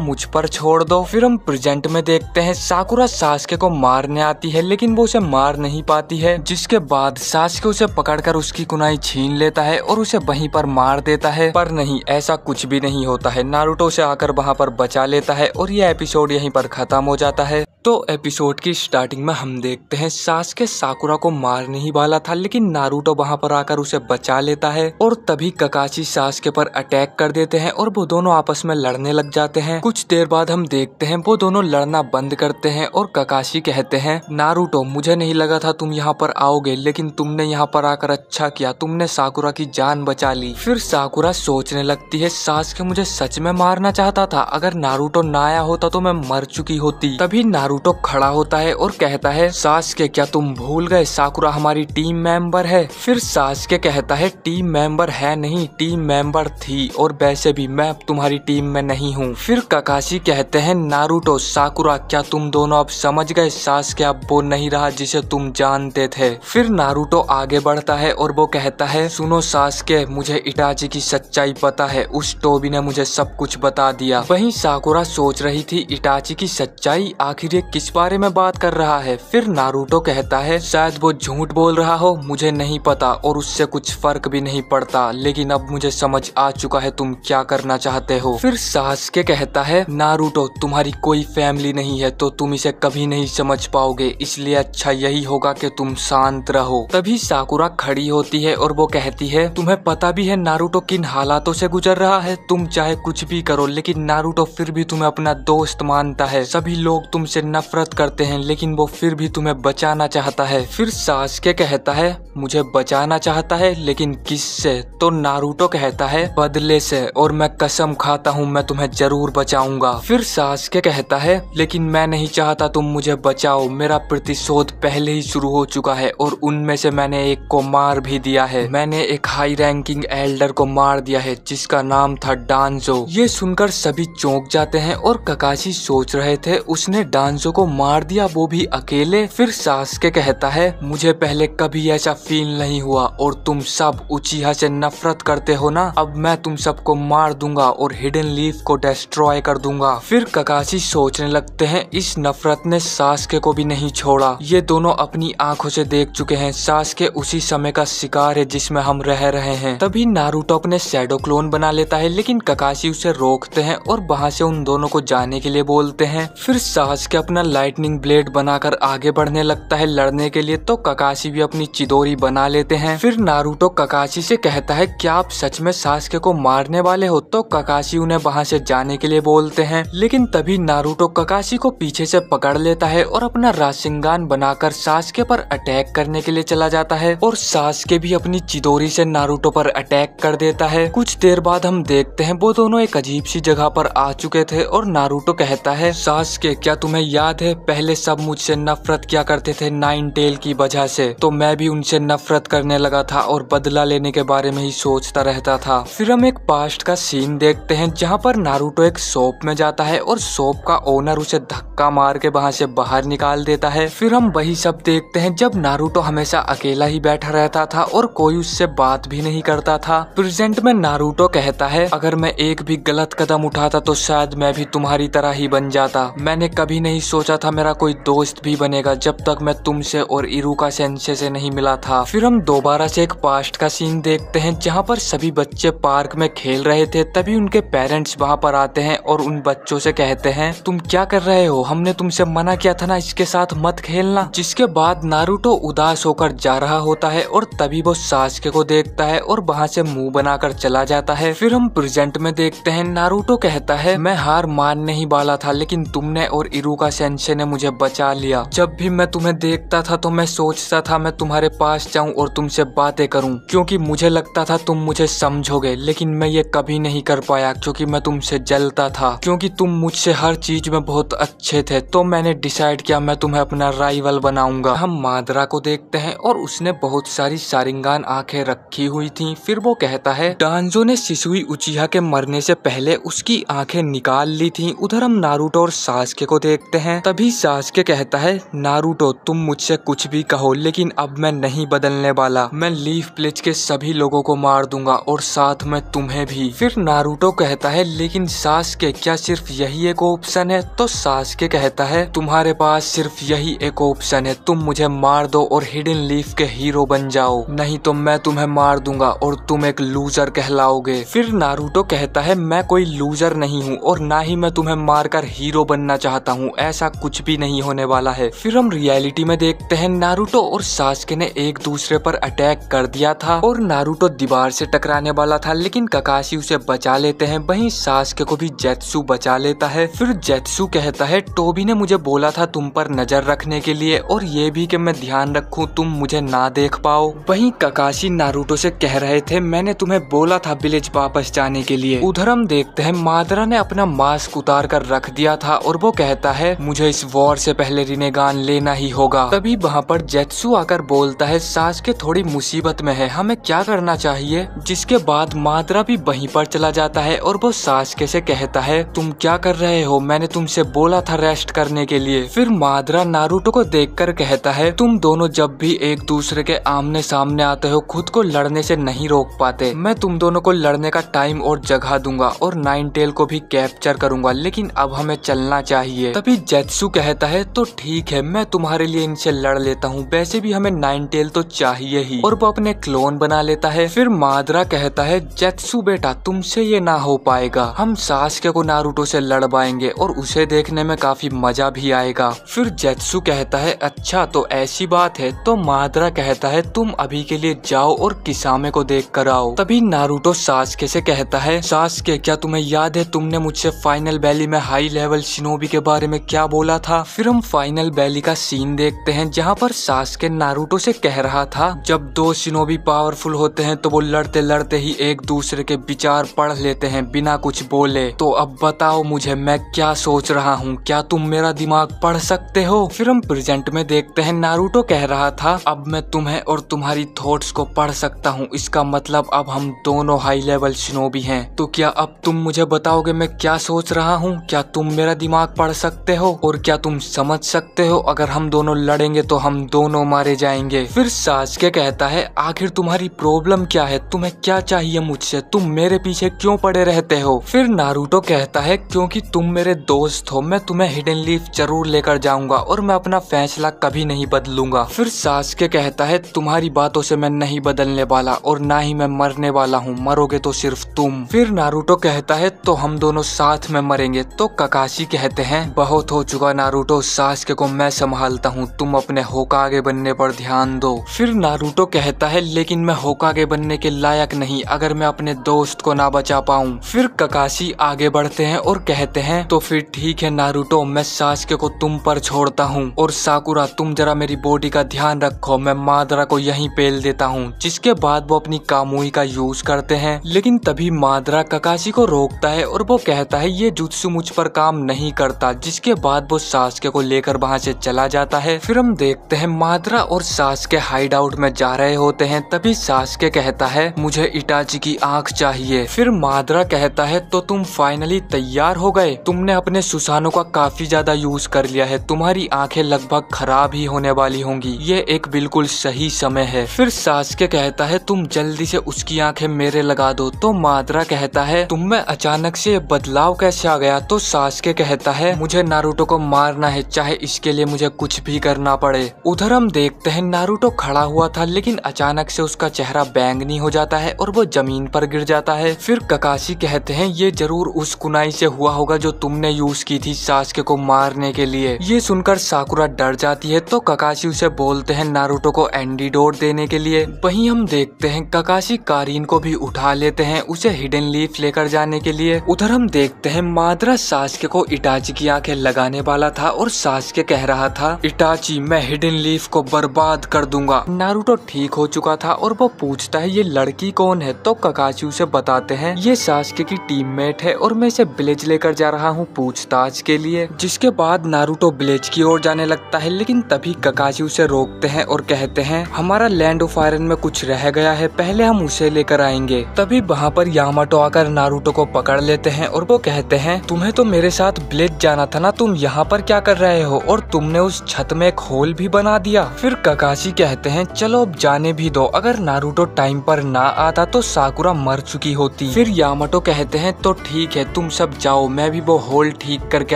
मुझ पर छोड़ दो। फिर हम प्रेजेंट में देखते हैं साकुरा सास्के को मारने आती है लेकिन वो उसे मार नहीं पाती है। जिसके बाद सास्के उसे पकड़कर उसकी कुनाई छीन लेता है और उसे वहीं पर मार देता है। पर नहीं, ऐसा कुछ भी नहीं होता है। नारुतो उसे आकर वहाँ पर बचा लेता है और ये एपिसोड यहीं पर खत्म हो जाता है। तो एपिसोड की स्टार्टिंग में हम देखते हैं सास्के साकुरा को मारने ही वाला था लेकिन नारुतो वहाँ पर आकर उसे बचा लेता है और तभी ककाशी सास्के पर अटैक कर देते हैं और वो दोनों आपस में लड़ने लग जाते हैं। कुछ देर बाद हम देखते हैं वो दोनों लड़ना बंद करते हैं और ककाशी कहते हैं, नारुतो मुझे नहीं लगा था तुम यहाँ पर आओगे, लेकिन तुमने यहाँ पर आकर अच्छा किया, तुमने साकुरा की जान बचा ली। फिर साकुरा सोचने लगती है, सास्के मुझे सच में मारना चाहता था, अगर नारुतो ना आया होता तो मैं मर चुकी होती। तभी नारुतो खड़ा होता है और कहता है, सास्के क्या तुम भूल गए साकुरा हमारी टीम मेंबर है? फिर सास्के कहता है, टीम मेंबर है नहीं, टीम मेंबर थी और वैसे भी मैं तुम्हारी टीम में नहीं हूँ। फिर ककाशी कहते हैं, नारुतो साकुरा क्या तुम दोनों अब समझ गए? सास्के अब वो नहीं रहा जिसे तुम जानते थे। फिर नारुतो आगे बढ़ता है और वो कहता है, सुनो सास्के, मुझे इटाची की सच्चाई पता है, उस टोबी ने मुझे सब कुछ बता दिया। वहीं साकुरा सोच रही थी, इटाची की सच्चाई? आखिर ये किस बारे में बात कर रहा है? फिर नारुतो कहता है, शायद वो झूठ बोल रहा हो, मुझे नहीं पता और उससे कुछ फर्क भी नहीं पड़ता, लेकिन अब मुझे समझ आ चुका है तुम क्या करना चाहते हो। फिर सास्के कहता है, नारुतो तुम्हारी कोई फैमिली नहीं है तो तुम इसे कभी नहीं समझ पाओगे, इसलिए अच्छा यही होगा कि तुम शांत रहो। तभी साकुरा खड़ी होती है और वो कहती है, तुम्हें पता भी है नारुतो किन हालातों से गुजर रहा है? तुम चाहे कुछ भी करो लेकिन नारुतो फिर भी तुम्हें अपना दोस्त मानता है। सभी लोग तुमसे नफरत करते हैं लेकिन वो फिर भी तुम्हें बचाना चाहता है। फिर सास्के कहता है, मुझे बचाना चाहता है लेकिन किससे? तो नारुतो कहता है, बदले से, और मैं कसम खाता हूँ मैं तुम्हें जरूर बचाऊंगा। फिर सास्के कहता है, लेकिन मैं नहीं चाहता तुम मुझे बचाओ, मेरा प्रतिशोध पहले ही शुरू हो चुका है और उनमें से मैंने एक को मार भी दिया है। मैंने एक हाई रैंकिंग एल्डर को मार दिया है जिसका नाम था डांजो। ये सुनकर सभी चौंक जाते हैं और ककाशी सोच रहे थे उसने डांजो को मार दिया, वो भी अकेले। फिर सास्के कहता है, मुझे पहले कभी ऐसा फील नहीं हुआ और तुम सब उचिहा से नफरत करते हो ना, अब मैं तुम सबको मार दूंगा और हिडन लीफ को डिस्ट्रॉय कर दूंगा। फिर ककाशी सोचने लगते हैं, इस नफरत ने सास्के को भी नहीं छोड़ा, ये दोनों अपनी आंखों से देख चुके हैं सास्के उसी समय का शिकार है जिसमें हम रह रहे हैं। तभी नारुतो अपने शैडो क्लोन बना लेता है लेकिन ककाशी उसे रोकते हैं और वहाँ से उन दोनों को जाने के लिए बोलते हैं। फिर सास्के अपना लाइटनिंग ब्लेड बनाकर आगे बढ़ने लगता है लड़ने के लिए, तो ककाशी भी अपनी चिदोरी बना लेते हैं। फिर नारुतो ककाशी से कहता है, क्या आप सच में सास्के को मारने वाले हो? तो ककाशी उन्हें वहाँ से जाने के लिए बोलते हैं लेकिन तभी नारुतो ककाशी को पीछे से पकड़ लेता है और अपना राशिंगान बनाकर सास्के पर अटैक करने के लिए चला जाता है और सास्के भी अपनी चिदोरी से नारुतो पर अटैक कर देता है। कुछ देर बाद हम देखते हैं वो दोनों एक अजीब सी जगह पर आ चुके थे और नारुतो कहता है, सास्के क्या तुम्हें याद है पहले सब मुझसे नफरत किया करते थे नाइन टेल की वजह से? तो मैं भी उनसे नफरत करने लगा था और बदला लेने के बारे में ही सोचता रहता था। फिर हम एक पास्ट का सीन देखते हैं जहाँ पर नारुतो एक शॉप में जाता है और शॉप का ओनर उसे धक्का मार के वहाँ से बाहर निकाल देता है। फिर हम वही सब देखते हैं जब नारुतो हमेशा अकेला ही बैठा रहता था और कोई उससे बात भी नहीं करता था। प्रेजेंट में नारुतो कहता है, अगर मैं एक भी गलत कदम उठाता तो शायद मैं भी तुम्हारी तरह ही बन जाता। मैंने कभी नहीं सोचा था मेरा कोई दोस्त भी बनेगा जब तक मैं तुमसे और इरुका सेंसे से नहीं मिला था। फिर हम दोबारा से एक पास्ट का सीन देखते हैं जहाँ पर सभी बच्चे पार्क में खेल रहे थे। तभी उनके पेरेंट्स वहाँ पर आते हैं और उन बच्चों से कहते हैं तुम क्या कर रहे हो, हमने तुमसे मना किया था ना इसके साथ मत खेलना। जिसके बाद नारुतो उदास होकर जा रहा होता है और तभी वो सास्के को देखता है और वहाँ से मुंह बनाकर चला जाता है। फिर हम प्रेजेंट में देखते हैं नारुतो कहता है मैं हार मानने ही वाला था लेकिन तुमने और इरुका सेंसे ने मुझे बचा लिया। जब भी मैं तुम्हें देखता था तो मैं सोचता था मैं तुम्हारे पास जाऊं और तुमसे बातें करूं क्योंकि मुझे लगता था तुम मुझे समझोगे, लेकिन मैं ये कभी नहीं कर पाया क्योंकि मैं तुमसे जलता था क्योंकि तुम मुझसे हर चीज में बहुत अच्छे थे। तो मैंने डिसाइड किया मैं तुम्हें अपना राइवल बनाऊंगा। हम मादरा को देखते हैं और उसने बहुत सारी शारिंगान आंखें रखी हुई थी। फिर वो कहता है डांजो ने शिसुई उचिहा के मरने से पहले उसकी आंखें निकाल ली थी। उधर हम नारुतो और सास्के को देखते हैं। तभी सास्के कहता है नारुतो तुम मुझसे कुछ भी कहो लेकिन अब मैं नहीं बदलने वाला। मैं लीफ प्लेज के सभी लोगों को मार दूंगा और साथ में तुम्हें भी। फिर नारुतो कहता है लेकिन सास्के क्या सिर्फ यही एक ऑप्शन है? तो सास्के कहता है तुम्हारे पास सिर्फ यही एक ऑप्शन है, तुम मुझे मार दो और हिडन लीफ के हीरो बन जाओ, नहीं तो मैं तुम्हें मार दूंगा और तुम एक लूजर कहलाओगे। फिर नारुतो कहता है मैं कोई लूजर नहीं हूँ और ना ही मैं तुम्हें मारकर हीरो बनना चाहता हूँ, ऐसा कुछ भी नहीं होने वाला है। फिर हम रियलिटी में देखते हैं नारुतो और सास्के ने एक दूसरे पर अटैक कर दिया था और नारुतो दीवार से टकराने वाला था लेकिन ककाशी उसे बचा लेते हैं। वहीं सास्के को भी जेत्सु बचा लेता है। फिर जेत्सु कहता है टोबी ने मुझे बोला था तुम पर नजर रखने के लिए और ये भी कि मैं ध्यान रखूं तुम मुझे ना देख पाओ। वहीं ककाशी नारुतो से कह रहे थे मैंने तुम्हें बोला था विलेज वापस जाने के लिए। उधर हम देखते हैं मादरा ने अपना मास्क उतार कर रख दिया था और वो कहता है मुझे इस वॉर से पहले रिनेगान लेना ही होगा। तभी वहाँ पर जेत्सु आकर बोलता है सास्के थोड़ी मुसीबत में है, हमें क्या करना चाहिए? जिसके बाद मादरा भी वहीं पर चला जाता है और वो सास्के से कहता है तुम क्या कर रहे हो, मैंने तुमसे बोला था रेस्ट करने के लिए। फिर मादरा नारुतो को देखकर कहता है तुम दोनों जब भी एक दूसरे के आमने सामने आते हो खुद को लड़ने से नहीं रोक पाते। मैं तुम दोनों को लड़ने का टाइम और जगह दूंगा और नाइन टेल को भी कैप्चर करूंगा, लेकिन अब हमें चलना चाहिए। तभी जेत्सु कहता है तो ठीक है मैं तुम्हारे लिए इनसे लड़ लेता हूँ, वैसे भी हमें नाइन टेल तो चाहिए ही, और वो अपने क्लोन बना लेता है। फिर मादरा कहता है जेत्सु बेटा तुमसे ये ना हो पाएगा, हम सास्के को नारुतो से लड़वाएंगे और उसे देखने में काफी मजा भी आएगा। फिर जेत्सु कहता है अच्छा तो ऐसी बात है। तो मादरा कहता है तुम अभी के लिए जाओ और किसामे को देख कर आओ। तभी नारुतो सास्के से कहता है सास्के क्या तुम्हें याद है तुमने मुझसे फाइनल वैली में हाई लेवल शिनोबी के बारे में क्या बोला था? फिर हम फाइनल वैली का सीन देखते हैं जहाँ पर सास्के नारुतो से कह रहा था जब दो शिनोबी पावरफुल होते हैं तो वो लड़ते लड़ते ही एक दूसरे के विचार पढ़ लेते हैं बिना कुछ बोले। तो अब बताओ मुझे मैं क्या सोच रहा हूँ, क्या तुम मेरा दिमाग पढ़ सकते हो? फिर हम प्रेजेंट में देखते हैं नारुतो कह रहा था अब मैं तुम्हें और तुम्हारी थॉट्स को पढ़ सकता हूँ, इसका मतलब अब हम दोनों हाई लेवल शिनोबी हैं। तो क्या अब तुम मुझे बताओगे मैं क्या सोच रहा हूँ? क्या तुम मेरा दिमाग पढ़ सकते हो और क्या तुम समझ सकते हो अगर हम दोनों लड़ेंगे तो हम दोनों मारे जाएंगे? फिर सास्के कहता है आखिर तुम्हारी प्रॉब्लम क्या है, तुम्हें क्या चाहिए मुझसे, तुम मेरे पीछे क्यों पड़े रहते हो? फिर नारुतो कहता है क्योंकि तुम मेरे दोस्त हो, मैं तुम्हें हिडन लीफ जरूर लेकर जाऊंगा और मैं अपना फैसला कभी नहीं बदलूंगा। फिर सास्के कहता है तुम्हारी बातों से मैं नहीं बदलने वाला और ना ही मैं मरने वाला हूँ, मरोगे तो सिर्फ तुम। फिर नारुतो कहता है तो हम दोनों साथ में मरेंगे। तो ककाशी कहते हैं बहुत हो चुका नारुतो, सास्के को मैं संभालता हूँ, तुम अपने होकागे बनने पर ध्यान दो। फिर नारुतो कहता है लेकिन मैं होकागे बनने के लायक नहीं अगर मैं अपने दोस्त को ना बचा पाऊँ। फिर ककाशी आगे बढ़ते हैं और कहते हैं तो फिर ठीक है नारुतो, मैं सास्के को तुम पर छोड़ता हूँ और साकुरा तुम जरा मेरी बॉडी का ध्यान रखो, मैं मादरा को यहीं पेल देता हूँ। जिसके बाद वो अपनी कामुई का यूज करते हैं, लेकिन तभी मादरा ककाशी को रोकता है और वो कहता है ये जुत्सु मुझ पर काम नहीं करता। जिसके बाद वो सास्के को लेकर वहाँ से चला जाता है। फिर हम देखते हैं मादरा और सास्के हाइड आउट में जा रहे होते हैं। तभी सास्के कहता है मुझे इटाची की आंख चाहिए। फिर मादरा कहता है तो तुम फाइनली तैयार हो गए, तुमने अपने सुसानो का काफी ज्यादा यूज कर लिया है, तुम्हारी आंखें लगभग खराब ही होने वाली होंगी, ये एक बिल्कुल सही समय है। फिर सास्के कहता है तुम जल्दी से उसकी आंखें मेरे लगा दो। तो मादरा कहता है तुम में अचानक से बदलाव कैसे आ गया? तो सास्के कहता है मुझे नारुतो नारुतो को मारना है, चाहे इसके लिए मुझे कुछ भी करना पड़े। उधर हम देखते हैं नारुतो खड़ा हुआ था, लेकिन अचानक से उसका चेहरा बैंगनी हो जाता है और वो जमीन पर गिर जाता है। फिर ककाशी कहते हैं ये जरूर उस कुनाई से हुआ होगा जो तुमने यूज की थी सास्के को मारने के लिए। ये सुनकर साकुरा डर जाती है, तो ककाशी उसे बोलते हैं नारुतो को एंटीडोट देने के लिए। वहीं हम देखते हैं ककाशी कारीन को भी उठा लेते हैं उसे हिडन लीफ लेकर जाने के लिए। उधर हम देखते हैं माद्रा सास्के को इटाची की आंखें लगाने वाला था और सास्के कह रहा था, इटाची मैं हिडन लीफ को बर्बाद कर दूंगा। नारुतो ठीक हो चुका था और वो पूछता है ये लड़की कौन है, तो ककाशी उसे बताते हैं ये सास्के की टीममेट है और मैं इसे विलेज लेकर जा रहा हूँ पूछताछ के लिए। जिसके बाद नारुतो विलेज की ओर जाने लगता है, लेकिन तभी ककाशी उसे रोकते हैं और कहते हैं हमारा लैंड ऑफ आयरन में कुछ रह गया है, पहले हम उसे लेकर आएंगे। तभी वहाँ पर यामाटो आकर नारुतो को पकड़ लेते हैं और वो कहते हैं तुम्हें तो मेरे साथ विलेज जाना था ना, तुम यहाँ पर क्या कर रहे हो, और तुमने उस छत में एक होल भी बना दिया। फिर ककाशी कहते हैं चलो अब जाने भी दो, अगर नारुतो टाइम पर ना आता तो साकुरा मर चुकी होती। फिर यामाटो कहते हैं तो ठीक है तुम सब जाओ, मैं भी वो होल ठीक करके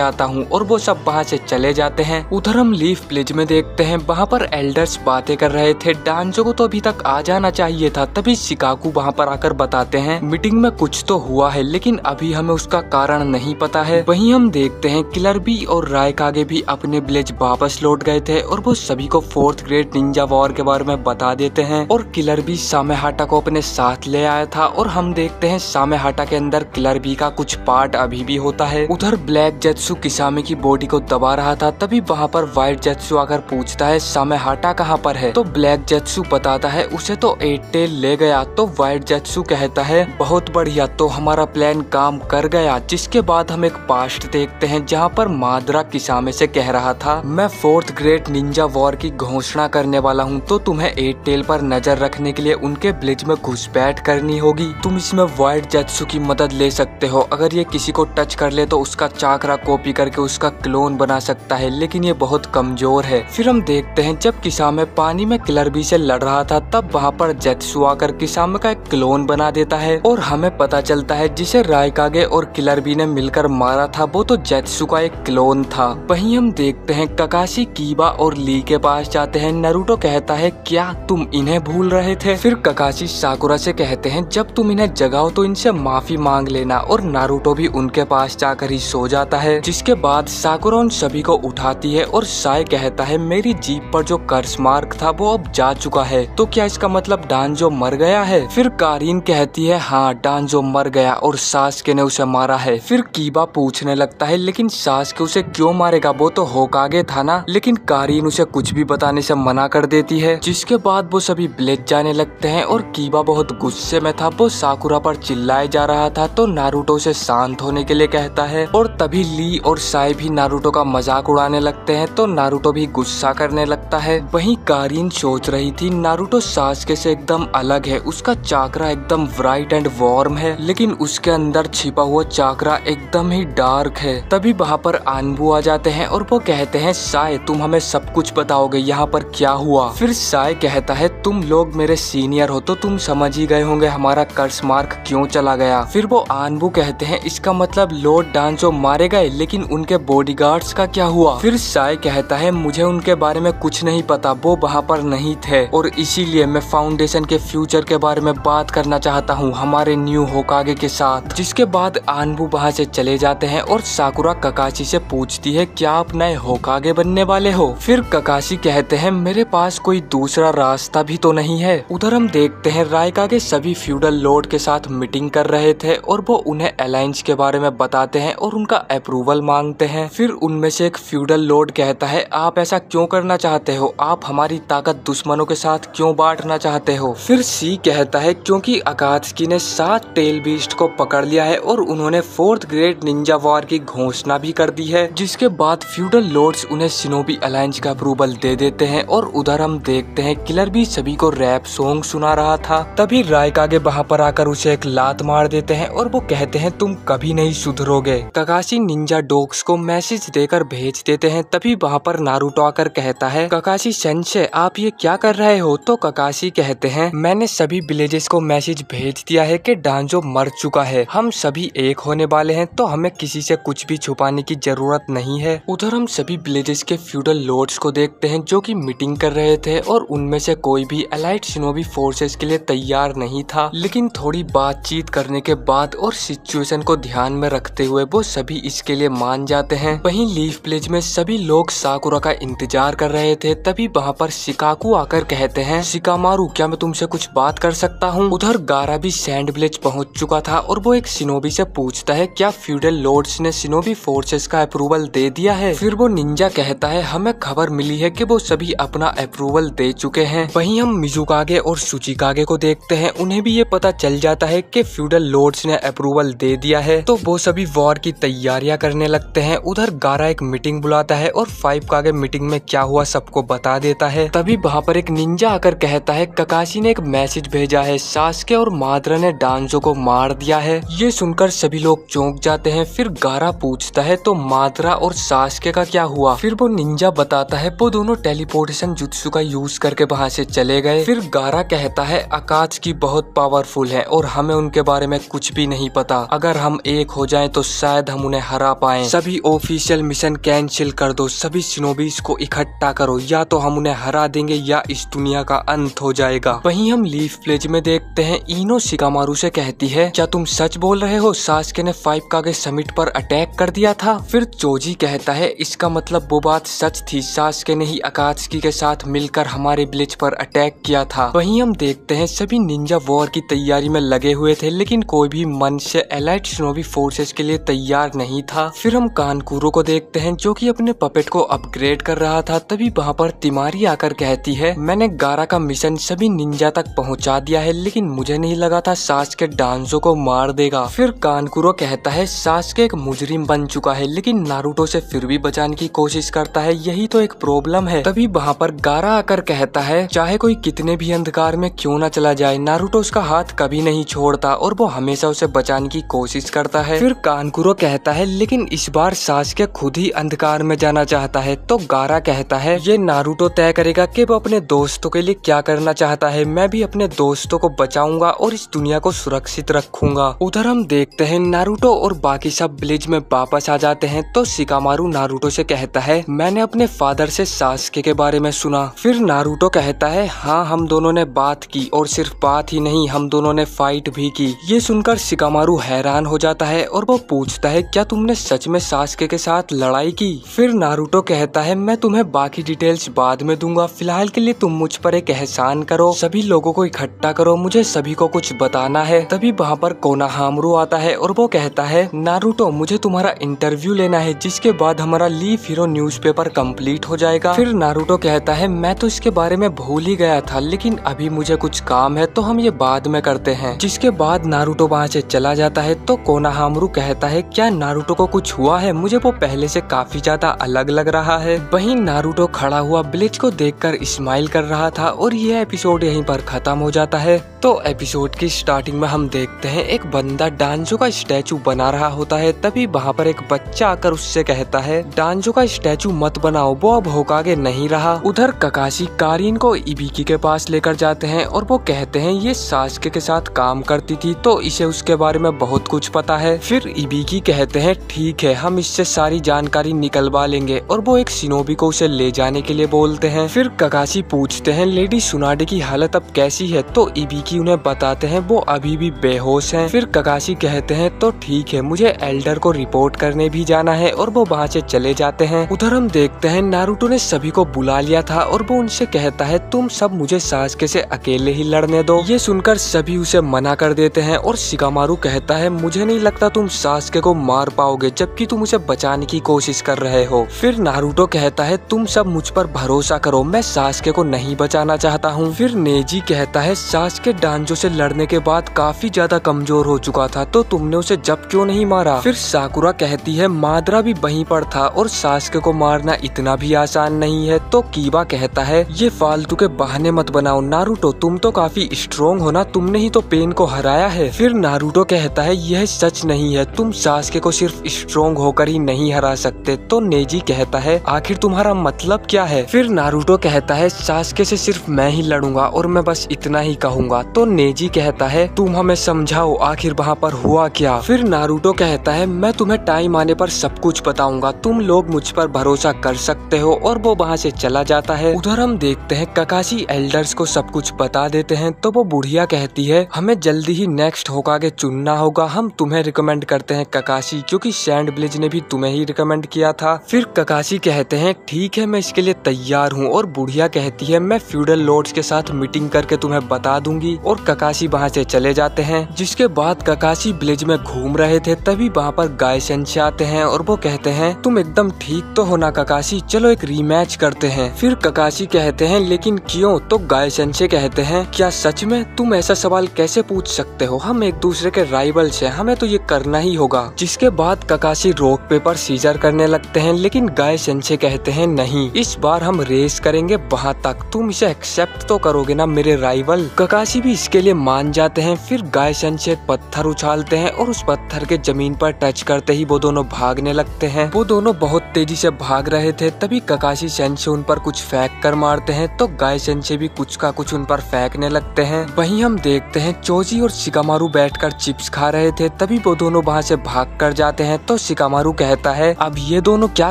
आता हूँ, और वो सब वहाँ से चले जाते हैं। उधर हम लीफ विलेज में देखते हैं वहाँ पर एल्डर्स बातें कर रहे थे, डांजो को तो अभी तक आ जाना चाहिए था। तभी शिकाकू वहाँ पर आकर बताते हैं मीटिंग में कुछ तो हुआ है, लेकिन अभी हमें उसका कारण नहीं पता है। वहीं हम देखते हैं किलर बी और रायकागे भी अपने विलेज वापस लौट गए थे और वो सभी को 4th ग्रेड निंजा वॉर के बारे में बता देते हैं। और किलर बी सामेहाटा को अपने साथ ले आया था और हम देखते हैं सामेहाटा के अंदर किलर बी का कुछ पार्ट अभी भी होता है। उधर ब्लैक जेत्सु किसामी की बॉडी को दबा रहा था, तभी वहाँ पर व्हाइट जेत्सु आकर पूछता है सामेहाटा कहाँ पर है, तो ब्लैक जेत्सु बताता है उसे तो 8 टेल ले गया। तो व्हाइट जेत्सु कहता है बहुत बढ़िया, तो हमारा प्लान काम कर गया। जिसके बाद हम एक पास्ट देखते हैं जहाँ पर माद्रा किसामे से कह रहा था मैं 4th ग्रेड निंजा वॉर की घोषणा करने वाला हूँ, तो तुम्हें 8 टेल पर नजर रखने के लिए उनके विलेज में घुसपैठ करनी होगी। तुम इसमें व्हाइट जेत्सु की मदद ले सकते हो, अगर ये किसी को टच कर ले तो उसका चाकरा कॉपी करके उसका क्लोन बना सकता है, लेकिन ये बहुत कमजोर है। फिर हम देखते हैं जब किसामे पानी में किलर बी से लड़ रहा था, तब वहाँ पर जेत्सु आकर किसामे का एक क्लोन बना देता है और हमें पता चलता है जिसे रायकागे और किलर बी ने मिलकर मारा था वो तो जेत्सु का एक क्लोन था। वहीं हम देखते हैं ककाशी कीबा और ली के पास जाते हैं। नारुतो कहता है क्या तुम इन्हें भूल रहे थे। फिर ककाशी साकुरा से कहते हैं जब तुम इन्हें जगाओ तो इनसे माफी मांग लेना, और नारुतो भी उनके पास जाकर ही सो जाता है। जिसके बाद साकुरा उन सभी को उठाती है और साय कहता है मेरी जीप पर जो कर्स मार्क था वो अब जा चुका है, तो क्या इसका मतलब डांजो मर गया है। फिर कारीन कहती है हाँ डांजो मर गया और सास्के ने उसे मारा है। फिर कीबा पूछने लगता है लेकिन सास्के उसे क्यों मारेगा, वो तो होकागे था ना, लेकिन कारीन उसे कुछ भी बताने से मना कर देती है। जिसके बाद वो सभी विलेज जाने लगते हैं और कीबा बहुत गुस्से में था, वो साकुरा पर चिल्लाए जा रहा था, तो नारुतो से शांत होने के लिए कहता है। और तभी ली और साई भी नारुतो का मजाक उड़ाने लगते हैं, तो नारुतो भी गुस्सा करने लगता है। वहीं कारीन सोच रही थी नारुतो सास्के से एकदम अलग है, उसका चाकरा एकदम ब्राइट एंड वार्म है, लेकिन उसके अंदर छिपा हुआ चाकरा एकदम ही डार्क है। तभी वहाँ पर आनबू आ जाते हैं और वो कहते हैं साय तुम हमें सब कुछ बताओगे यहाँ पर क्या हुआ। फिर साय कहता है तुम लोग मेरे सीनियर हो तो तुम समझ ही गए होंगे हमारा कर्स मार्क क्यों चला गया। फिर वो आनबू कहते हैं इसका मतलब लॉर्ड डांजो मारे गए, लेकिन उनके बॉडीगार्ड्स का क्या हुआ। फिर साय कहता है मुझे उनके बारे में कुछ नहीं पता, वो वहाँ पर नहीं थे और इसीलिए मैं फाउंडेशन के फ्यूचर के बारे में बात करना चाहता हूँ हमारे न्यू होकागे के साथ। जिसके बाद आनबू वहाँ से चले जाते हैं और साकुरा ककाशी से पूछती है क्या आप नए होकागे बनने वाले हो। फिर ककाशी कहते हैं मेरे पास कोई दूसरा रास्ता भी तो नहीं है। उधर हम देखते हैं रायकागे सभी फ्यूडल लॉर्ड के साथ मीटिंग कर रहे थे और वो उन्हें अलायंस के बारे में बताते हैं और उनका अप्रूवल मांगते हैं। फिर उनमें से एक फ्यूडल लॉर्ड कहता है आप ऐसा क्यों करना चाहते हो, आप हमारी ताकत दुश्मनों के साथ क्यों बांटना चाहते हो। फिर सी कहता है क्योंकि अकात्सुकी ने 7 टेल बीस्ट को पकड़ लिया है और उन्होंने 4th ग्रेड निंजा वॉर की घोषणा भी कर दी है। जिसके बाद फ्यूडल लॉर्ड्स उन्हें शिनोबी अलायंस का अप्रूवल दे देते हैं और उधर हम देखते हैं किलर भी सभी को रैप सॉन्ग सुना रहा था। तभी रायकागे वहाँ पर आकर उसे एक लात मार देते हैं और वो कहते हैं तुम कभी नहीं सुधरोगे। ककाशी निंजा डॉग्स को मैसेज देकर भेज देते हैं। तभी वहाँ पर नारुतो आकर कहता है ककाशी सेंसे आप ये क्या कर रहे हो। तो ककाशी कहते हैं मैंने सभी विलेजेस को मैसेज भेज दिया है कि डांजो मर चुका है, हम सभी एक होने वाले हैं, तो हमें किसी से कुछ भी छुपाने की जरूरत जरूरत नहीं है। उधर हम सभी विलेजेस के फ्यूडल लॉर्ड्स को देखते हैं जो कि मीटिंग कर रहे थे और उनमें से कोई भी एलाइट शिनोबी फोर्सेस के लिए तैयार नहीं था, लेकिन थोड़ी बातचीत करने के बाद और सिचुएशन को ध्यान में रखते हुए वो सभी इसके लिए मान जाते हैं। वहीं लीफ विलेज में सभी लोग साकुरा का इंतजार कर रहे थे, तभी वहाँ पर शिकाकू आकर कहते हैं, शिकामारू क्या मैं तुमसे कुछ बात कर सकता हूँ। उधर गारा भी सैंड विलेज पहुँच चुका था और वो एक शिनोबी से पूछता है क्या फ्यूडल लॉर्ड्स ने शिनोबी फोर्सेस का अप्रूवल दे दिया है। फिर वो निंजा कहता है हमें खबर मिली है कि वो सभी अपना अप्रूवल दे चुके हैं। वहीं हम मिजुकागे और सुचिकागे को देखते हैं, उन्हें भी ये पता चल जाता है कि फ्यूडल लॉर्ड्स ने अप्रूवल दे दिया है, तो वो सभी वॉर की तैयारियां करने लगते हैं। उधर गारा एक मीटिंग बुलाता है और 5 कागे मीटिंग में क्या हुआ सबको बता देता है। तभी वहाँ पर एक निंजा आकर कहता है ककाशी ने एक मैसेज भेजा है, सास्के और माद्रा ने डांजो को मार दिया है। ये सुनकर सभी लोग चौंक जाते हैं। फिर गारा पूछता है तो माद्रा और सास्के का क्या हुआ। फिर वो निंजा बताता है वो दोनों टेलीपोर्टेशन जुत्सु का यूज करके वहाँ से चले गए। फिर गारा कहता है अकात्सुकी बहुत पावरफुल है और हमें उनके बारे में कुछ भी नहीं पता, अगर हम एक हो जाएं तो शायद हम उन्हें हरा पाएं। सभी ऑफिशियल मिशन कैंसिल कर दो, सभी शिनोबीज को इकट्ठा करो, या तो हम उन्हें हरा देंगे या इस दुनिया का अंत हो जाएगा। वहीं हम लीफ विलेज में देखते हैं इनो शिकामारू से कहती है क्या तुम सच बोल रहे हो, सास्के ने 5 कागे समिट पर अटैक कर दिया था। फिर चोजी कहता है इसका मतलब वो बात सच थी, सास्के ने ही अकात्सुकी के साथ मिलकर हमारे विलेज पर अटैक किया था। वहीं हम देखते हैं सभी निंजा वॉर की तैयारी में लगे हुए थे, लेकिन कोई भी मन से एलाइट शिनोबी फोर्सेस के लिए तैयार नहीं था। फिर हम कानकुरो को देखते हैं जो कि अपने पपेट को अपग्रेड कर रहा था। तभी वहाँ पर तिमारी आकर कहती है मैंने गारा का मिशन सभी निंजा तक पहुँचा दिया है, लेकिन मुझे नहीं लगा था सास्के डांजो को मार देगा। फिर कानकुरो कहता है सास्के एक मुजरिम बन चुका है, लेकिन नारुतो से फिर भी बचाने की कोशिश करता है, यही तो एक प्रॉब्लम है। तभी वहाँ पर गारा आकर कहता है चाहे कोई कितने भी अंधकार में क्यों न चला जाए, नारुतो उसका हाथ कभी नहीं छोड़ता और वो हमेशा उसे बचाने की कोशिश करता है। फिर कानकुरो कहता है लेकिन इस बार सास्के खुद ही अंधकार में जाना चाहता है, तो गारा कहता है ये नारुतो तय करेगा कि वो अपने दोस्तों के लिए क्या करना चाहता है, मैं भी अपने दोस्तों को बचाऊंगा और इस दुनिया को सुरक्षित रखूंगा। उधर हम देखते हैं नारुतो और बाकी सब विलेज में वापस आ जाते हैं, तो शिकामारू नारुतो से कहता है मैंने अपने फादर से सास्के के बारे में सुना। फिर नारुतो कहता है हाँ हम दोनों ने बात की और सिर्फ बात ही नहीं हम दोनों ने फाइट भी की। ये सुनकर शिकामारू हैरान हो जाता है और वो पूछता है क्या तुमने सच में सास्के के साथ लड़ाई की। फिर नारुतो कहता है मैं तुम्हें बाकी डिटेल्स बाद में दूंगा, फिलहाल के लिए तुम मुझ पर एक एहसान करो, सभी लोगों को इकट्ठा करो, मुझे सभी को कुछ बताना है। तभी वहाँ पर कोनाहामरू आता है और वो कहता है नारुतो मुझे तुम्हारा इंटरव्यू लेना है, जिसके बाद हमारा लीफ हीरो न्यूज़पेपर कंप्लीट हो जाएगा। फिर नारुतो कहता है मैं तो इसके बारे में भूल ही गया था, लेकिन अभी मुझे कुछ काम है तो हम ये बाद में करते हैं। जिसके बाद नारुतो वहाँ से चला जाता है, तो कोनाहामरू कहता है क्या नारुतो को कुछ हुआ है, मुझे वो पहले से काफी ज्यादा अलग लग रहा है। वहीं नारुतो खड़ा हुआ ब्लिच को देखकर स्माइल कर रहा था और ये एपिसोड यहीं पर खत्म हो जाता है। तो एपिसोड की स्टार्टिंग में हम देखते हैं एक बंदा डांजो का स्टैचू बना रहा होता है, तभी वहाँ पर एक बच्चा आकर उससे कहता है डांजो का स्टैचू मत बनाओ, वो अब होकागे नहीं रहा। उधर ककाशी कारिन को इबिकी के पास लेकर जाते हैं और वो कहते हैं ये सास्के के साथ काम करती थी तो इसे उसके बारे में बहुत कुछ पता है। फिर इबिकी कहते हैं ठीक है हम इससे सारी जानकारी निकलवा लेंगे और वो एक शिनोबी को उसे ले जाने के लिए बोलते हैं। फिर ककाशी पूछते हैं लेडी सुनाडे की हालत अब कैसी है, तो इबिकी उन्हें बताते हैं वो अभी भी बेहोश हैं। फिर ककाशी कहते हैं तो ठीक है मुझे एल्डर को रिपोर्ट करने भी जाना है और वो वहाँ से चले जाते हैं। उधर हम देखते हैं नारुतो ने सभी को बुला लिया था और वो उनसे कहता है तुम सब मुझे सास्के से अकेले ही लड़ने दो। ये सुनकर सभी उसे मना कर देते हैं और शिकामारू कहता है मुझे नहीं लगता तुम सास्के को मार पाओगे, जबकि तुम उसे बचाने की कोशिश कर रहे हो। फिर नारुतो कहता है तुम सब मुझ पर भरोसा करो, मैं सास्के को नहीं बचाना चाहता हूँ। फिर नेजी कहता है सास्के डांजो से लड़ने के बाद काफी ज्यादा कमजोर हो चुका था, तो तुमने उसे जब क्यों नहीं मारा। फिर साकुरा कहती है माद्रा भी वहीं पर था और सास्के को मारना इतना भी आसान नहीं है। तो कीबा कहता है ये फालतू के बहाने मत बनाओ नारुतो, तुम तो काफी स्ट्रोंग हो ना, तुमने ही तो पेन को हराया है। फिर नारुतो कहता है यह सच नहीं है, तुम सास्के को सिर्फ स्ट्रोंग होकर ही नहीं हरा सकते। तो नेजी कहता है आखिर तुम्हारा मतलब क्या है। फिर नारुतो कहता है सास्के से सिर्फ मैं ही लड़ूंगा और मैं बस इतना ही कहूंगा। तो नेजी कहता है तुम हमें समझाओ आखिर वहाँ पर हुआ क्या। फिर नारुतो कहता है मैं तुम्हें टाइम आने पर सब सब कुछ बताऊंगा, तुम लोग मुझ पर भरोसा कर सकते हो। और वो वहाँ से चला जाता है। उधर हम देखते हैं ककाशी एल्डर्स को सब कुछ बता देते हैं। तो वो बुढ़िया कहती है हमें जल्दी ही नेक्स्ट होकागे चुनना होगा, हम तुम्हें रिकमेंड करते हैं ककाशी, क्योंकि सैंड ब्लिज ने भी तुम्हें ही रिकमेंड किया था। फिर ककाशी कहते हैं ठीक है मैं इसके लिए तैयार हूँ। और बुढ़िया कहती है मैं फ्यूडल लॉर्ड्स के साथ मीटिंग करके तुम्हें बता दूंगी। और ककाशी वहाँ से चले जाते हैं। जिसके बाद ककाशी ब्लिज में घूम रहे थे, तभी वहाँ पर गाय सेंसे आते हैं और वो कहते हैं तुम एकदम ठीक तो हो ना ककाशी, चलो एक रीमैच करते हैं। फिर ककाशी कहते हैं लेकिन क्यों? तो गाय सेंसे कहते हैं क्या सच में? तुम ऐसा सवाल कैसे पूछ सकते हो, हम एक दूसरे के राइवल्स हैं, हमें तो ये करना ही होगा। जिसके बाद ककाशी रॉक पेपर सीजर करने लगते हैं, लेकिन गाय सेंसे कहते हैं नहीं, इस बार हम रेस करेंगे वहाँ तक, तुम इसे एक्सेप्ट तो करोगे ना मेरे राइवल। ककाशी भी इसके लिए मान जाते हैं। फिर गाय सेंसे एक पत्थर उछालते हैं और उस पत्थर के जमीन पर टच करते ही वो दोनों भागने लगते हैं। वो दोनों बहुत तेजी से भाग रहे थे, तभी ककाशी सेंसे उन पर कुछ फेंक कर मारते हैं। तो गाय सेंसे भी कुछ का कुछ उन पर फेंकने लगते हैं। वहीं हम देखते हैं चोजी और शिकामारू बैठकर चिप्स खा रहे थे, तभी वो दोनों वहाँ से भाग कर जाते हैं। तो शिकामारू कहता है अब ये दोनों क्या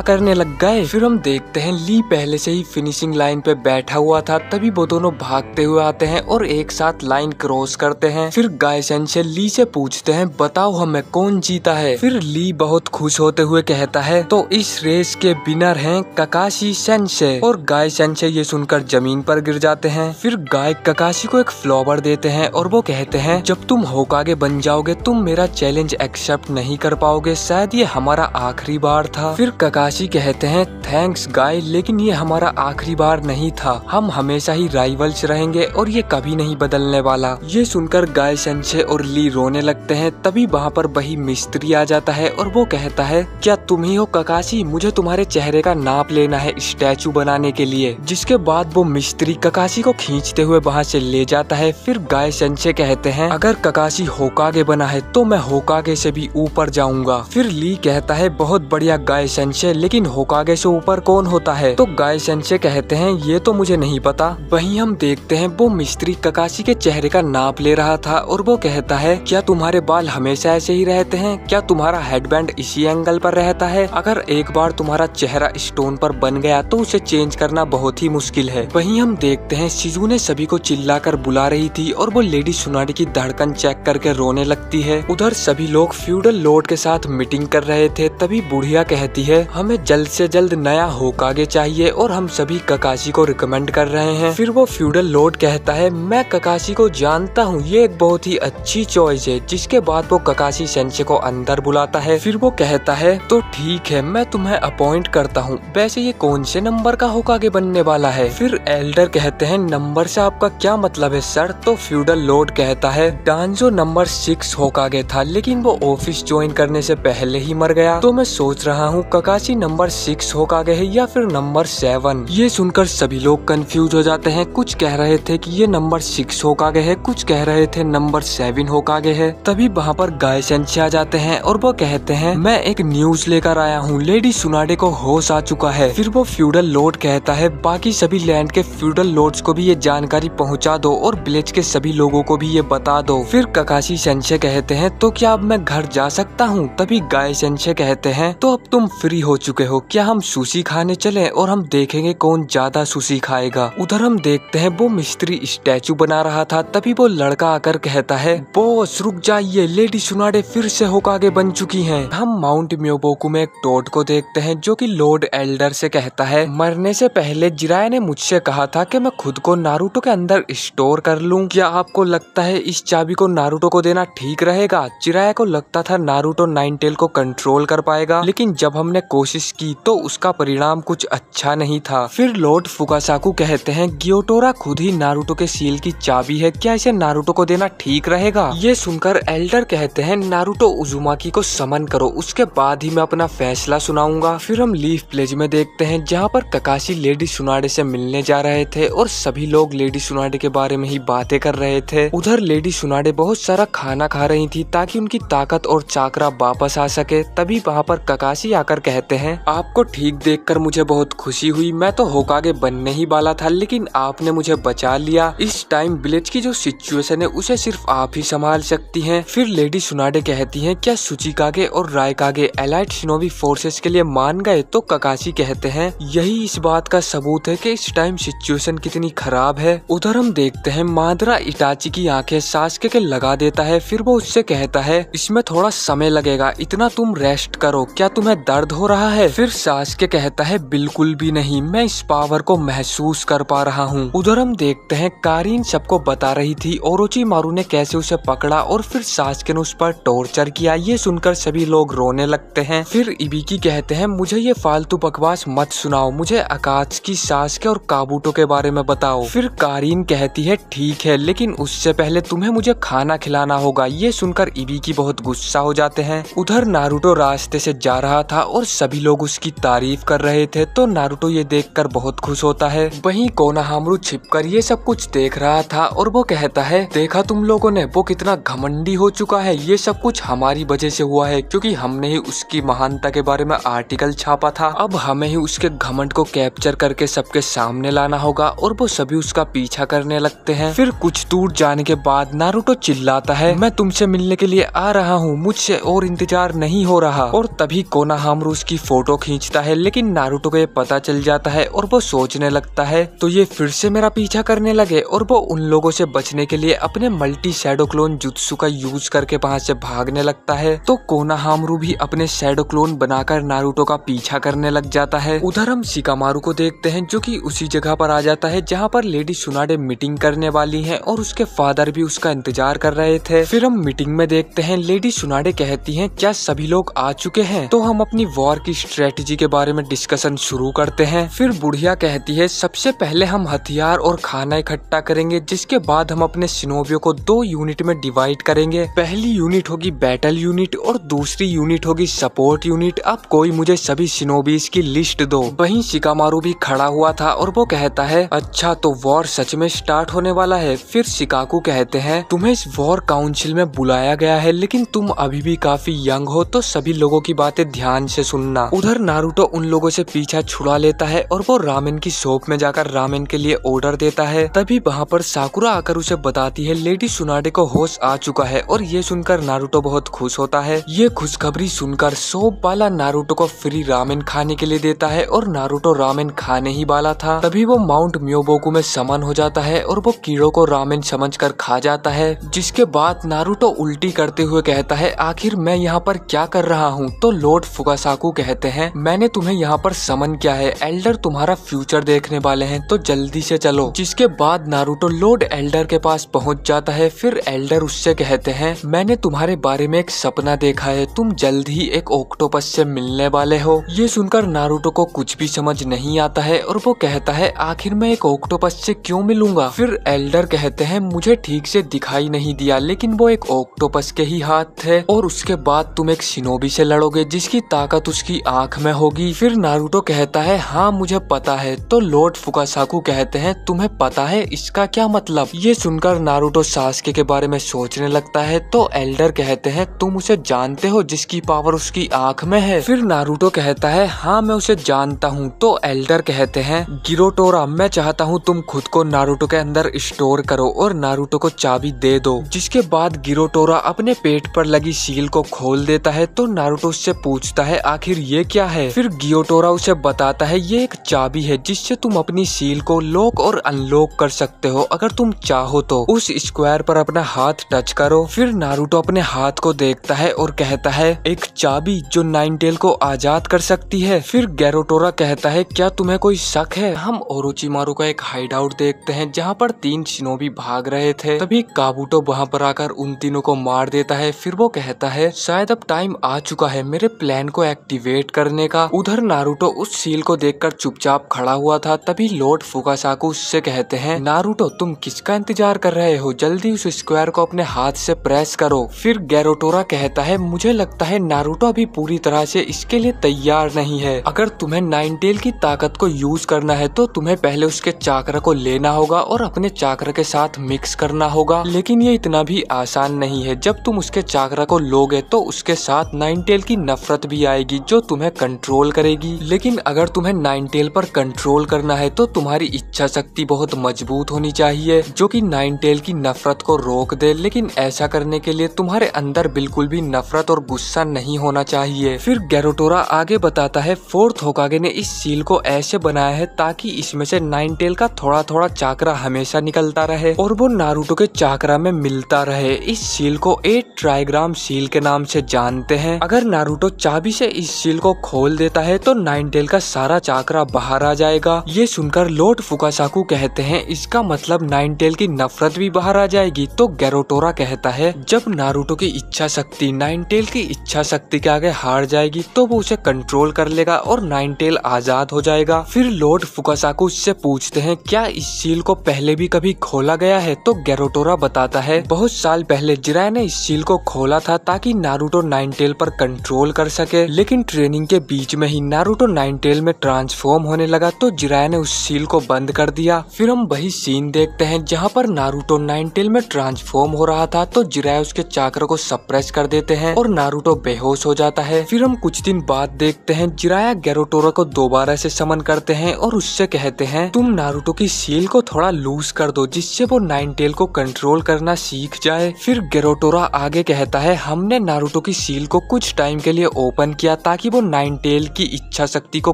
करने लग गए। फिर हम देखते हैं ली पहले से ही फिनिशिंग लाइन पे बैठा हुआ था, तभी वो दोनों भागते हुए आते हैं और एक साथ लाइन क्रॉस करते हैं। फिर गाय सेंसे ली से पूछते हैं बताओ हमें कौन जीता है। फिर ली बहुत खुश होते हुए कहता है तो इस रेस के विनर हैं ककाशी सेंसे। और गाय सेंसे ये सुनकर जमीन पर गिर जाते हैं। फिर गाय ककाशी को एक फ्लावर देते हैं और वो कहते हैं जब तुम होकागे बन जाओगे तुम मेरा चैलेंज एक्सेप्ट नहीं कर पाओगे, शायद ये हमारा आखिरी बार था। फिर ककाशी कहते हैं थैंक्स गाय, लेकिन ये हमारा आखिरी बार नहीं था, हम हमेशा ही राइवल्स रहेंगे और ये कभी नहीं बदलने वाला। ये सुनकर गाय सेंसे और ली रोने लगते हैं। तभी वहाँ पर वही मिस्त्री आ जाता है और वो कहता है क्या तुम ही हो ककाशी, मुझे तुम्हारे चेहरे का नाप लेना है स्टैचू बनाने के लिए। जिसके बाद वो मिस्त्री ककाशी को खींचते हुए वहाँ से ले जाता है। फिर गाय सेंसे कहते हैं अगर ककाशी होकागे बना है तो मैं होकागे से भी ऊपर जाऊंगा। फिर ली कहता है बहुत बढ़िया गाय सेंसे, लेकिन होकागे से ऊपर कौन होता है? तो गाय सेंसे कहते हैं ये तो मुझे नहीं पता। वहीं हम देखते हैं वो मिस्त्री ककाशी के चेहरे का नाप ले रहा था और वो कहता है क्या तुम्हारे बाल हमेशा ऐसे ही रहते हैं? क्या तुम्हारा हेडबैंड इसी एंगल पर रहता है? अगर एक बार तुम्हारा चेहरा स्टोन पर बन गया तो उसे चेंज करना बहुत ही मुश्किल है। वहीं हम देखते हैं शिजुने सभी को चिल्लाकर बुला रही थी और वो लेडी सुनाडी की धड़कन चेक करके रोने लगती है। उधर सभी लोग फ्यूडल लॉर्ड के साथ मीटिंग कर रहे थे, तभी बुढ़िया कहती है हमें जल्द से जल्द नया होकागे चाहिए और हम सभी ककाशी को रिकमेंड कर रहे हैं। फिर वो फ्यूडल लॉर्ड कहता है मैं ककाशी को जानता हूँ, ये एक बहुत ही अच्छी चॉइस है। जिसके बाद वो ककाशी सेंसे को अंदर बुलाता है। फिर वो कहता है तो ठीक है मैं तुम्हें अपॉइंट करता हूँ, वैसे ये कौन से नंबर का होकागे बनने वाला है? फिर एल्डर कहते हैं नंबर से आपका क्या मतलब है सर? तो फ्यूडल लॉर्ड कहता है डांजो नंबर 6 होकागे था, लेकिन वो ऑफिस ज्वाइन करने से पहले ही मर गया, तो मैं सोच रहा हूँ ककाशी नंबर 6 होकागे है या फिर नंबर 7। ये सुनकर सभी लोग कंफ्यूज हो जाते हैं। कुछ कह रहे थे कि ये नंबर 6 होकागे है, कुछ कह रहे थे नंबर 7 होकागे है। तभी वहाँ पर गाय सेंसे आ जाते हैं और वो कहते हैं मैं एक न्यूज लेकर आया हूँ, लेडी सुनाडे को होश आ चुका है। फिर वो फ्यूडल लॉर्ड कहता है बाकी सभी लैंड के फ्यूडल लॉर्ड्स को भी ये जानकारी पहुँचा दो और विलेज के सभी लोगों को भी ये बता दो। फिर ककाशी सेंसे कहते हैं तो क्या अब मैं घर जा सकता हूँ? तभी गाय सेंसे कहते हैं तो अब तुम फ्री हो चुके हो, क्या हम सुशी खाने चले और हम देखेंगे कौन ज्यादा सुशी खाएगा। उधर हम देखते हैं वो मिस्त्री स्टैचू बना रहा था, तभी वो लड़का आकर कहता है बॉस रुक जाइए, लेडी सुनाडे फिर से होकागे बन चुकी हैं। हम माउंट म्योबोकू में एक टोड को देखते हैं जो कि लॉर्ड एल्डर से कहता है मरने से पहले जिराया ने मुझसे कहा था कि मैं खुद को नारुतो के अंदर स्टोर कर लूं, क्या आपको लगता है इस चाबी को नारुतो को देना ठीक रहेगा? जिराया को लगता था नारुतो नाइन टेल को कंट्रोल कर पाएगा, लेकिन जब हमने कोशिश की तो उसका परिणाम कुछ अच्छा नहीं था। फिर लॉर्ड फुकासाकू कहते हैं गियोटोरा खुद ही नारुतो के सील की चाबी है, क्या इसे नारुतो को देना ठीक रहेगा? ये सुनकर एल्डर कहते हैं नारुतो उजुमाकी को समन करो, उसके बाद ही मैं अपना फैसला सुनाऊंगा। फिर हम लीफ प्लेज में देखते हैं जहाँ पर ककाशी लेडी सुनाडे से मिलने जा रहे थे और सभी लोग लेडी सुनाडे के बारे में ही बातें कर रहे थे। उधर लेडी सुनाडे बहुत सारा खाना खा रही थी ताकि उनकी ताकत और चाकरा वापस आ सके। तभी वहाँ पर ककाशी आकर कहते हैं आपको ठीक देखकर मुझे बहुत खुशी हुई, मैं तो होकागे बनने ही वाला था लेकिन आपने मुझे बचा लिया। इस टाइम विलेज की जो सिचुएशन है उसे सिर्फ आप ही संभाल सकती हैं। फिर लेडी सुनाडे कहती हैं क्या सुचिकागे और रायकागे अलग एलाइट शिनोबी फोर्सेस के लिए मान गए तो ककाशी कहते हैं यही इस बात का सबूत है कि इस टाइम सिचुएशन कितनी खराब है। उधर हम देखते हैं मादरा इटाची की आंखें सास्के के लगा देता है, फिर वो उससे कहता है इसमें थोड़ा समय लगेगा, इतना तुम रेस्ट करो, क्या तुम्हें दर्द हो रहा है? फिर सास्के कहता है बिल्कुल भी नहीं, मैं इस पावर को महसूस कर पा रहा हूँ। उधर हम देखते हैं कारीन सबको बता रही थी ओरोचिमारू ने कैसे उसे पकड़ा और फिर सास्के ने उस पर टॉर्चर किया। ये सुनकर सभी लोग रोने लगते हैं। फिर इबिकी कहते हैं मुझे ये फालतू बकवास मत सुनाओ, मुझे अकात्सुकी, सास्के और काबूटो के बारे में बताओ। फिर कारीन कहती है ठीक है, लेकिन उससे पहले तुम्हें मुझे खाना खिलाना होगा। ये सुनकर इबिकी बहुत गुस्सा हो जाते हैं। उधर नारुतो रास्ते से जा रहा था और सभी लोग उसकी तारीफ कर रहे थे, तो नारुतो ये देखकर बहुत खुश होता है। वहीं कोनोहामारू छिपकर ये सब कुछ देख रहा था और वो कहता है देखा तुम लोगों ने, वो कितना घमंडी हो चुका है, ये सब कुछ हमारी वजह से हुआ है क्योंकि हमने ही उसकी महानता के बारे में आर्टिकल छापा था। अब हमें ही उसके घमंड को कैप्चर करके सबके सामने लाना होगा। और वो सभी उसका पीछा करने लगते हैं। फिर कुछ दूर जाने के बाद नारुतो चिल्लाता है मैं तुमसे मिलने के लिए आ रहा हूँ, मुझसे और इंतजार नहीं हो रहा। और तभी कोनोहामारू उसकी फोटो खींचता है, लेकिन नारुतो को ये पता चल जाता है और वो सोचने लगता है तो ये फिर से मेरा पीछा करने लगे। और वो उन लोगों से बचने के लिए अपने मल्टी शैडो क्लोन जुत्सु का यूज करके वहाँ से भागने लगता है। तो कोनोहामारू भी अपने शैडो क्लोन बनाकर नारुतो का पीछा करने लग जाता है। उधर हम शिकामारू को देखते हैं जो कि उसी जगह पर आ जाता है जहाँ पर लेडी सुनाडे मीटिंग करने वाली है और उसके फादर भी उसका इंतजार कर रहे थे। फिर हम मीटिंग में देखते हैं लेडी सुनाडे कहती हैं क्या सभी लोग आ चुके हैं, तो हम अपनी वॉर की स्ट्रेटेजी के बारे में डिस्कशन शुरू करते हैं। फिर बुढ़िया कहती है सबसे पहले हम हथियार और खाना इकट्ठा करेंगे, जिसके बाद हम अपने शिनोबियों को 2 यूनिट में डिवाइड करेंगे। पहली यूनिट होगी बैटल यूनिट और दूसरी यूनिट होगी सपोर्ट यूनिट। अब कोई मुझे सभी शिनोबीज की लिस्ट दो। वहीं शिकामारू भी खड़ा हुआ था और वो कहता है अच्छा तो वॉर सच में स्टार्ट होने वाला है। फिर शिकाकू कहते हैं तुम्हें इस वॉर काउंसिल में बुलाया गया है, लेकिन तुम अभी भी काफी यंग हो, तो सभी लोगों की बातें ध्यान से सुनना। उधर नारुतो उन लोगों से पीछा छुड़ा लेता है और वो रामेन की शॉप में जाकर रामेन के लिए ऑर्डर देता है। तभी वहाँ पर साकुरा आकर उसे बताती है लेडी सुनाडे को होश आ चुका है और ये सुनकर नारुतो बहुत खुश होता है। ये खुशखबरी सुनकर शॉप वाला नारुतो को फ्री रामेन खाने के लिए देता है और नारुतो रामेन खाने ही वाला था। तभी वो माउंट म्योबोकू में समन हो जाता है और वो कीड़ों को रामेन समझकर खा जाता है। जिसके बाद नारुतो उल्टी करते हुए कहता है आखिर मैं यहाँ पर क्या कर रहा हूँ। तो लॉर्ड फुकासाकू कहते हैं मैंने तुम्हें यहाँ पर समन किया है, एल्डर तुम्हारा फ्यूचर देखने वाले हैं, तो जल्दी से चलो। जिसके बाद नारुतो लॉर्ड एल्डर के पास पहुँच जाता है। फिर एल्डर उससे कहते हैं मैंने तुम्हारे बारे में एक सपना देखा है, तुम जल्द ही एक ऑक्टोपस से मिलने वाले हो। ये सुनकर नारुतो को कुछ भी समझ नहीं आता है और वो कहता है आखिर मैं एक ऑक्टोपस से क्यों मिलूंगा। फिर एल्डर कहते हैं मुझे ठीक से दिखाई नहीं दिया, लेकिन वो एक ऑक्टोपस के ही हाथ थे और उसके बाद तुम एक शिनोबी से लड़ोगे जिसकी ताकत उसकी आंख में होगी। फिर नारुतो कहता है हाँ मुझे पता है। तो लॉर्ड फुकासाकू कहते हैं तुम्हें पता है इसका क्या मतलब। ये सुनकर नारुतो सास्के के बारे में सोचने लगता है। तो एल्डर कहते हैं तुम उसे जानते हो जिसकी पावर उसकी आंख में है। फिर नारुतो कहता है हाँ मैं उसे जानता हूँ। तो एल्डर कहते हैं गिरोटोरा मैं चाहता हूँ तुम खुद को नारुतो के अंदर स्टोर करो और नारुतो को चाबी दे दो। जिसके बाद गिरोटोरा अपने पेट पर लगी सील को खोल देता है। तो नारुतो उससे पूछता है आखिर ये क्या है। फिर गियोटोरा उसे बताता है ये एक चाबी है जिससे तुम अपनी सील को लॉक और अनलॉक कर सकते हो अगर तुम चाहो तो। उस स्क्वायर पर अपना हाथ टच करो। फिर नारुतो अपने हाथ को देखता है और कहता है एक चाबी जो नाइनटेल को आजाद कर सकती है। फिर गैरोटोरा कहता है क्या तुम्हें कोई शक है। हम ओरोचिमारू का एक हाइड आउट देखते हैं जहाँ पर 3 शिनोबी भाग रहे थे। तभी काबूटो वहाँ पर आकर उन तीनों को मार देता है। फिर वो कहता है शायद अब टाइम आ चुका है मेरे प्लान को एक्टिवेट करने का। उधर नारुतो उस सील को देखकर चुपचाप खड़ा हुआ था। तभी लॉर्ड फुकासाकू उससे कहते हैं नारुतो तुम किसका इंतजार कर रहे हो, जल्दी उस स्क्वायर को अपने हाथ से प्रेस करो। फिर गैरोटोरा कहता है मुझे लगता है नारुतो अभी पूरी तरह से इसके लिए तैयार नहीं है। अगर तुम्हें नाइनटेल की ताकत को यूज करना है तो तुम्हें पहले उसके चाक्र को लेना होगा और अपने चाक्र के साथ मिक्स करना होगा। लेकिन ये इतना भी आसान नहीं है। जब तुम उसके चाक्र को लोगे तो उसके साथ नाइनटेल की नफरत भी आएगी जो तुम्हें कंट्रोल करेगी। लेकिन अगर तुम्हें नाइनटेल पर कंट्रोल करना है तो तुम्हारी इच्छा शक्ति बहुत मजबूत होनी चाहिए जो कि नाइनटेल की नफरत को रोक दे। लेकिन ऐसा करने के लिए तुम्हारे अंदर बिल्कुल भी नफरत और गुस्सा नहीं होना चाहिए। फिर गेरोटोरा आगे बताता है फोर्थ होकागे ने इस सील को ऐसे बनाया है ताकि इसमें से नाइन टेल का थोड़ा थोड़ा चाकरा हमेशा निकलता रहे और वो नारुतो के चाकरा में मिलता रहे। इस सील को 8 ट्राइग्राम सील के नाम से जानते हैं। अगर नारुतो चाबी से इस सील को खोल देता है तो नाइन टेल का सारा चाकरा बाहर आ जाएगा। ये सुनकर लॉर्ड फुकासाकु कहते हैं इसका मतलब नाइन टेल की नफरत भी बाहर आ जाएगी। तो गेरोटोरा कहता है जब नारुतो की इच्छा शक्ति नाइन टेल की इच्छा शक्ति के आगे हार जाएगी तो वो उसे कंट्रोल कर लेगा और नाइन टेल आजाद हो जाएगा। फिर लॉर्ड फुकासाकु उससे पूछते हैं क्या इस सील को पहले भी कभी खोला गया है? तो गेरोटोरा बताता है बहुत साल पहले जिराया ने इस सील को खोला था ताकि नारुतो नाइन टेल पर कंट्रोल कर सके, लेकिन ट्रेनिंग के बीच में ही नारुतो नाइन टेल में ट्रांसफॉर्म होने लगा तो जिराया ने उस सील को बंद कर दिया। फिर हम वही सीन देखते हैं जहाँ पर नारुतो नाइन टेल में ट्रांसफॉर्म हो रहा था तो जिराया उसके चाक्र को सप्रेस कर देते हैं और नारुतो बेहोश हो जाता है। फिर हम कुछ दिन बाद देखते हैं जिराया गेरोटोरा को दोबारा से समन करते हैं और उससे कहते हैं तुम नारुतो की सील को थोड़ा लूज कर दो जिससे वो नाइन टेल को कंट्रोल करना सीख जाए। फिर गेरोटोरा आगे कहता है हमने नारुतो की सील को कुछ टाइम के लिए ओपन किया ताकि वो नाइन टेल की इच्छा शक्ति को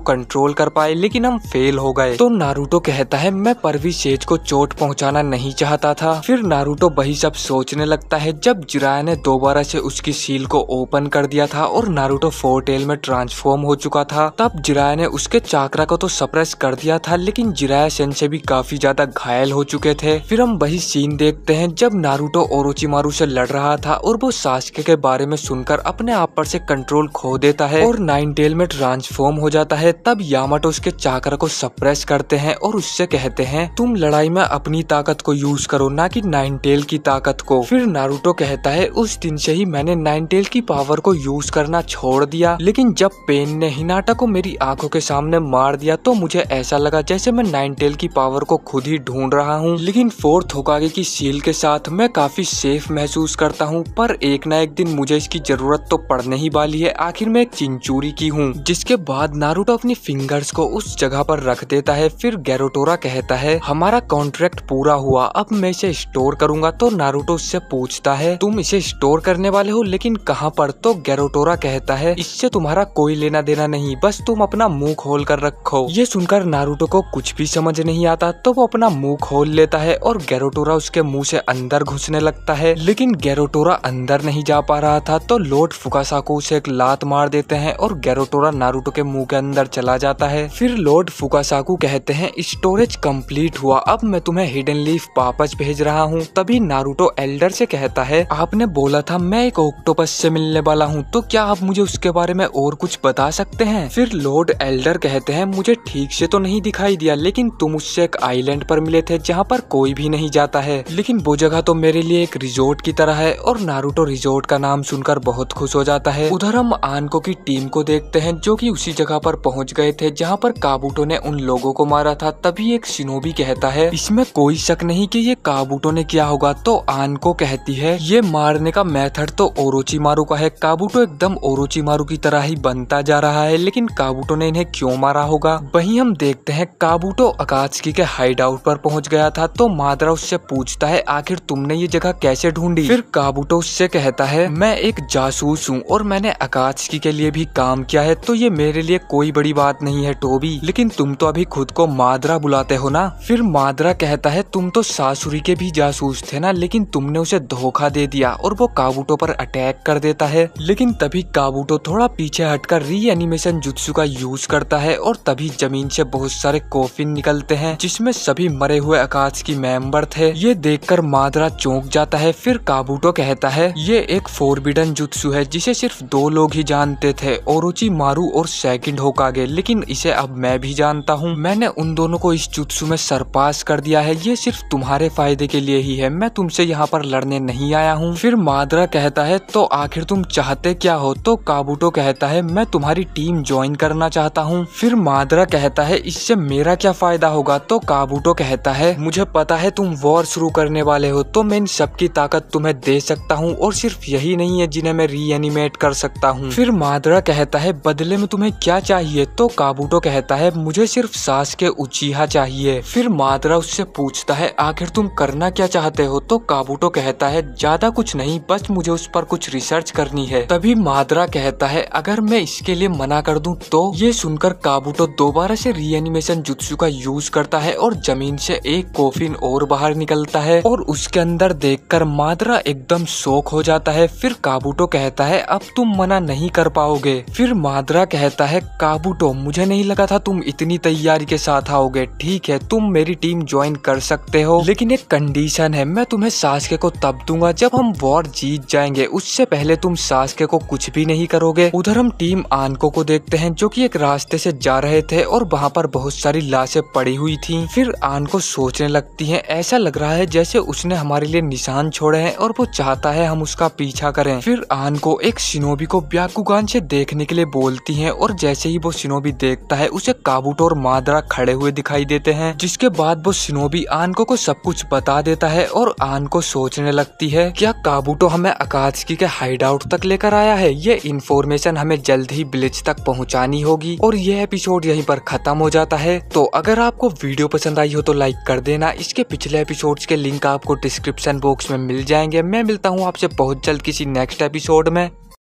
कंट्रोल कर पाए, लेकिन हम फेल हो गए। तो नारुतो कहता है मैं परवी सेज को चोट पहुंचाना नहीं चाहता था। फिर नारुतो वही सब सोचने लगता है जब जिराया ने दोबारा से उसकी सील को ओपन कर दिया था और नारुतो फोर टेल में ट्रांसफॉर्म हो चुका था। तब जिराया ने उसके चाकरा को तो सप्रेस कर दिया था लेकिन जिराया सेंसेई भी काफी ज्यादा घायल हो चुके थे। फिर हम वही सीन देखते हैं जब नारुतो ओरोचिमारू से लड़ रहा था और वो सास्के के बारे में सुनकर अपने आप पर से कंट्रोल खो देता है और नाइन टेल में ट्रांसफॉर्म हो जाता है। तब यामाटो उसके चाकरा को सप्रेस करते हैं और उससे कहते हैं तुम लड़ाई में अपनी ताकत को यूज करो ना कि नाइन टेल की ताकत को। फिर नारुतो कहता है उस दिन से ही मैंने नाइन टेल की पावर को यूज करना छोड़ दिया, लेकिन जब पेन ने हिनाटा को मेरी आंखों के सामने मार दिया तो मुझे ऐसा लगा जैसे मैं नाइन टेल की पावर को खुद ही ढूंढ रहा हूँ। लेकिन फोर्थ होकागे की सील के साथ मैं काफी सेफ महसूस करता हूँ, पर एक ना एक दिन मुझे इसकी जरूरत तो पड़ने ही वाली है। आखिर मैं एक चिंचूरी की हूँ। जिसके बाद नारुतो अपनी फिंगर्स को उस जगह पर रख देता है। फिर गेरोटोरा कहता है हमारा कॉन्ट्रैक्ट पूरा हुआ, अब मैं इसे स्टोर करूंगा। तो नारुतो उससे पूछता है तुम इसे स्टोर करने वाले हो लेकिन कहाँ पर? तो गेरोटोरा कहता है इससे तुम्हारा कोई लेना देना नहीं, बस तुम अपना मुंह खोल कर रखो। ये सुनकर नारुतो को कुछ भी समझ नहीं आता तो वो अपना मुंह खोल लेता है और गेरोटोरा उसके मुंह से अंदर घुसने लगता है, लेकिन गेरोटोरा अंदर नहीं जा पा रहा था तो लॉर्ड फुकासाकु उसे एक लात मार देते हैं और गेरोटोरा नारुतो के मुंह के अंदर चला जाता है। फिर लॉर्ड फुकासाकु कहते हैं स्टोरेज कंप्लीट हुआ, अब मैं तुम्हें हिडन लीफ वापस भेज रहा हूँ। तभी नारुतो एल्डर से कहता है आपने बोला था मैं एक ऑक्टोपस से मिलने वाला हूँ, तो क्या आप मुझे उसके बारे में और कुछ बता सकते हैं? फिर लॉर्ड एल्डर कहते हैं मुझे ठीक से तो नहीं दिखाई दिया, लेकिन तुम उससे एक आइलैंड पर मिले थे जहाँ पर कोई भी नहीं जाता है, लेकिन वो जगह तो मेरे लिए एक रिजोर्ट की तरह है। और नारुतो रिजोर्ट का नाम सुनकर बहुत खुश हो जाता है। उधर हम आनको की टीम को देखते हैं जो कि उसी जगह पर पहुंच गए थे जहाँ पर काबुटो ने उन लोगों को मारा था। तभी एक शिनोबी कहता है इसमें कोई शक नहीं कि ये काबुटो ने किया होगा। तो आनको कहती है ये मारने का मेथड तो ओरोचिमारू का है, काबुटो एकदम ओरोचिमारू की तरह ही बनता जा रहा है, लेकिन काबुटो ने इन्हें क्यों मारा होगा? वहीं हम देखते हैं काबुटो अकात्सुकी के हाइड आउट पर पहुंच गया था तो मादरा उससे पूछता है आखिर तुमने ये जगह कैसे ढूंढी? फिर काबुटो उससे कहता है मैं एक जासूस हूँ और मैंने अकात्सुकी के लिए भी काम किया है, तो ये मेरे लिए कोई बड़ी बात नहीं है टोबी, लेकिन तुम तो अभी खुद को मादरा बुलाते हो ना? फिर मादरा कहता है तुम तो सासुरी के भी जासूस थे ना, लेकिन तुमने उसे धोखा दे दिया। और वो काबुटो पर अटैक कर देता है, लेकिन तभी काबुटो थोड़ा पीछे हटकर री एनिमेशन जुत्सु का यूज करता है और तभी जमीन से बहुत सारे कॉफिन निकलते हैं जिसमें सभी मरे हुए अकात्सुकी मेंबर थे। ये देखकर मादरा चौंक जाता है। फिर काबुटो कहता है ये एक फोरबिडन जुत्सु है जिसे सिर्फ 2 लोग ही जानते थे, ओरोचिमारू और सेकंड होकागे, लेकिन इसे अब मैं भी जानता हूँ। मैंने उन दोनों को इस जुत्सु में सरपास कर दिया है, ये सिर्फ तुम्हारे फायदे के लिए ही है, मैं तुमसे यहाँ पर लड़ने नहीं आया हूँ। फिर मादरा कहता है तो आखिर तुम चाहते क्या हो? तो काबुटो कहता है मैं तुम्हारी टीम ज्वाइन करना चाहता हूँ। फिर मादरा कहता है इससे मेरा क्या फायदा होगा? तो काबुटो कहता है मुझे पता है तुम वॉर शुरू करने वाले हो, तो मैं इन सबकी ताकत तुम्हें दे सकता हूँ, और सिर्फ यही नहीं है जिन्हें मैं रीएनिमेट कर सकता हूँ। फिर मादरा कहता है बदले में तुम्हें क्या चाहिए? तो काबुटो कहता है मुझे सिर्फ सास्के उचिहा चाहिए। फिर मादरा उससे पूछता है आखिर तुम करना क्या चाहते हो? तो काबुटो कहता है ज्यादा कुछ नहीं, बस मुझे उस पर कुछ रिसर्च करनी है। तभी मादरा कहता है अगर मैं इसके लिए मना कर दूं तो। ये सुनकर काबूटो दोबारा से रीएनिमेशन जुत्सु का यूज करता है और जमीन से एक कॉफिन और बाहर निकलता है और उसके अंदर देखकर मादरा एकदम शॉक हो जाता है। फिर काबूटो कहता है अब तुम मना नहीं कर पाओगे। फिर मादरा कहता है काबूटो मुझे नहीं लगा था तुम इतनी तैयारी के साथ आओगे। ठीक है तुम मेरी टीम ज्वाइन कर सकते हो, लेकिन एक कंडीशन है, मैं तुम्हें सास्के को तब दूंगा जब हम वॉर जीत जाएंगे, उससे पहले तुम सास्के को कुछ भी नहीं करोगे। उधर हम टीम आनको को देखते हैं जो कि एक रास्ते से जा रहे थे और वहाँ पर बहुत सारी लाशें पड़ी हुई थी। फिर आनको सोचने लगती है ऐसा लग रहा है जैसे उसने हमारे लिए निशान छोड़े हैं और वो चाहता है हम उसका पीछा करें। फिर आनको एक शिनोबी को ब्याकुगान से देखने के लिए बोलती है और जैसे ही वो शिनोबी देखता है उसे काबूटो और मादरा खड़े हुए दिखाई देते हैं। जिसके बाद वो शिनोबी आनको को सब कुछ बता देता है और आनको सोचने लगती है क्या काबूटो हमें अकात्सुकी के हाइड आउट तक लेकर आया है। ये इन्फॉर्मेशन हमें जल्द ही ब्लिच तक पहुंचानी होगी। और ये एपिसोड यहीं पर खत्म हो जाता है। तो अगर आपको वीडियो पसंद आई हो तो लाइक कर देना। इसके पिछले एपिसोड्स के लिंक आपको डिस्क्रिप्शन बॉक्स में मिल जाएंगे। मैं मिलता हूँ आपसे बहुत जल्द किसी नेक्स्ट एपिसोड में।